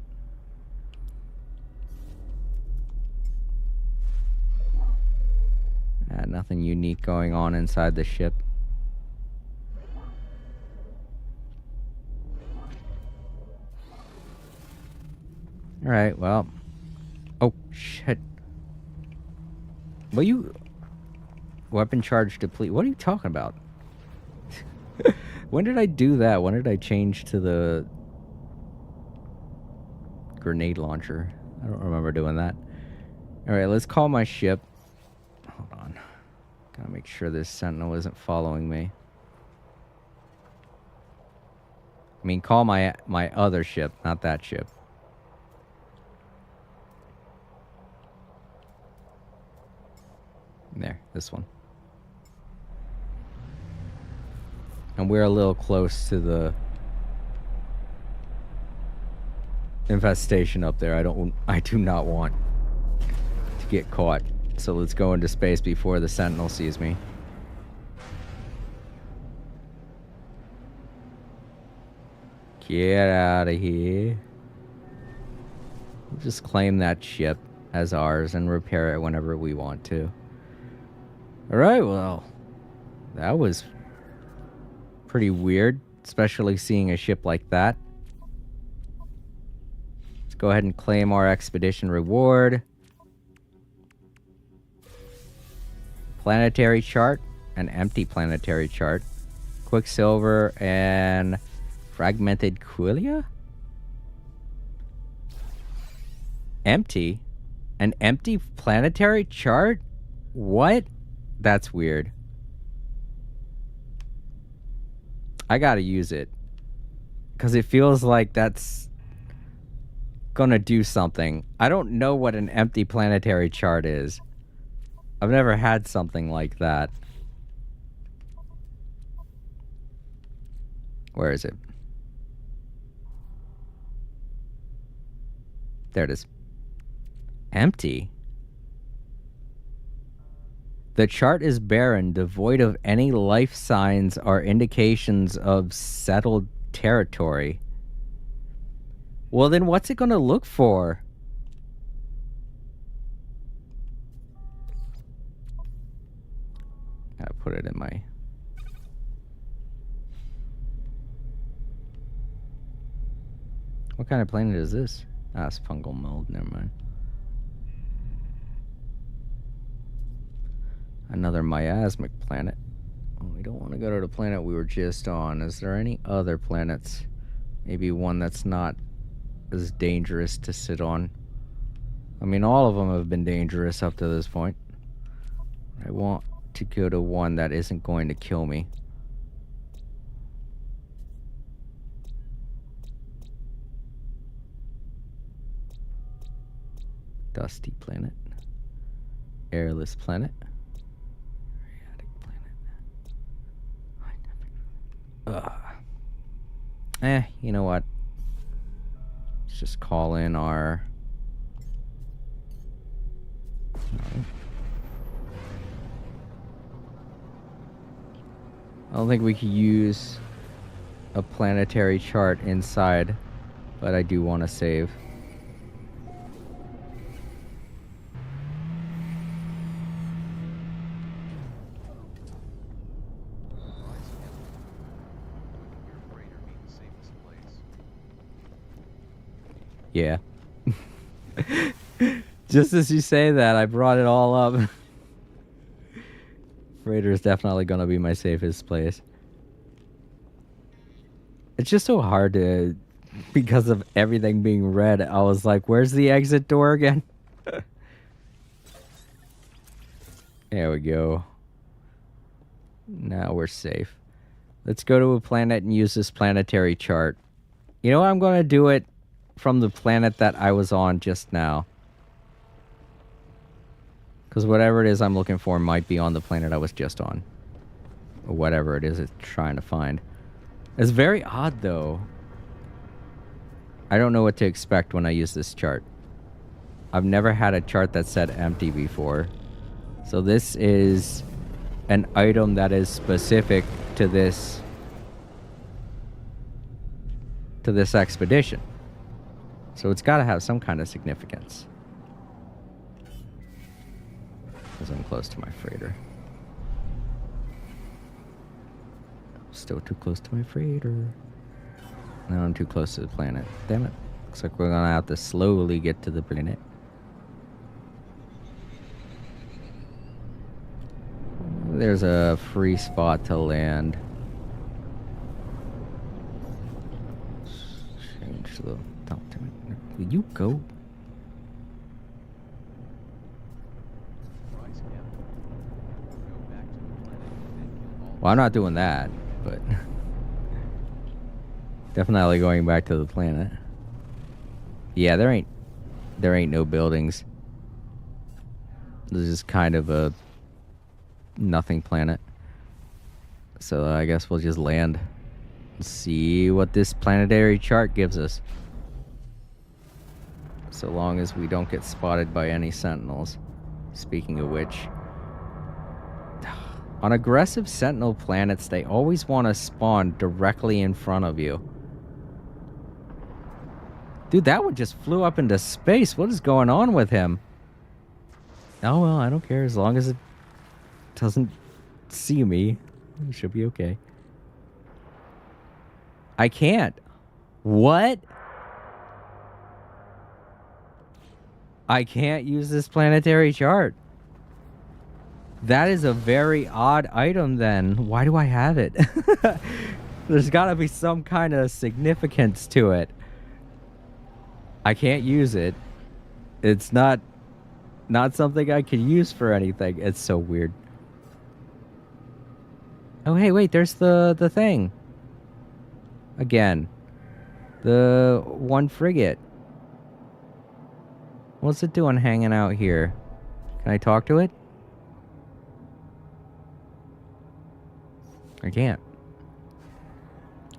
Nothing unique going on inside the ship. Alright, well. Oh, shit. What you... Weapon charge deplete. What are you talking about? When did I do that? When did I change to the... grenade launcher? I don't remember doing that. Alright, let's call my ship. Hold on. Gotta make sure this sentinel isn't following me. I mean, call my other ship, not that ship. There, this one. And we're a little close to the infestation up there. I do not want to get caught. So let's go into space before the sentinel sees me. Get out of here. We'll just claim that ship as ours and repair it whenever we want to. Alright, well, that was pretty weird, especially seeing a ship like that. Let's go ahead and claim our expedition reward. Planetary chart, an empty planetary chart, Quicksilver, and fragmented Quillia? Empty? An empty planetary chart? What? That's weird. I gotta use it. Because it feels like that's gonna do something. I don't know what an empty planetary chart is. I've never had something like that. Where is it? There it is. Empty? The chart is barren, devoid of any life signs or indications of settled territory. Well, then what's it gonna look for? Gotta put it in my... What kind of planet is this? Ah, it's fungal mold, never mind. Another miasmic planet. Oh, we don't want to go to the planet we were just on. Is there any other planets? Maybe one that's not as dangerous to sit on. I mean, all of them have been dangerous up to this point. I want to go to one that isn't going to kill me. Dusty planet. Airless planet. You know what? Let's just call in our... No. I don't think we could use a planetary chart inside, but I do want to save. Yeah. Just as you say that, I brought it all up. Freighter is definitely going to be my safest place. It's just so hard to... Because of everything being red, I was like, where's the exit door again? There we go. Now we're safe. Let's go to a planet and use this planetary chart. You know what? I'm going to do it from the planet that I was on just now. Because whatever it is I'm looking for might be on the planet I was just on. Or whatever it is it's trying to find. It's very odd, though. I don't know what to expect when I use this chart. I've never had a chart that said empty before. So this is an item that is specific to this expedition. So it's got to have some kind of significance. Because I'm close to my freighter. still too close to my freighter. Now I'm too close to the planet. Damn it. Looks like we're gonna have to slowly get to the planet. There's a free spot to land. Change the... Don't damn it. Will you go? Rise Captain. Go back to the planet and kill all Well, I'm not doing that, but... Definitely going back to the planet. Yeah, there ain't no buildings. This is kind of a nothing planet. So I guess we'll just land and see what this planetary chart gives us. So long as we don't get spotted by any sentinels. Speaking of which, on aggressive sentinel planets, they always want to spawn directly in front of you. Dude, that one just flew up into space. What is going on with him? Oh, well, I don't care. As long as it doesn't see me, it should be okay. I can't. What? I can't use this planetary chart. That is a very odd item then. Why do I have it? There's gotta be some kind of significance to it. I can't use it. It's not something I can use for anything. It's so weird. Oh, hey, wait, there's the thing. Again. The one frigate. What's it doing hanging out here? Can I talk to it? I can't.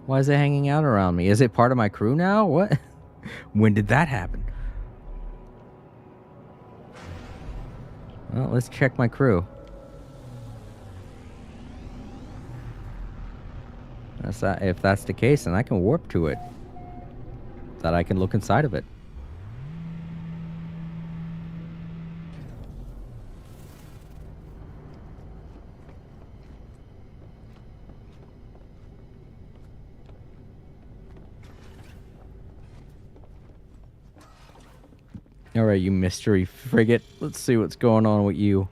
Why is it hanging out around me? Is it part of my crew now? What? When did that happen? Well, let's check my crew. If that's the case, then I can warp to it. That I can look inside of it. Alright, you mystery frigate. Let's see what's going on with you.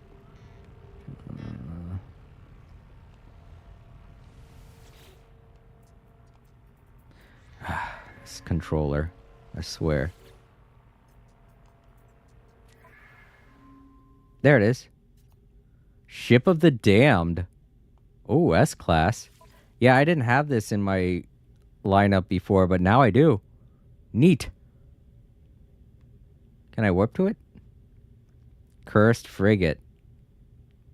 This controller. I swear. There it is. Ship of the Damned. Oh, S-Class. Yeah, I didn't have this in my lineup before, but now I do. Neat. Can I warp to it? Cursed Frigate.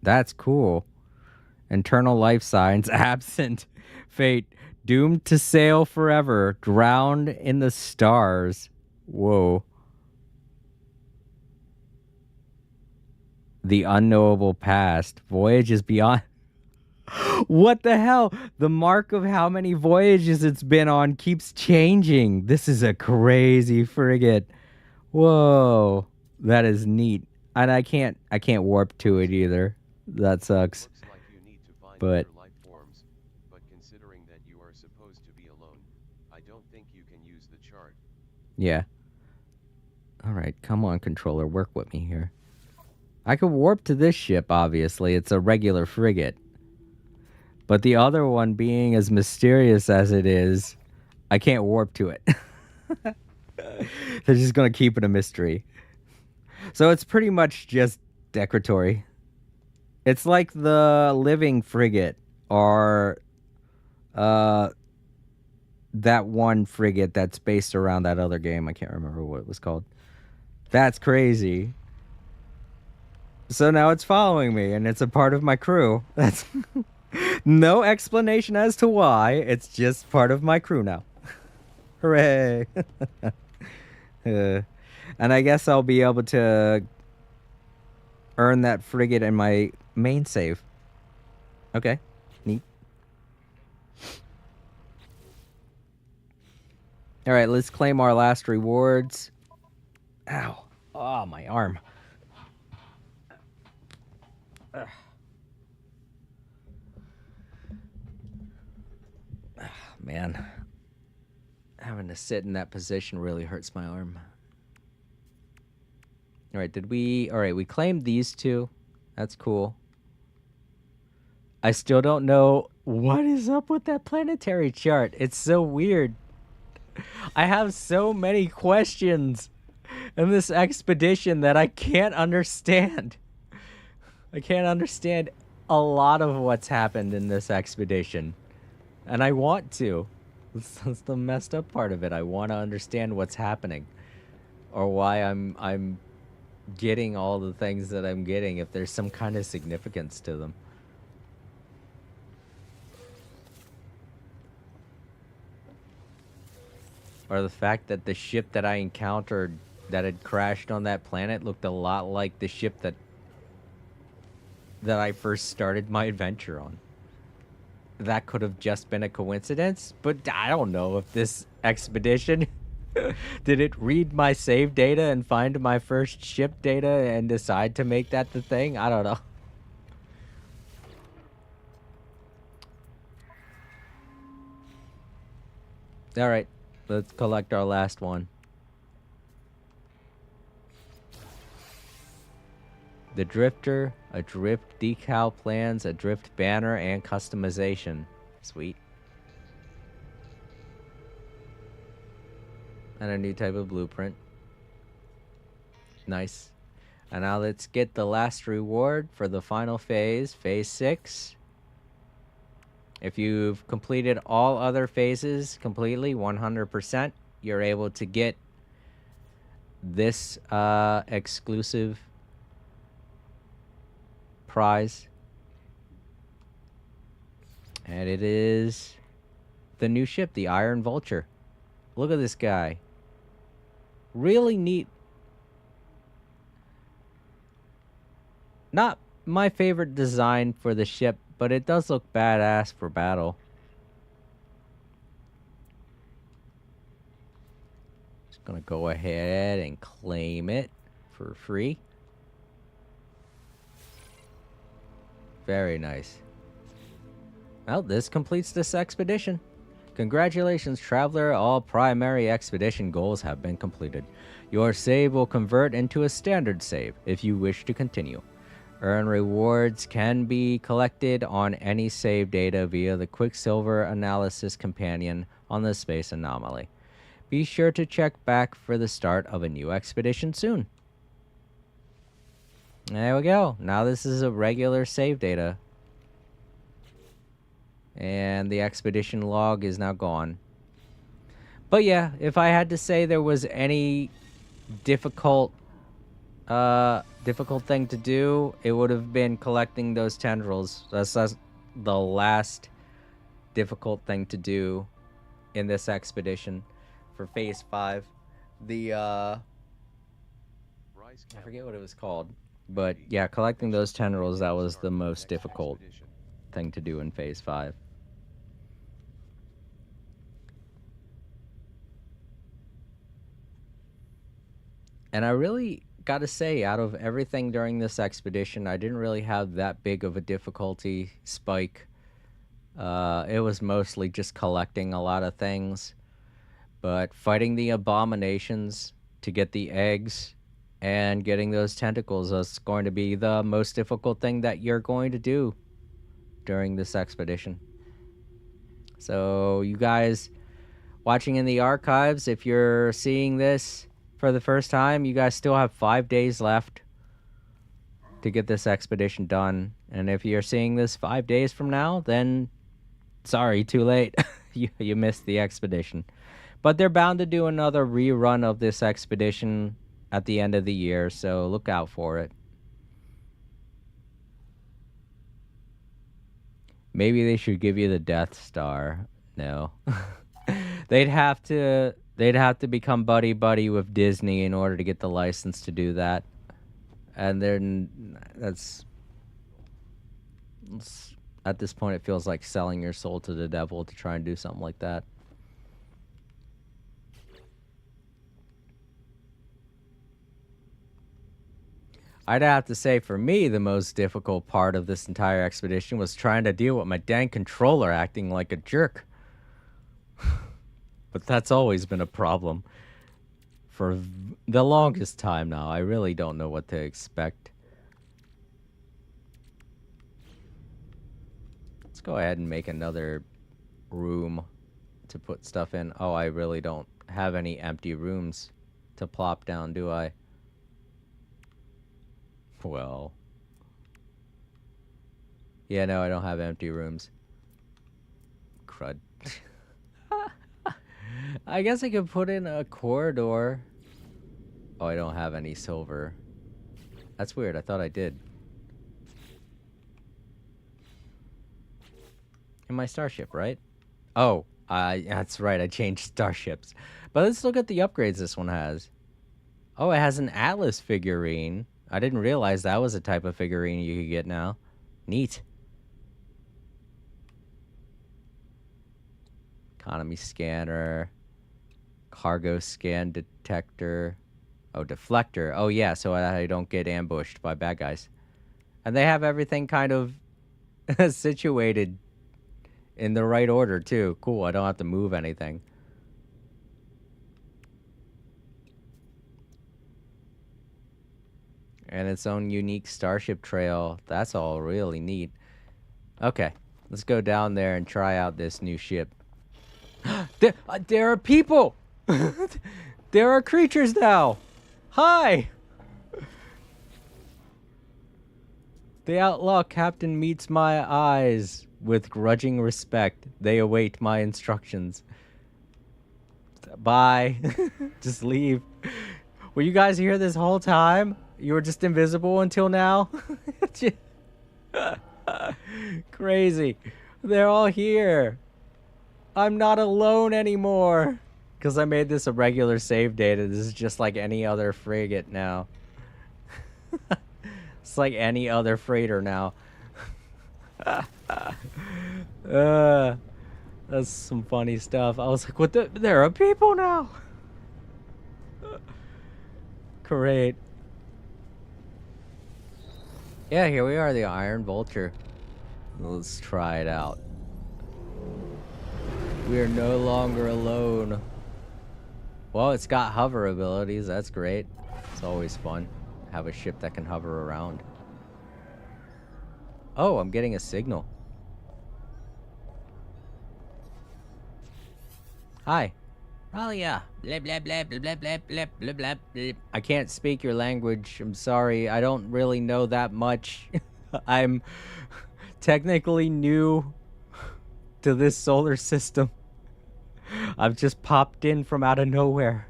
That's cool. Internal life signs absent. Fate. Doomed to sail forever. Drowned in the stars. Whoa. The unknowable past. Voyages beyond... What the hell? The mark of how many voyages it's been on keeps changing. This is a crazy frigate. Whoa. That is neat. And I can't warp to it either. That sucks. Looks like you need to find But- other life forms, but considering that you are supposed to be alone, I don't think you can use the chart. Yeah. Alright, come on, controller. Work with me here. I could warp to this ship, obviously. It's a regular frigate. But the other one, being as mysterious as it is, I can't warp to it. They're just going to keep it a mystery. So it's pretty much just decoratory. It's like the living frigate, or that one frigate that's based around that other game. I can't remember what it was called. That's crazy. So now it's following me, and it's a part of my crew. That's no explanation as to why. It's just part of my crew now. Hooray! And I guess I'll be able to earn that frigate in my main save. Okay, neat. All right, let's claim our last rewards. Ow. Oh, my arm. Ugh. man. Having to sit in that position really hurts my arm. All right, we claimed these two. That's cool. I still don't know what is up with that planetary chart. It's so weird. I have so many questions in this expedition that I can't understand. I can't understand a lot of what's happened in this expedition. And I want to. That's the messed up part of it. I want to understand what's happening. Or why I'm getting all the things that I'm getting, if there's some kind of significance to them. Or the fact that the ship that I encountered that had crashed on that planet looked a lot like the ship that I first started my adventure on. That could have just been a coincidence, but I don't know if this expedition did it read my save data and find my first ship data and decide to make that the thing? I don't know. All right, let's collect our last one. The Drifter, a drift decal plans, a drift banner, and customization. Sweet. And a new type of blueprint. Nice. And now let's get the last reward for the final phase, phase 6. If you've completed all other phases completely, 100%, you're able to get this exclusive prize. And it is the new ship, the Iron Vulture. Look at this guy. Really neat. Not my favorite design for the ship, but it does look badass for battle. Just gonna go ahead and claim it for free. Very nice. Well, this completes this expedition. Congratulations, traveler. All primary expedition goals have been completed. Your save will convert into a standard save if you wish to continue. Earn rewards can be collected on any save data via the Quicksilver Analysis Companion on the Space Anomaly. Be sure to check back for the start of a new expedition soon. There we go. Now this is a regular save data. And the expedition log is now gone. But yeah, if I had to say there was any difficult thing to do, it would have been collecting those tendrils. That's the last difficult thing to do in this expedition for phase 5. I forget what it was called. But yeah, collecting those tendrils, that was the most difficult thing to do in phase 5. And I really gotta say, out of everything during this expedition, I didn't really have that big of a difficulty spike. It was mostly just collecting a lot of things. But fighting the abominations to get the eggs and getting those tentacles is going to be the most difficult thing that you're going to do during this expedition. So you guys watching in the archives, if you're seeing this for the first time, you guys still have 5 days left to get this expedition done. And if you're seeing this 5 days from now, then sorry, too late. you missed the expedition. But they're bound to do another rerun of this expedition at the end of the year, so look out for it. Maybe they should give you the Death Star. No. They'd have to become buddy with Disney in order to get the license to do that. And then at this point it feels like selling your soul to the devil to try and do something like that. I'd have to say, for me, the most difficult part of this entire expedition was trying to deal with my dang controller acting like a jerk. But that's always been a problem for the longest time now. I really don't know what to expect. Let's go ahead and make another room to put stuff in. Oh, I really don't have any empty rooms to plop down, do I? Well. Yeah, no, I don't have empty rooms. Crud. I guess I could put in a corridor. Oh, I don't have any silver. That's weird. I thought I did. In my starship, right? Oh, that's right. I changed starships. But let's look at the upgrades this one has. Oh, it has an Atlas figurine. I didn't realize that was a type of figurine you could get now. Neat. Economy scanner. Cargo scan detector. Oh, deflector. Oh, yeah, so I don't get ambushed by bad guys. And they have everything kind of situated in the right order, too. Cool, I don't have to move anything. And its own unique starship trail. That's all really neat. Okay, let's go down there and try out this new ship. There are people! There are creatures now! Hi! The outlaw captain meets my eyes with grudging respect. They await my instructions. Bye. Just leave. Were you guys here this whole time? You were just invisible until now? Crazy. They're all here. I'm not alone anymore. Because I made this a regular save data. This is just like any other frigate now. It's like any other freighter now. That's some funny stuff. I was like, what the? There are people now. Great. Yeah, here we are, the Iron Vulture. Let's try it out. We are no longer alone. Well, it's got hover abilities. That's great. It's always fun. Have a ship that can hover around. Oh, I'm getting a signal. Hi. Ralia. Blah, blah, blah, blah, blah, blah, blah, blah, blah, blah. I can't speak your language. I'm sorry. I don't really know that much. I'm technically new to this solar system. I've just popped in from out of nowhere.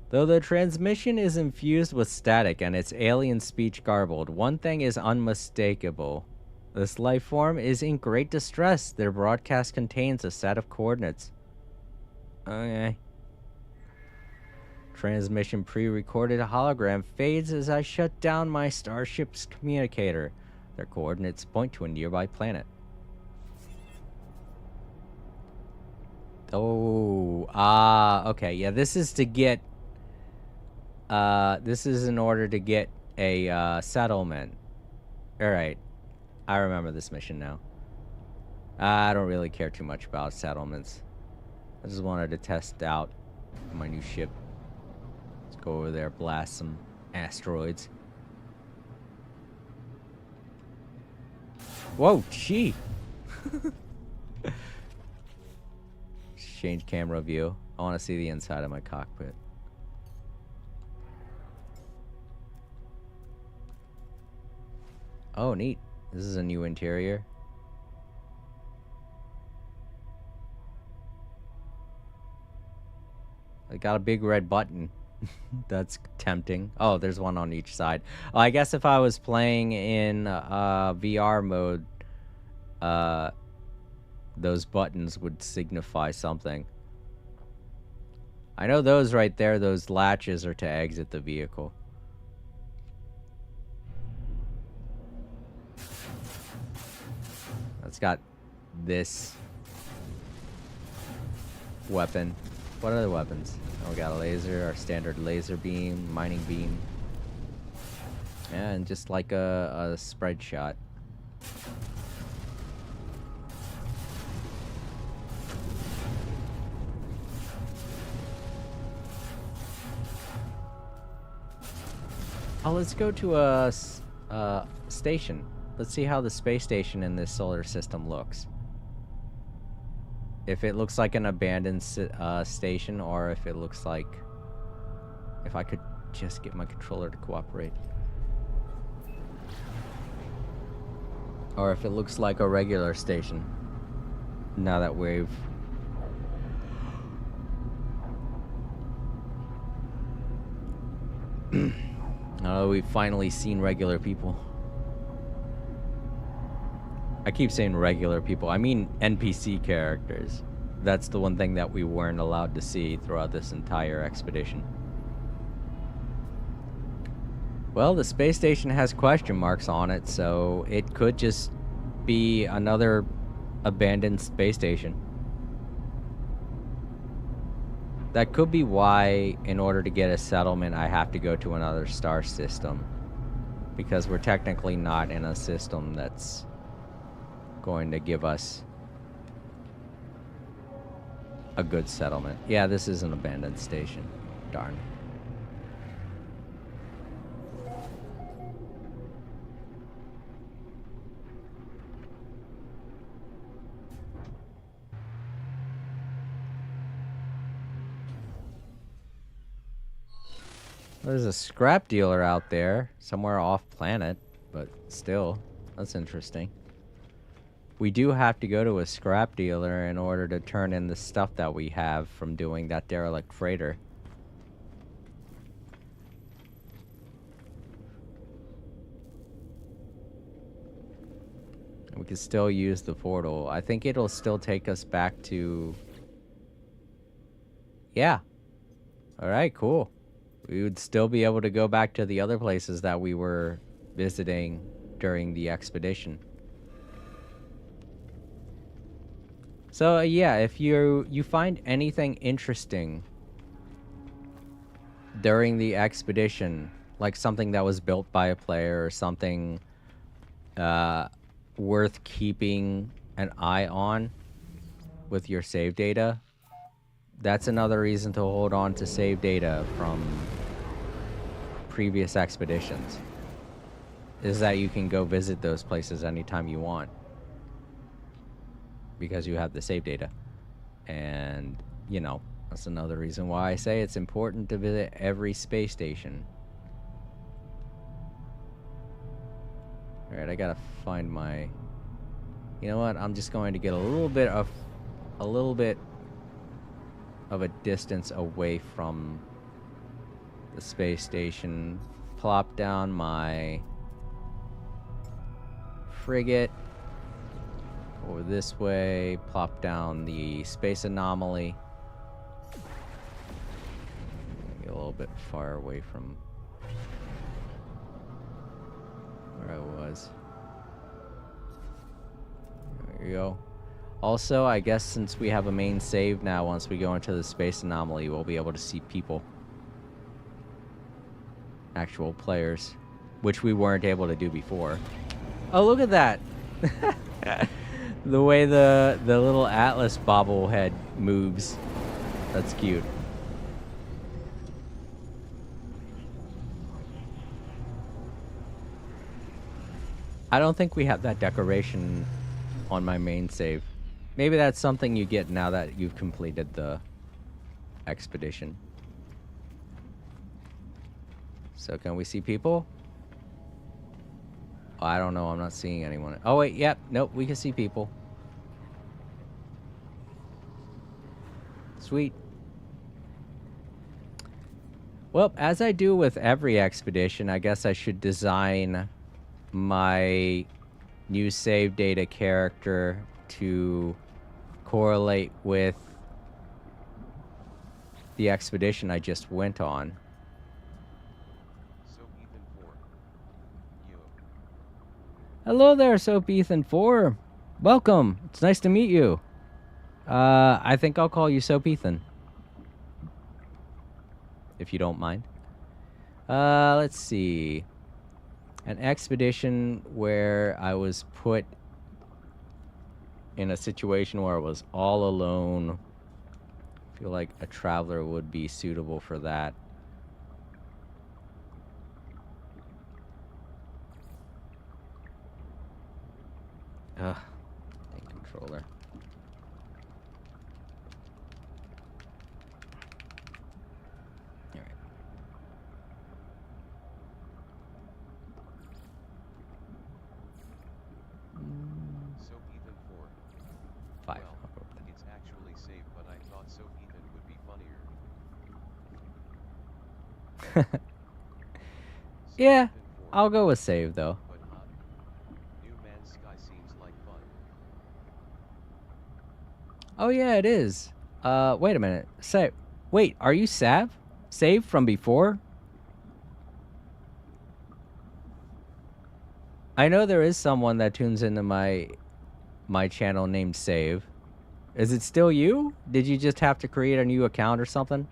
Though the transmission is infused with static and its alien speech garbled, one thing is unmistakable. This life form is in great distress. Their broadcast contains a set of coordinates. Okay. Transmission pre-recorded hologram fades as I shut down my starship's communicator. Their coordinates point to a nearby planet. Oh, okay. Yeah, this is to get... this is in order to get a, settlement. Alright. I remember this mission now. I don't really care too much about settlements. I just wanted to test out my new ship. Let's go over there, blast some asteroids. Whoa, gee! Change camera view. I want to see the inside of my cockpit. Oh, neat. This is a new interior. I got a big red button. That's tempting. Oh, there's one on each side. Oh, I guess if I was playing in VR mode, those buttons would signify something. I know those right there, those latches are to exit the vehicle. It's got this weapon. What other weapons? Oh, we got a laser, our standard laser beam, mining beam. Yeah, and just like a spread shot. Oh, let's go to a station. Let's see how the space station in this solar system looks. If it looks like an abandoned station, or if it looks like... If I could just get my controller to cooperate. Or if it looks like a regular station. Now that we've... now that we've finally seen regular people. I keep saying regular people. I mean NPC characters. That's the one thing that we weren't allowed to see throughout this entire expedition. Well, the space station has question marks on it, so it could just be another abandoned space station. That could be why, in order to get a settlement, I have to go to another star system. Because we're technically not in a system that's going to give us a good settlement. Yeah, this is an abandoned station. Darn. There's a scrap dealer out there, somewhere off planet, but still, that's interesting. We do have to go to a scrap dealer in order to turn in the stuff that we have from doing that derelict freighter. We can still use the portal. I think it'll still take us back to... Yeah. Alright, cool. We would still be able to go back to the other places that we were visiting during the expedition. So yeah, if you find anything interesting during the expedition, like something that was built by a player or something worth keeping an eye on with your save data, that's another reason to hold on to save data from previous expeditions, is that you can go visit those places anytime you want because you have the save data. And, you know, that's another reason why I say it's important to visit every space station. Alright, I gotta find my... You know what? I'm just going to get a little bit of a distance away from the space station. Plop down my frigate over this way. Plop down the space anomaly. Get a little bit far away from where I was. There you go. Also, I guess since we have a main save now, once we go into the space anomaly, we'll be able to see people. Actual players. Which we weren't able to do before. Oh, look at that! The way the little Atlas bobblehead moves. That's cute. I don't think we have that decoration on my main save. Maybe that's something you get now that you've completed the expedition. So can we see people? Oh, I don't know. I'm not seeing anyone. Oh, wait. Yep. Nope. We can see people. Sweet. Well, as I do with every expedition, I guess I should design my new save data character to correlate with the expedition I just went on. Soap Ethan 4. Yo. Hello there, Soap Ethan 4. Welcome. It's nice to meet you. I think I'll call you Soap Ethan, if you don't mind. Let's see. An expedition where I was put in a situation where I was all alone. I feel like a traveler would be suitable for that. Ugh. Dang controller. Alright. Soap Ethan 4. 5. Well, I'll go with that. it's actually safe, but I thought Soap Ethan would be funnier. Soap Yeah, Ethan 4. I'll go with save though. But hot. New Man's Sky seems like fun. Oh yeah, it is. Wait a minute. Wait, are you Sav? Save from before? I know there is someone that tunes into my channel named Save. Is it still you? Did you just have to create a new account or something?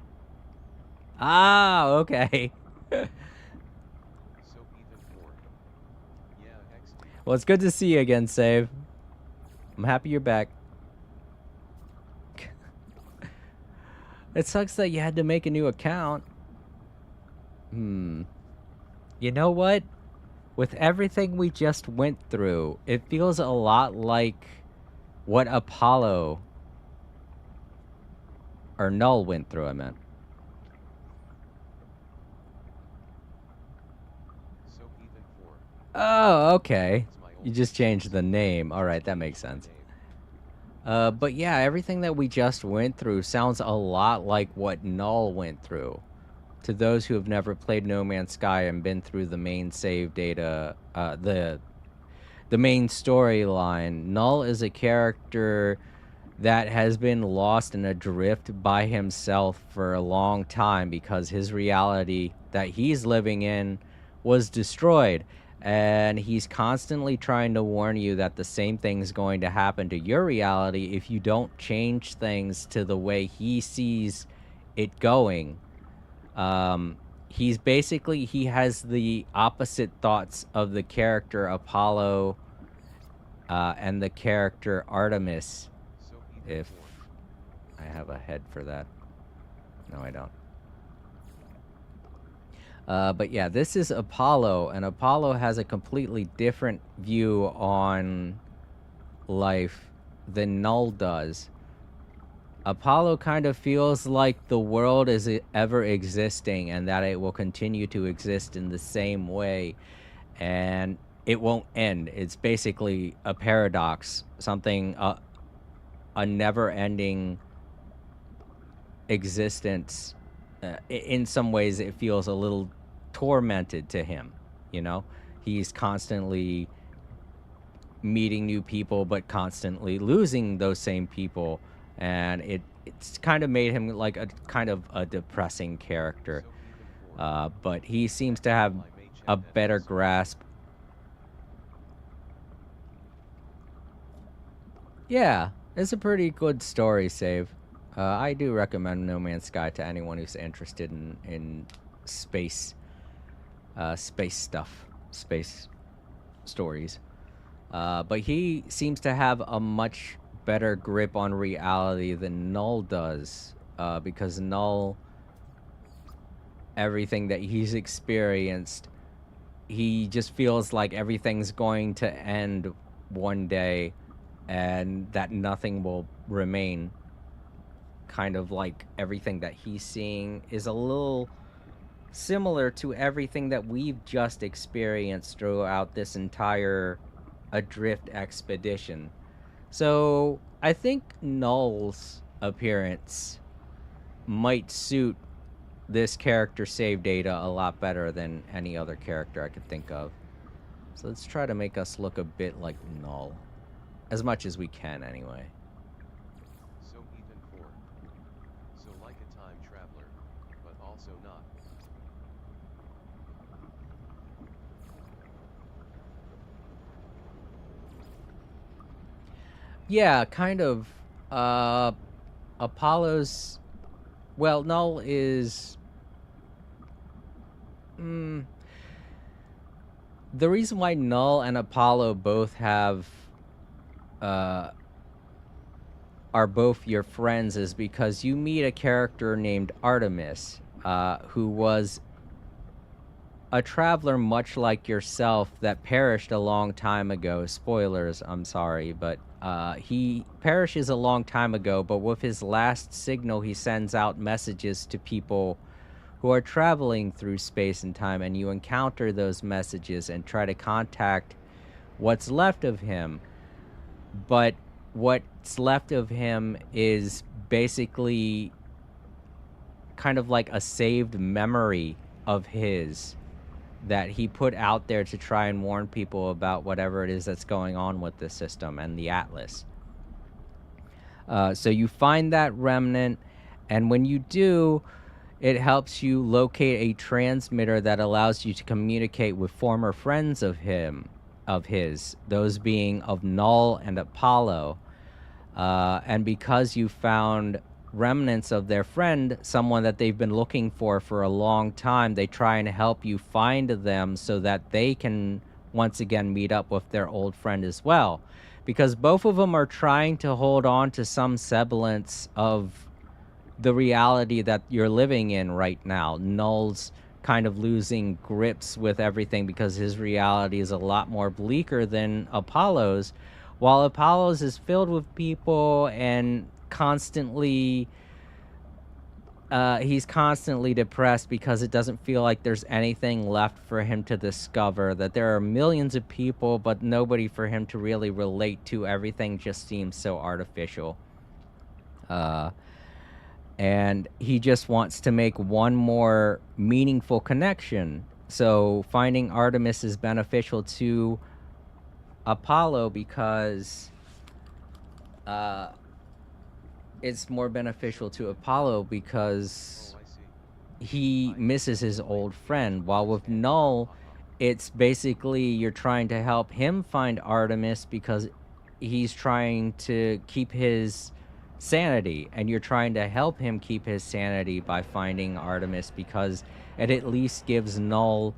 Ah, okay. Soap Ethan 4. Yeah, XD. Well, it's good to see you again, Save. I'm happy you're back. It sucks that you had to make a new account. You know what? With everything we just went through, it feels a lot like what Apollo or Null went through, I meant. Soap Ethan 4. Oh, okay. It's my You old just changed the name. All right, that makes sense. But yeah, everything that we just went through sounds a lot like what Null went through. To those who have never played No Man's Sky and been through the main save data, the main storyline, Null is a character that has been lost and adrift by himself for a long time because his reality that he's living in was destroyed. And he's constantly trying to warn you that the same thing's going to happen to your reality if you don't change things to the way he sees it going. He has the opposite thoughts of the character Apollo and the character Artemis. Soap Ethan If 4. I have a head for that. No, I don't. But yeah, this is Apollo, and Apollo has a completely different view on life than Null does. Apollo kind of feels like the world is ever existing and that it will continue to exist in the same way, and it won't end. It's basically a paradox, something, a never-ending existence. In some ways, it feels a little tormented to him, you know? He's constantly meeting new people, but constantly losing those same people, and it's kind of made him like a kind of a depressing character. Soap Ethan 4. But he seems to have a better grasp. Yeah, it's a pretty good story, Save. I do recommend No Man's Sky to anyone who's interested in space stuff, space stories. But he seems to have a much better grip on reality than Null does, because Null, everything that he's experienced, he just feels like everything's going to end one day and that nothing will remain. Kind of like everything that he's seeing is a little similar to everything that we've just experienced throughout this entire Adrift expedition. So I think Null's appearance might suit this character save data a lot better than any other character I could think of. So let's try to make us look a bit like Null. As much as we can, anyway. Soap Ethan 4. So like a time traveler, but also not. Yeah, kind of. Apollo's... Well, Null is... The reason why Null and Apollo both have... are both your friends is because you meet a character named Artemis, who was a traveler much like yourself that perished a long time ago. Spoilers, I'm sorry, but he perishes a long time ago, but with his last signal, he sends out messages to people who are traveling through space and time, and you encounter those messages and try to contact what's left of him. But what's left of him is basically kind of like a saved memory of his that he put out there to try and warn people about whatever it is that's going on with the system and the Atlas. So you find that remnant, and when you do, it helps you locate a transmitter that allows you to communicate with former friends of his, those being of Null and Apollo. And because you found remnants of their friend, someone that they've been looking for a long time, they try and help you find them so that they can once again meet up with their old friend as well. Because both of them are trying to hold on to some semblance of the reality that you're living in right now. Null's kind of losing grips with everything because his reality is a lot more bleaker than Apollo's, while Apollo's is filled with people and constantly he's constantly depressed because it doesn't feel like there's anything left for him to discover, that there are millions of people but nobody for him to really relate to. Everything just seems so artificial. And he just wants to make one more meaningful connection. So finding Artemis is beneficial to Apollo because it's more beneficial to Apollo because Oh, I see. he misses his old friend, while with Null, it's basically you're trying to help him find Artemis because he's trying to keep his sanity, and you're trying to help him keep his sanity by finding Artemis because it at least gives Null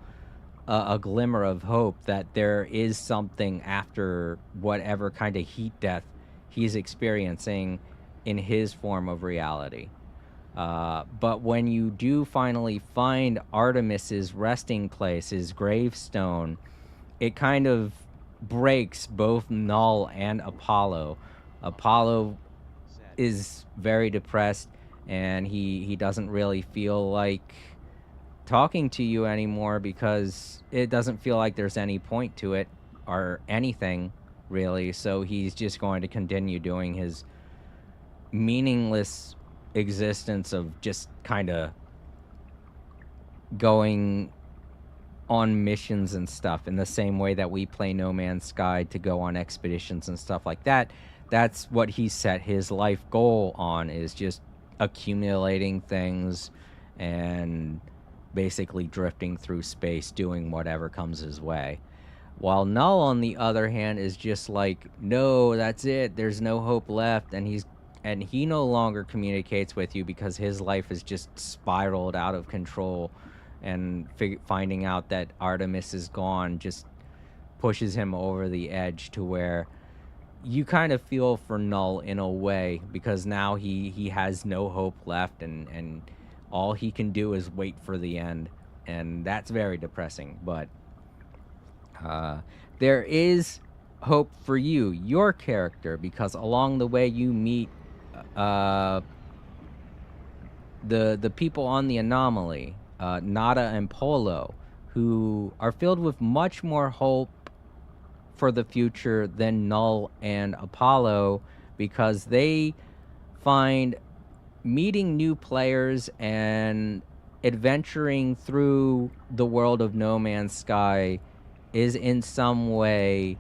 a glimmer of hope that there is something after whatever kind of heat death he's experiencing in his form of reality. But when you do finally find Artemis's resting place, his gravestone, it kind of breaks both Null and Apollo. Apollo Sad. is very depressed, and he doesn't really feel like talking to you anymore because it doesn't feel like there's any point to it or anything really. So he's just going to continue doing his meaningless existence of just kind of going on missions and stuff in the same way that we play No Man's Sky to go on expeditions and stuff like that. That's what he set his life goal on, is just accumulating things and basically drifting through space, doing whatever comes his way. While Null, on the other hand, is just like, no, that's it. There's no hope left. And he no longer communicates with you because his life has just spiraled out of control, and finding out that Artemis is gone just pushes him over the edge to where you kind of feel for Null in a way, because now he has no hope left, and all he can do is wait for the end, and that's very depressing. But there is hope for you, your character, because along the way you meet the people on the anomaly, Nada and Polo, who are filled with much more hope for the future than Null and Apollo, because they find meeting new players and adventuring through the world of No Man's Sky is in some way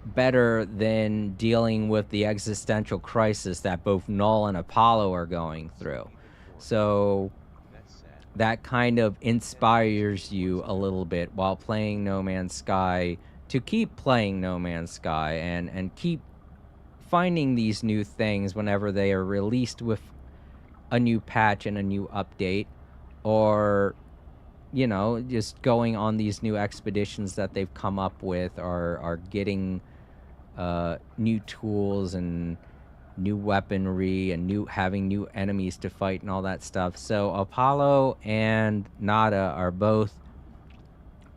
better than dealing with the existential crisis that both Null and Apollo are going through. So That's sad. that kind of inspires you a little bit while playing No Man's Sky to keep playing No Man's Sky and keep finding these new things whenever they are released with a new patch and a new update, or just going on these new expeditions that they've come up with, or are getting new tools and new weaponry and having new enemies to fight and all that stuff. So Apollo and Nada are both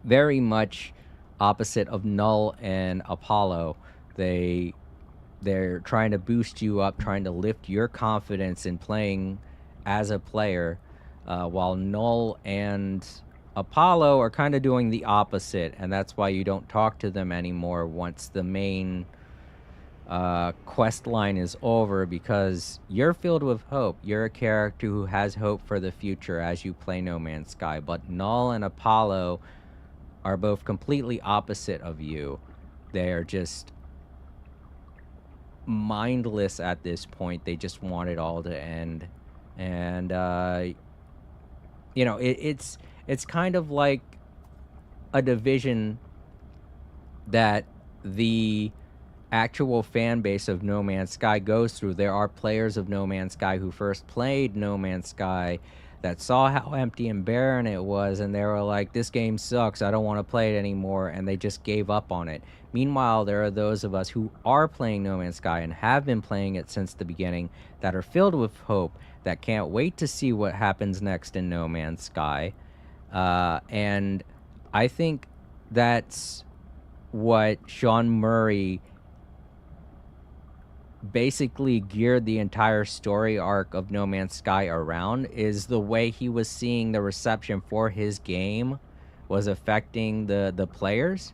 very much opposite of Null and Apollo. They're trying to boost you up, trying to lift your confidence in playing as a player, while Null and Apollo are kind of doing the opposite, and that's why you don't talk to them anymore once the main quest line is over, because you're filled with hope. You're a character who has hope for the future as you play No Man's Sky, but Null and Apollo are both completely opposite of you. They are just mindless at this point. They just want it all to end. And it's kind of like a division that the actual fan base of No Man's Sky goes through. There are players of No Man's Sky who first played No Man's Sky that saw how empty and barren it was, and they were like, this game sucks, I don't want to play it anymore, and they just gave up on it. Meanwhile, there are those of us who are playing No Man's Sky and have been playing it since the beginning that are filled with hope, that can't wait to see what happens next in No Man's Sky. And I think that's what Sean Murray basically geared the entire story arc of No Man's Sky around, is the way he was seeing the reception for his game was affecting the players.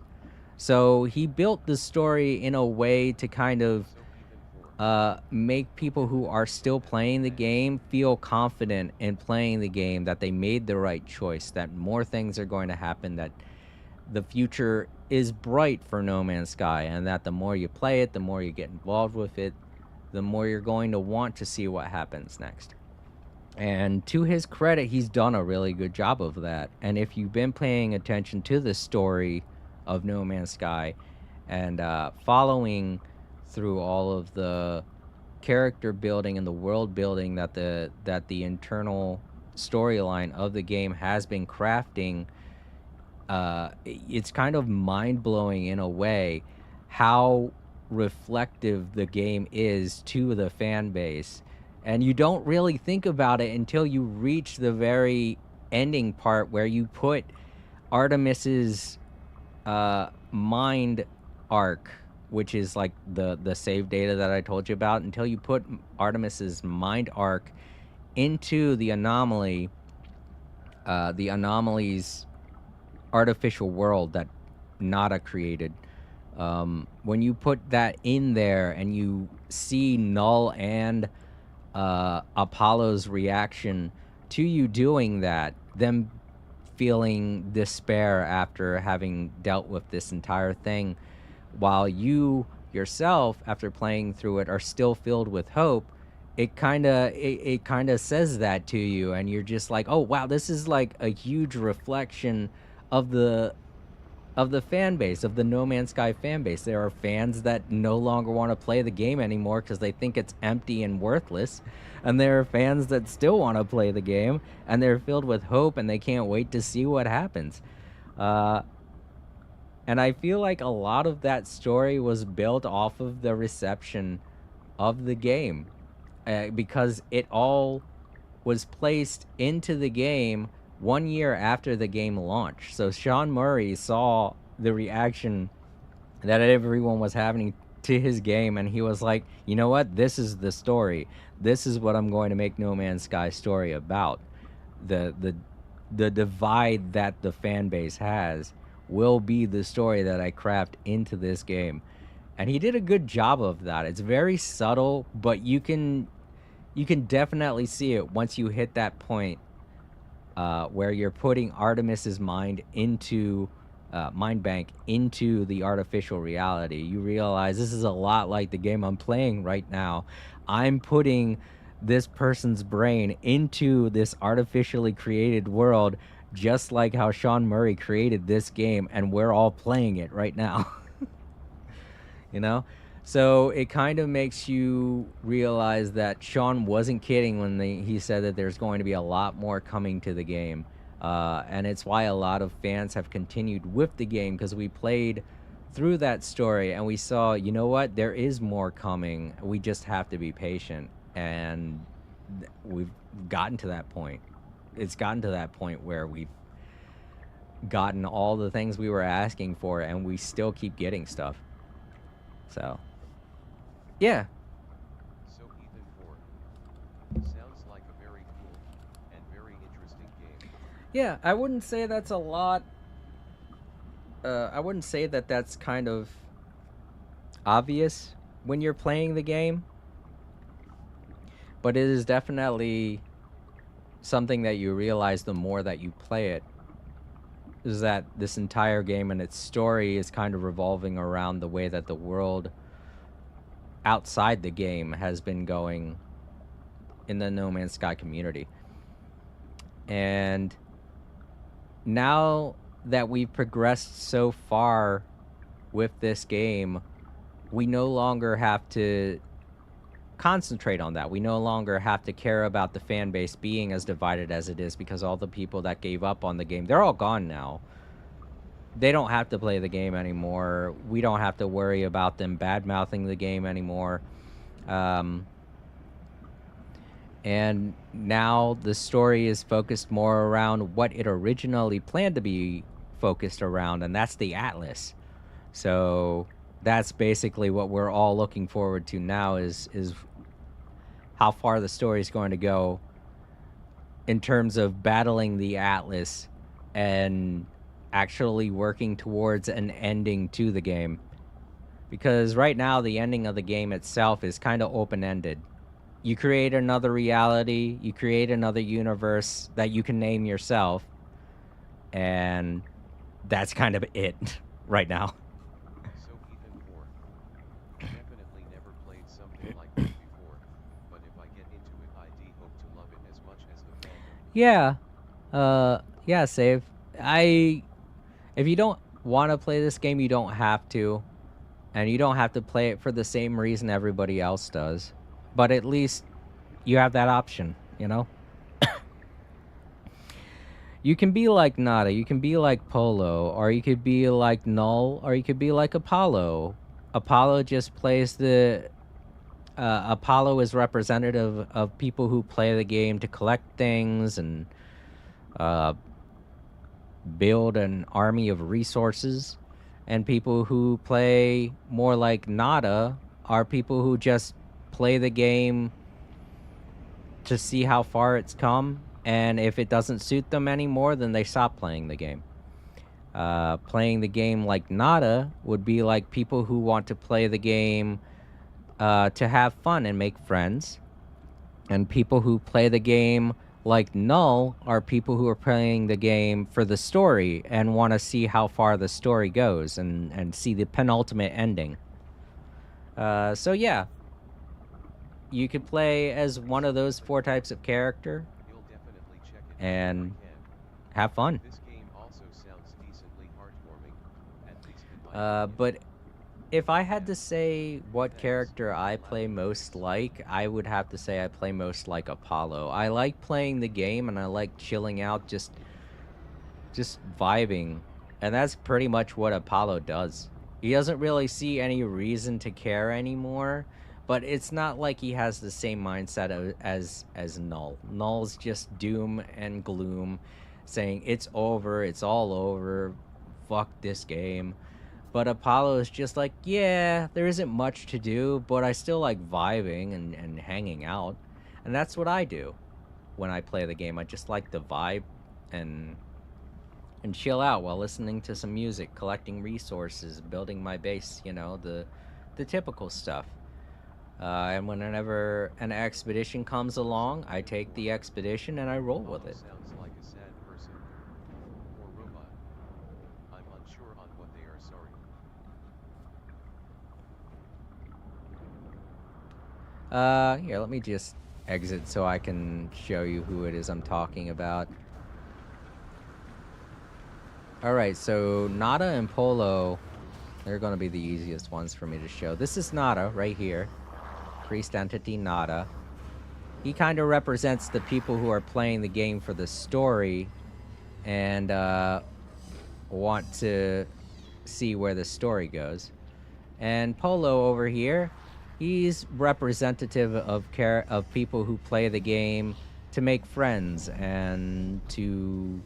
So he built the story in a way to kind of make people who are still playing the game feel confident in playing the game, that they made the right choice, that more things are going to happen, that the future is bright for No Man's Sky, and that the more you play it, the more you get involved with it, the more you're going to want to see what happens next. And to his credit, he's done a really good job of that. And if you've been paying attention to the story of No Man's Sky and following through all of the character building and the world building that the internal storyline of the game has been crafting, it's kind of mind-blowing in a way how reflective the game is to the fan base. And you don't really think about it until you reach the very ending part where you put Artemis's mind arc, which is like the save data that I told you about, until you put Artemis's mind arc into the anomaly's artificial world that Nada created. When you put that in there and you see Null and Apollo's reaction to you doing that, them feeling despair after having dealt with this entire thing, while you yourself, after playing through it, are still filled with hope, it kind of says that to you, and you're just like, oh wow, this is like a huge reflection of the fan base, of the No Man's Sky fan base. There are fans that no longer want to play the game anymore because they think it's empty and worthless, and there are fans that still want to play the game, and they're filled with hope, and they can't wait to see what happens. And I feel like a lot of that story was built off of the reception of the game, because it all was placed into the game 1 year after the game launched. So Sean Murray saw the reaction that everyone was having to his game, and he was like, you know what, this is the story. This is what I'm going to make No Man's Sky story about. The divide that the fan base has will be the story that I craft into this game. And he did a good job of that. It's very subtle, but you can definitely see it once you hit that point where you're putting Artemis's mind bank into the artificial reality. You realize this is a lot like the game I'm playing right now. I'm putting this person's brain into this artificially created world, just like how Sean Murray created this game, and we're all playing it right now. You know? So it kind of makes you realize that Sean wasn't kidding when he said that there's going to be a lot more coming to the game. And it's why a lot of fans have continued with the game, because we played through that story and we saw, you know what, there is more coming. We just have to be patient. And we've gotten to that point. It's gotten to that point where we've gotten all the things we were asking for and we still keep getting stuff. So, yeah. So Ethan 4. Sounds like a very cool and very interesting game. Yeah, I wouldn't say that's a lot. I wouldn't say that that's kind of obvious when you're playing the game, but it is definitely something that you realize the more that you play it, is that this entire game and its story is kind of revolving around the way that the world outside the game has been going in the No Man's Sky community. And now that we've progressed so far with this game, we no longer have to concentrate on that. We no longer have to care about the fan base being as divided as it is, because all the people that gave up on the game, they're all gone now. They don't have to play the game anymore. We don't have to worry about them bad-mouthing the game anymore. And now the story is focused more around what it originally planned to be focused around, and that's the Atlas. So that's basically what we're all looking forward to now, is how far the story is going to go in terms of battling the Atlas and actually working towards an ending to the game. Because right now the ending of the game itself is kind of open-ended. You create another reality, you create another universe that you can name yourself, and that's kind of it right now. So Ethan 4. Definitely never played something like this before, but if I get into it, I do hope to love it as much as the fandom. Yeah, Save. If you don't want to play this game, you don't have to. And you don't have to play it for the same reason everybody else does. But at least you have that option, you know? You can be like Nada, you can be like Polo, or you could be like Null, or you could be like Apollo. Apollo just plays the... Apollo is representative of people who play the game to collect things and build an army of resources. And people who play more like Nada are people who just play the game to see how far it's come, and if it doesn't suit them anymore, then they stop playing the game. Playing the game like Nada would be like people who want to play the game to have fun and make friends. And people who play the game like Null are people who are playing the game for the story and want to see how far the story goes and see the penultimate ending. So yeah, you could play as one of those 4 types of character You'll definitely check it and out if I can. have fun. This game also sounds decently heartwarming, at least in my opinion. But if I had to say what character I play most like, I would have to say I play most like Apollo. I like playing the game and I like chilling out, just vibing. And that's pretty much what Apollo does. He doesn't really see any reason to care anymore, but it's not like he has the same mindset as Null. Null's just doom and gloom, saying it's over, it's all over, fuck this game. But Apollo is just like, yeah, there isn't much to do, but I still like vibing and hanging out. And that's what I do when I play the game. I just like to vibe and chill out while listening to some music, collecting resources, building my base, you know, the typical stuff. And whenever an expedition comes along, I take the expedition and I roll with Apollo it. sounds like a sad person. Or robot. I'm unsure on what they are, sorry. Here, let me just exit so I can show you who it is I'm talking about. Alright, so Nada and Polo, they're going to be the easiest ones for me to show. This is Nada right here. Priest entity Nada. He kind of represents the people who are playing the game for the story and want to see where the story goes. And Polo over here, he's representative of people who play the game to make friends and to,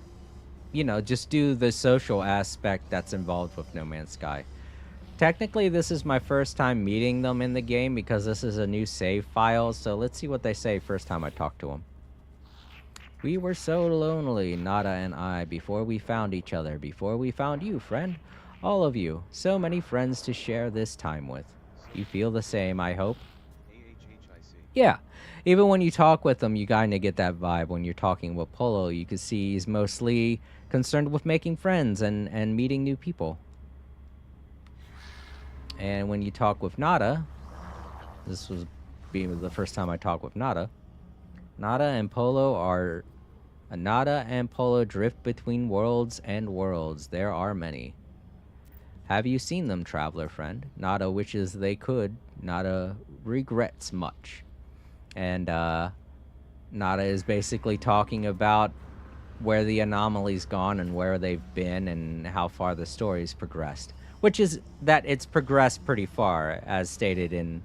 you know, just do the social aspect that's involved with No Man's Sky. Technically, this is my first time meeting them in the game because this is a new save file, so let's see what they say first time I talk to them. We were so lonely, Nada and I, before we found each other, before we found you, friend. All of you, so many friends to share this time with. You feel the same, I hope? AHHIC. Yeah. Even when you talk with them, you kind of get that vibe. When you're talking with Polo, you can see he's mostly concerned with making friends and meeting new people. And when you talk with Nada, this was being the first time I talked with Nada. Nada and Polo drift between worlds and worlds. There are many. Have you seen them, traveler friend? Nada wishes they could. Nada regrets much. And Nada is basically talking about where the anomaly's gone and where they've been and how far the story's progressed. Which is that it's progressed pretty far, as stated in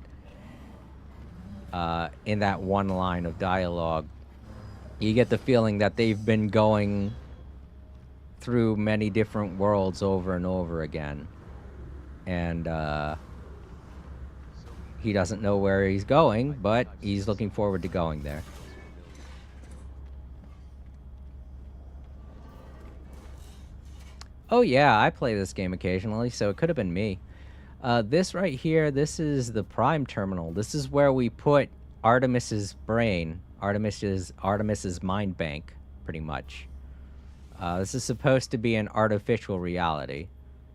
that one line of dialogue. You get the feeling that they've been going through many different worlds over and over again. And he doesn't know where he's going, but he's looking forward to going there. Oh yeah, I play this game occasionally, so it could have been me. This right here, this is the Prime Terminal. This is where we put Artemis's brain, Artemis's mind bank, pretty much. This is supposed to be an artificial reality,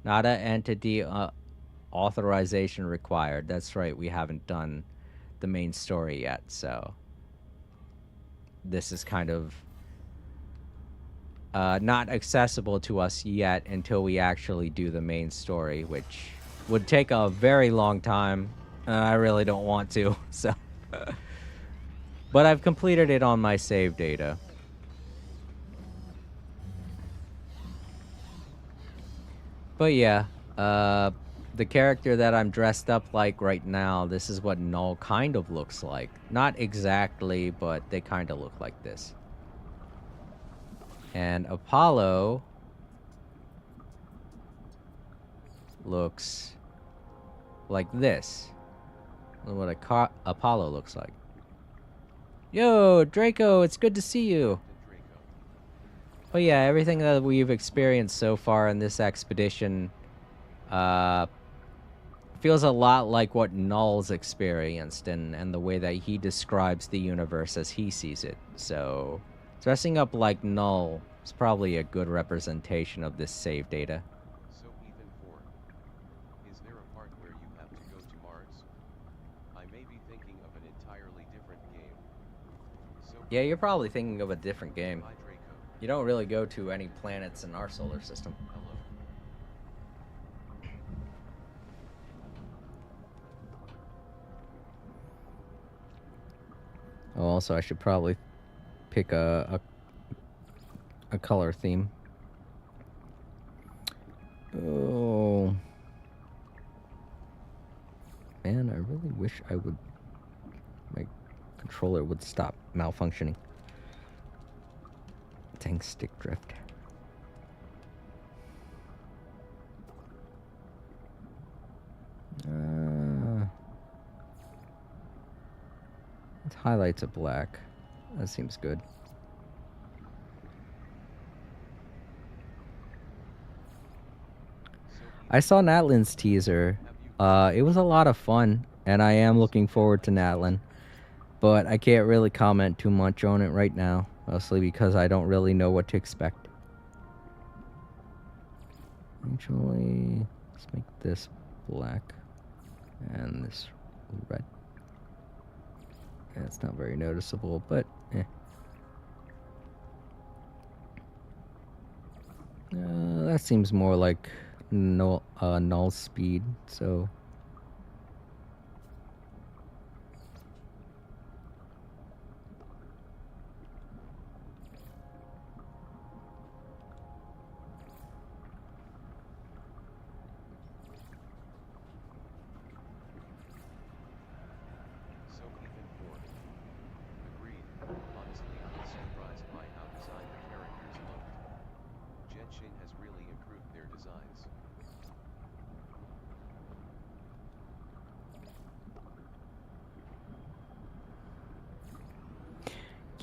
not an entity authorization required. That's right, we haven't done the main story yet, so this is kind of not accessible to us yet until we actually do the main story, which would take a very long time. I really don't want to, so. But I've completed it on my save data. But yeah, the character that I'm dressed up like right now, this is what Null kind of looks like. Not exactly, but they kind of look like this. And Apollo looks like this. What Apollo looks like. Yo, Draco, it's good to see you. Oh yeah, everything that we've experienced so far in this expedition feels a lot like what Null's experienced and the way that he describes the universe as he sees it. So, dressing up like Null is probably a good representation of this save data. So Ethan 4. Is there a part where you have to go to Mars? I may be thinking of an entirely different game. So Yeah, you're probably thinking of a different game. Hi Draco. You don't really go to any planets in our solar system. Hello. Oh, also, I should probably pick a color theme. Oh. Man, I really wish my controller would stop malfunctioning. Dang stick drift. Its highlights are black. That seems good. I saw Natlan's teaser. It was a lot of fun, and I am looking forward to Natlan. But I can't really comment too much on it right now, mostly because I don't really know what to expect. Actually, let's make this black and this red. Yeah, it's not very noticeable, but eh. That seems more like null speed, so.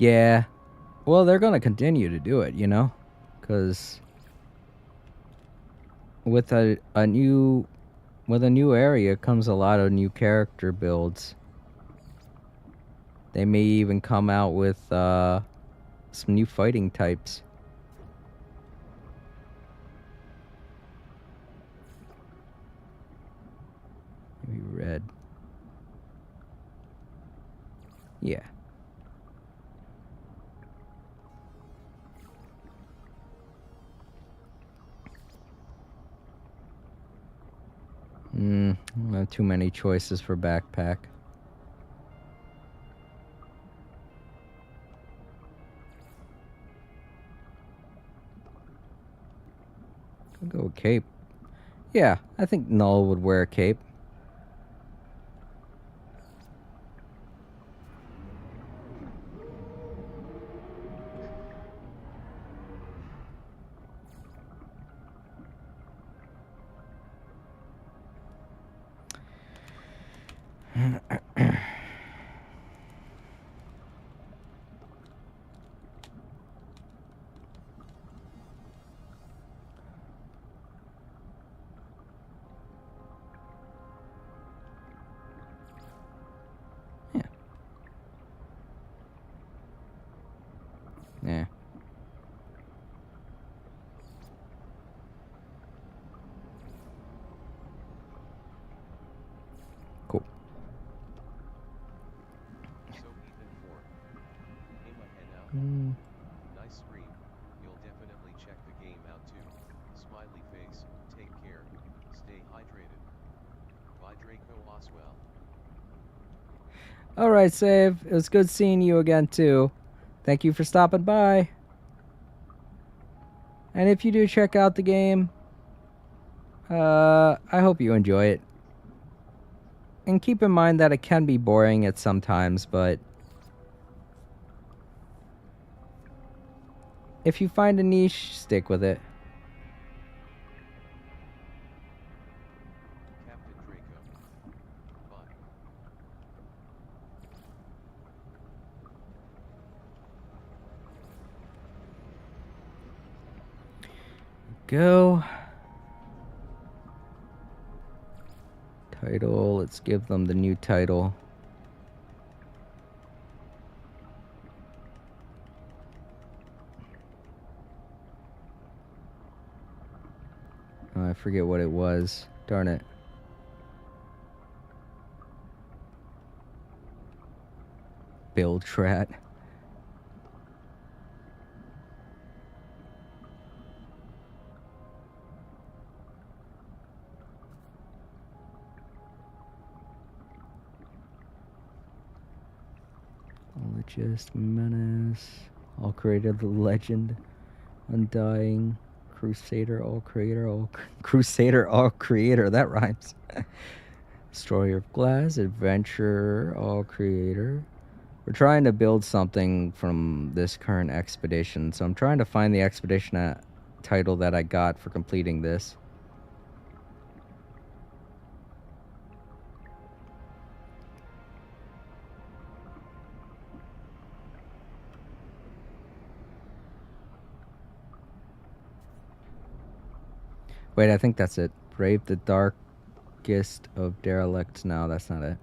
Yeah. Well, they're going to continue to do it, you know? Because with a new area comes a lot of new character builds. They may even come out with some new fighting types. Maybe red. Yeah. Not too many choices for backpack. I'll go with cape. Yeah, I think Null would wear a cape. Yeah. Cool. So Ethan 4. Aim ahead out. Mm. Nice stream. You'll definitely check the game out too. Smiley face. Take care. Stay hydrated. Bye Draco Oswell. All right, Save. It was good seeing you again, too. Thank you for stopping by. And if you do check out the game, I hope you enjoy it. And keep in mind that it can be boring at some times, but if you find a niche, stick with it. Captain Draco. Bye. Go. Title. Let's give them the new title. Oh, I forget what it was. Darn it. Build Trat. Just Menace. All creator, the legend. Undying. Crusader, all creator, all Crusader, all creator. That rhymes. Destroyer of Glass, Adventurer, all creator. We're trying to build something from this current expedition, so I'm trying to find the expedition title that I got for completing this. Wait, I think that's it. Brave the darkest of derelicts. No, that's not it.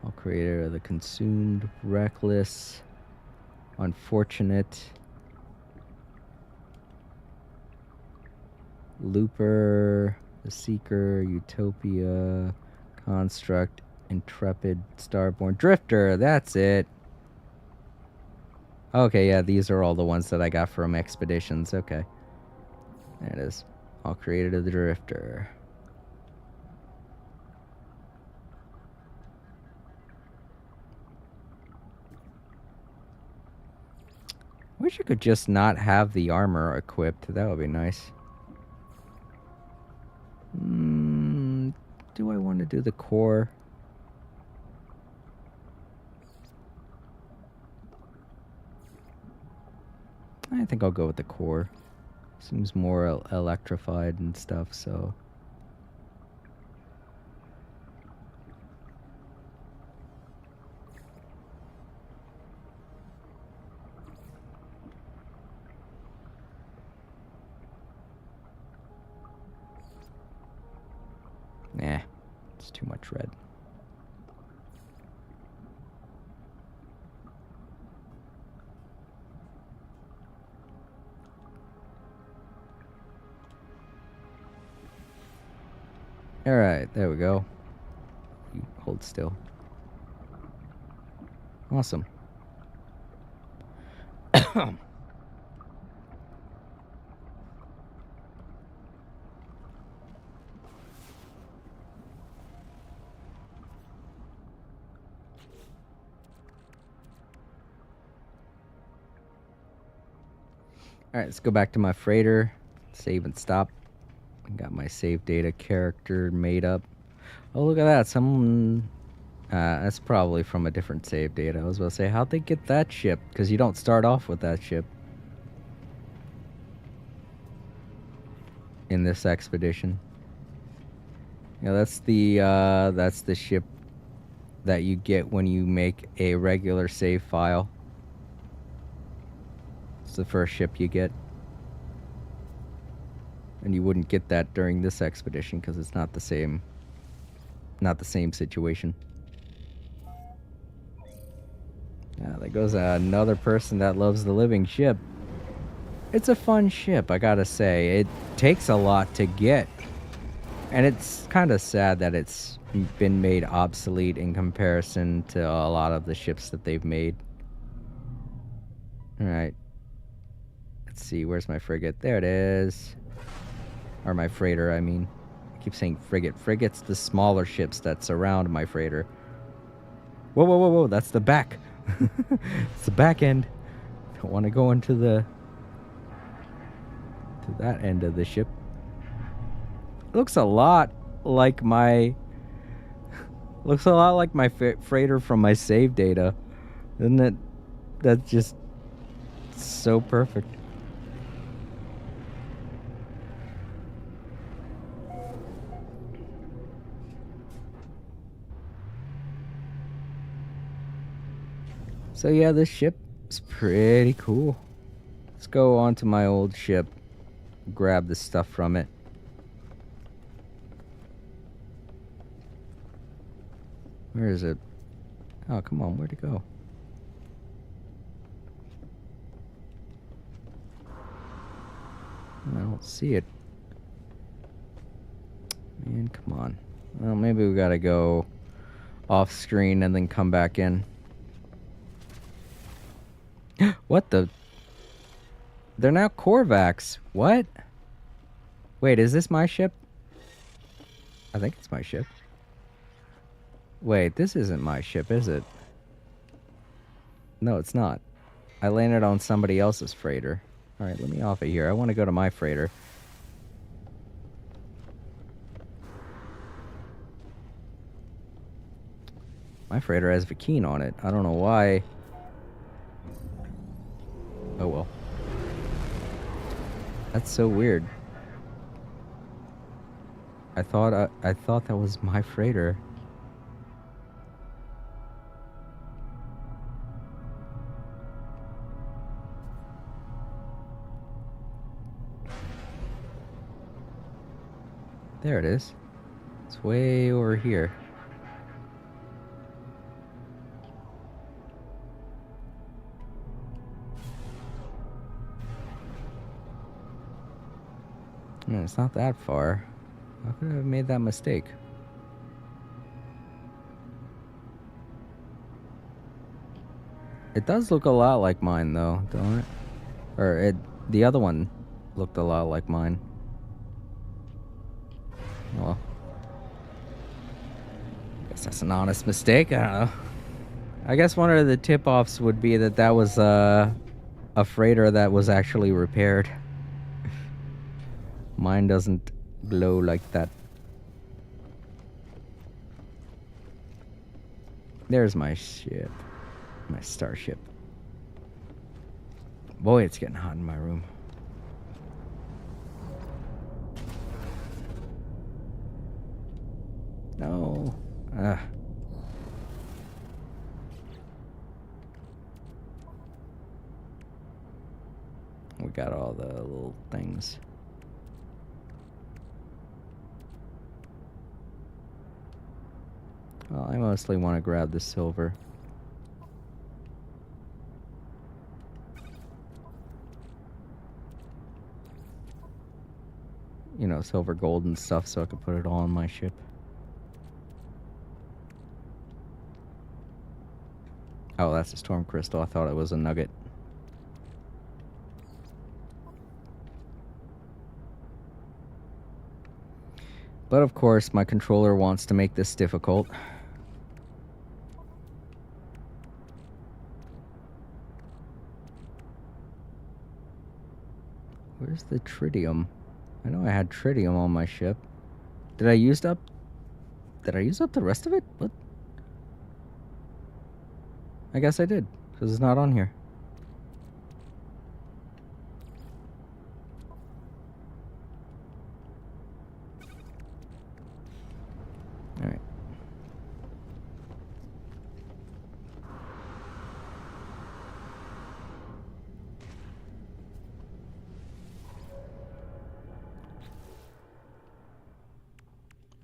All creator of the consumed, reckless, unfortunate, looper, the seeker, utopia, construct, intrepid, starborn, drifter. That's it. Okay, yeah, these are all the ones that I got from expeditions. Okay. There it is. All created of the drifter. Wish I could just not have the armor equipped. That would be nice. Do I want to do the core? I think I'll go with the core. Seems more electrified and stuff, so. It's too much red. Alright, there we go. You hold still. Awesome. Alright, let's go back to my freighter. Save and stop. Got my save data character made up. Oh, look at that. Someone... that's probably from a different save data. I was about to say, how'd they get that ship? Because you don't start off with that ship. In this expedition. Yeah, that's the ship that you get when you make a regular save file. It's the first ship you get. And you wouldn't get that during this expedition because it's not the same situation. Yeah, there goes another person that loves the living ship. It's a fun ship, I gotta say. It takes a lot to get. And it's kind of sad that it's been made obsolete in comparison to a lot of the ships that they've made. Alright. Let's see, where's my frigate? There it is. Or my freighter, I mean. I keep saying frigate. Frigate's the smaller ships that surround my freighter. Whoa, whoa, whoa, whoa, that's the back. It's the back end. Don't want to go into that end of the ship. Looks a lot like my freighter from my save data. Isn't it? That's just so perfect. So yeah, this ship's pretty cool. Let's go on to my old ship, grab the stuff from it. Where is it? Oh, come on, where'd it go? I don't see it. Man, come on. Well, maybe we gotta go off screen and then come back in. What the? They're now Korvax. What? Wait, is this my ship? I think it's my ship. Wait, this isn't my ship, is it? No, it's not. I landed on somebody else's freighter. Alright, let me off of here. I want to go to my freighter. My freighter has Vakeen on it. I don't know why. Oh well. That's so weird. I thought that was my freighter. There it is. It's way over here. No, it's not that far. How could I have made that mistake? It does look a lot like mine, though, don't it? Or the other one looked a lot like mine. Well, I guess that's an honest mistake. I don't know. I guess one of the tip-offs would be that was a freighter that was actually repaired. Mine doesn't glow like that. There's my ship. My starship. Boy, it's getting hot in my room. No. We got all the little things. Well, I mostly want to grab the silver. You know, silver, gold, and stuff, so I can put it all on my ship. Oh, that's a storm crystal. I thought it was a nugget. But of course, my controller wants to make this difficult. Where's the tritium? I know I had tritium on my ship. Did I use up the rest of it? What? I guess I did, because it's not on here. Alright.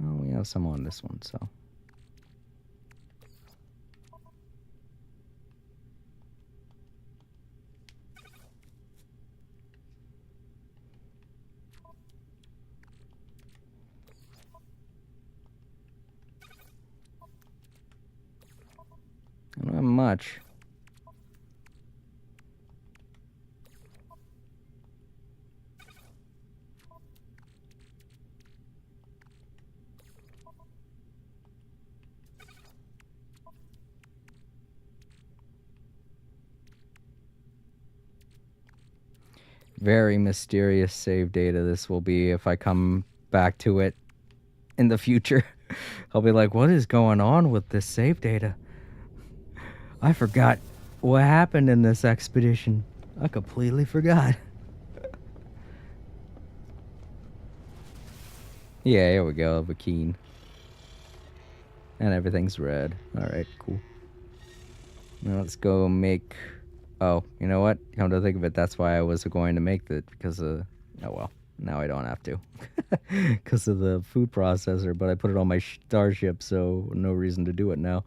Oh, we have some on this one, so. I don't have much. Very mysterious save data this will be if I come back to it in the future. I'll be like, what is going on with this save data? I forgot what happened in this expedition. I completely forgot. Yeah, here we go, Vakeen. And everything's red. Alright, cool. Now let's go make... Oh, you know what? Come to think of it, that's why I was going to make that, because of... Oh well, now I don't have to. Because of the food processor, but I put it on my starship, so no reason to do it now.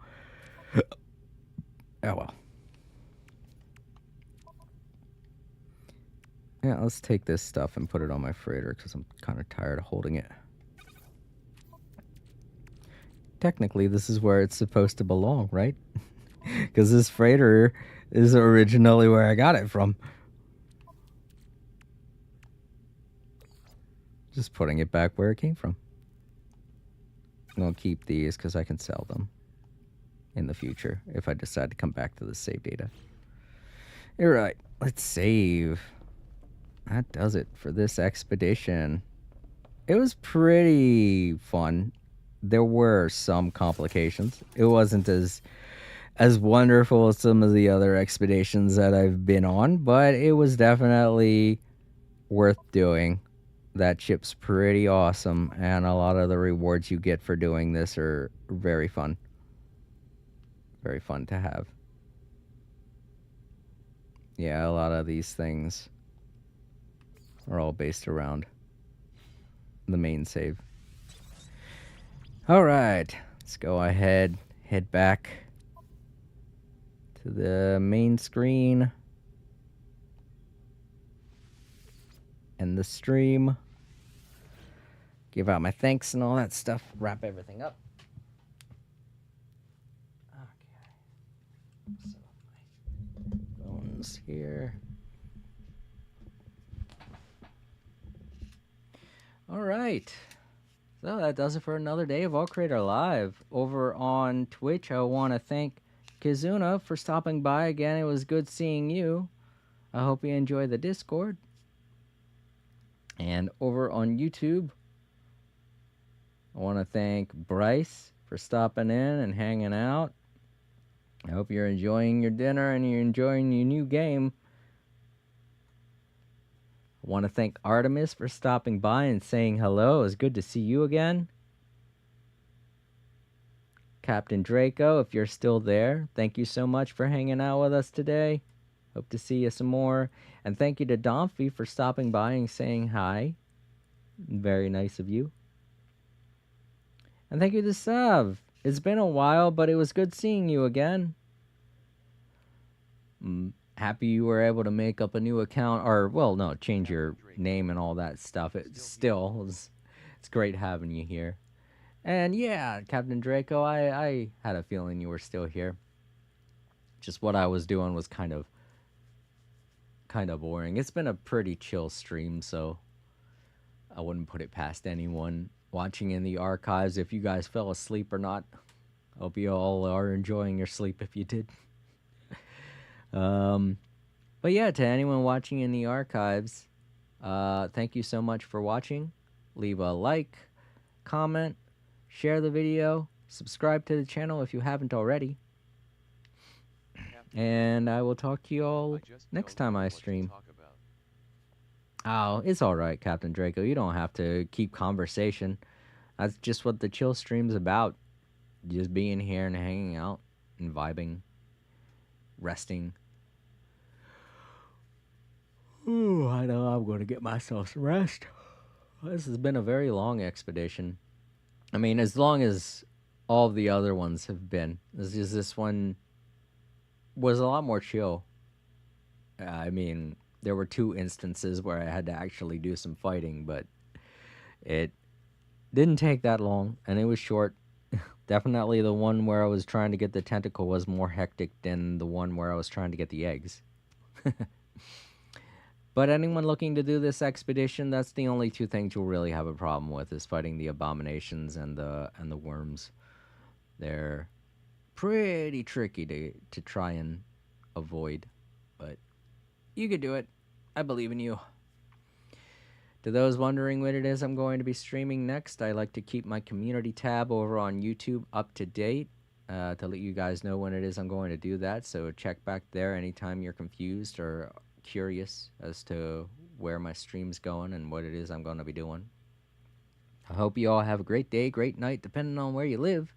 Oh well. Yeah, let's take this stuff and put it on my freighter, because I'm kind of tired of holding it. Technically, this is where it's supposed to belong, right? Because this freighter is originally where I got it from. Just putting it back where it came from. I'm going to keep these because I can sell them in the future if I decide to come back to the save data. Alright, let's save. That does it for this expedition. It was pretty fun. There were some complications. It wasn't as wonderful as some of the other expeditions that I've been on, but it was definitely worth doing. That ship's pretty awesome, and a lot of the rewards you get for doing this are very fun. Very fun to have. Yeah, a lot of these things are all based around the main save. Alright, let's go ahead, head back to the main screen and the stream. Give out my thanks and all that stuff. Wrap everything up. Okay. Set up my phones here. Alright. So that does it for another day of All Creator Live. Over on Twitch, I want to thank Kizuna for stopping by again. It was good seeing you. I hope you enjoy the Discord. And over on YouTube, I want to thank Bryce for stopping in and hanging out. I hope you're enjoying your dinner and you're enjoying your new game. I want to thank Artemis for stopping by and saying hello. It was good to see you again. Captain Draco, if you're still there, thank you so much for hanging out with us today. Hope to see you some more. And thank you to Domfy for stopping by and saying hi. Very nice of you. And thank you to Sav It's been a while, but it was good seeing you again. Happy you were able to make up a new account, or well, no, change your name and all that stuff. It's great having you here. And yeah, Captain Draco, I had a feeling you were still here. Just what I was doing was kind of boring. It's been a pretty chill stream, so I wouldn't put it past anyone watching in the archives if you guys fell asleep or not. Hope you all are enjoying your sleep if you did. Um, but yeah, to anyone watching in the archives, thank you so much for watching. Leave a like, comment, share the video, subscribe to the channel if you haven't already. And I will talk to you all next time I stream. Oh, it's alright, Captain Draco. You don't have to keep conversation. That's just what the chill stream's about. Just being here and hanging out and vibing, resting. Ooh, I know I'm going to get myself some rest. This has been a very long expedition. I mean, as long as all the other ones have been. This one was a lot more chill. I mean, there were 2 instances where I had to actually do some fighting, but it didn't take that long, and it was short. Definitely the one where I was trying to get the tentacle was more hectic than the one where I was trying to get the eggs. But anyone looking to do this expedition, that's the only 2 things you'll really have a problem with, is fighting the abominations and the worms. They're pretty tricky to try and avoid, but you could do it. I believe in you. To those wondering what it is I'm going to be streaming next, I like to keep my community tab over on YouTube up to date to let you guys know when it is I'm going to do that. So check back there anytime you're confused or curious as to where my stream's going and what it is I'm going to be doing. I hope you all have a great day, great night, depending on where you live.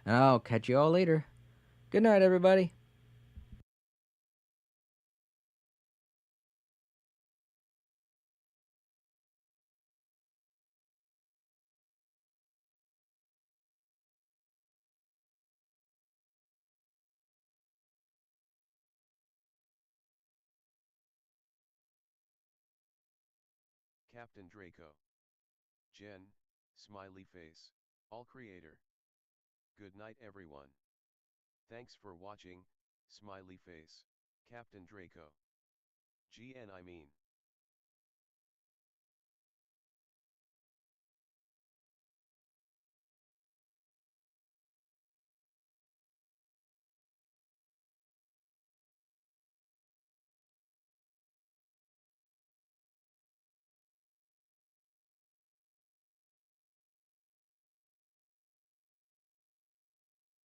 And I'll catch you all later. Good night, everybody. Captain Draco. Jen, smiley face, all creator. Good night everyone. Thanks for watching, smiley face, Captain Draco. GN I mean.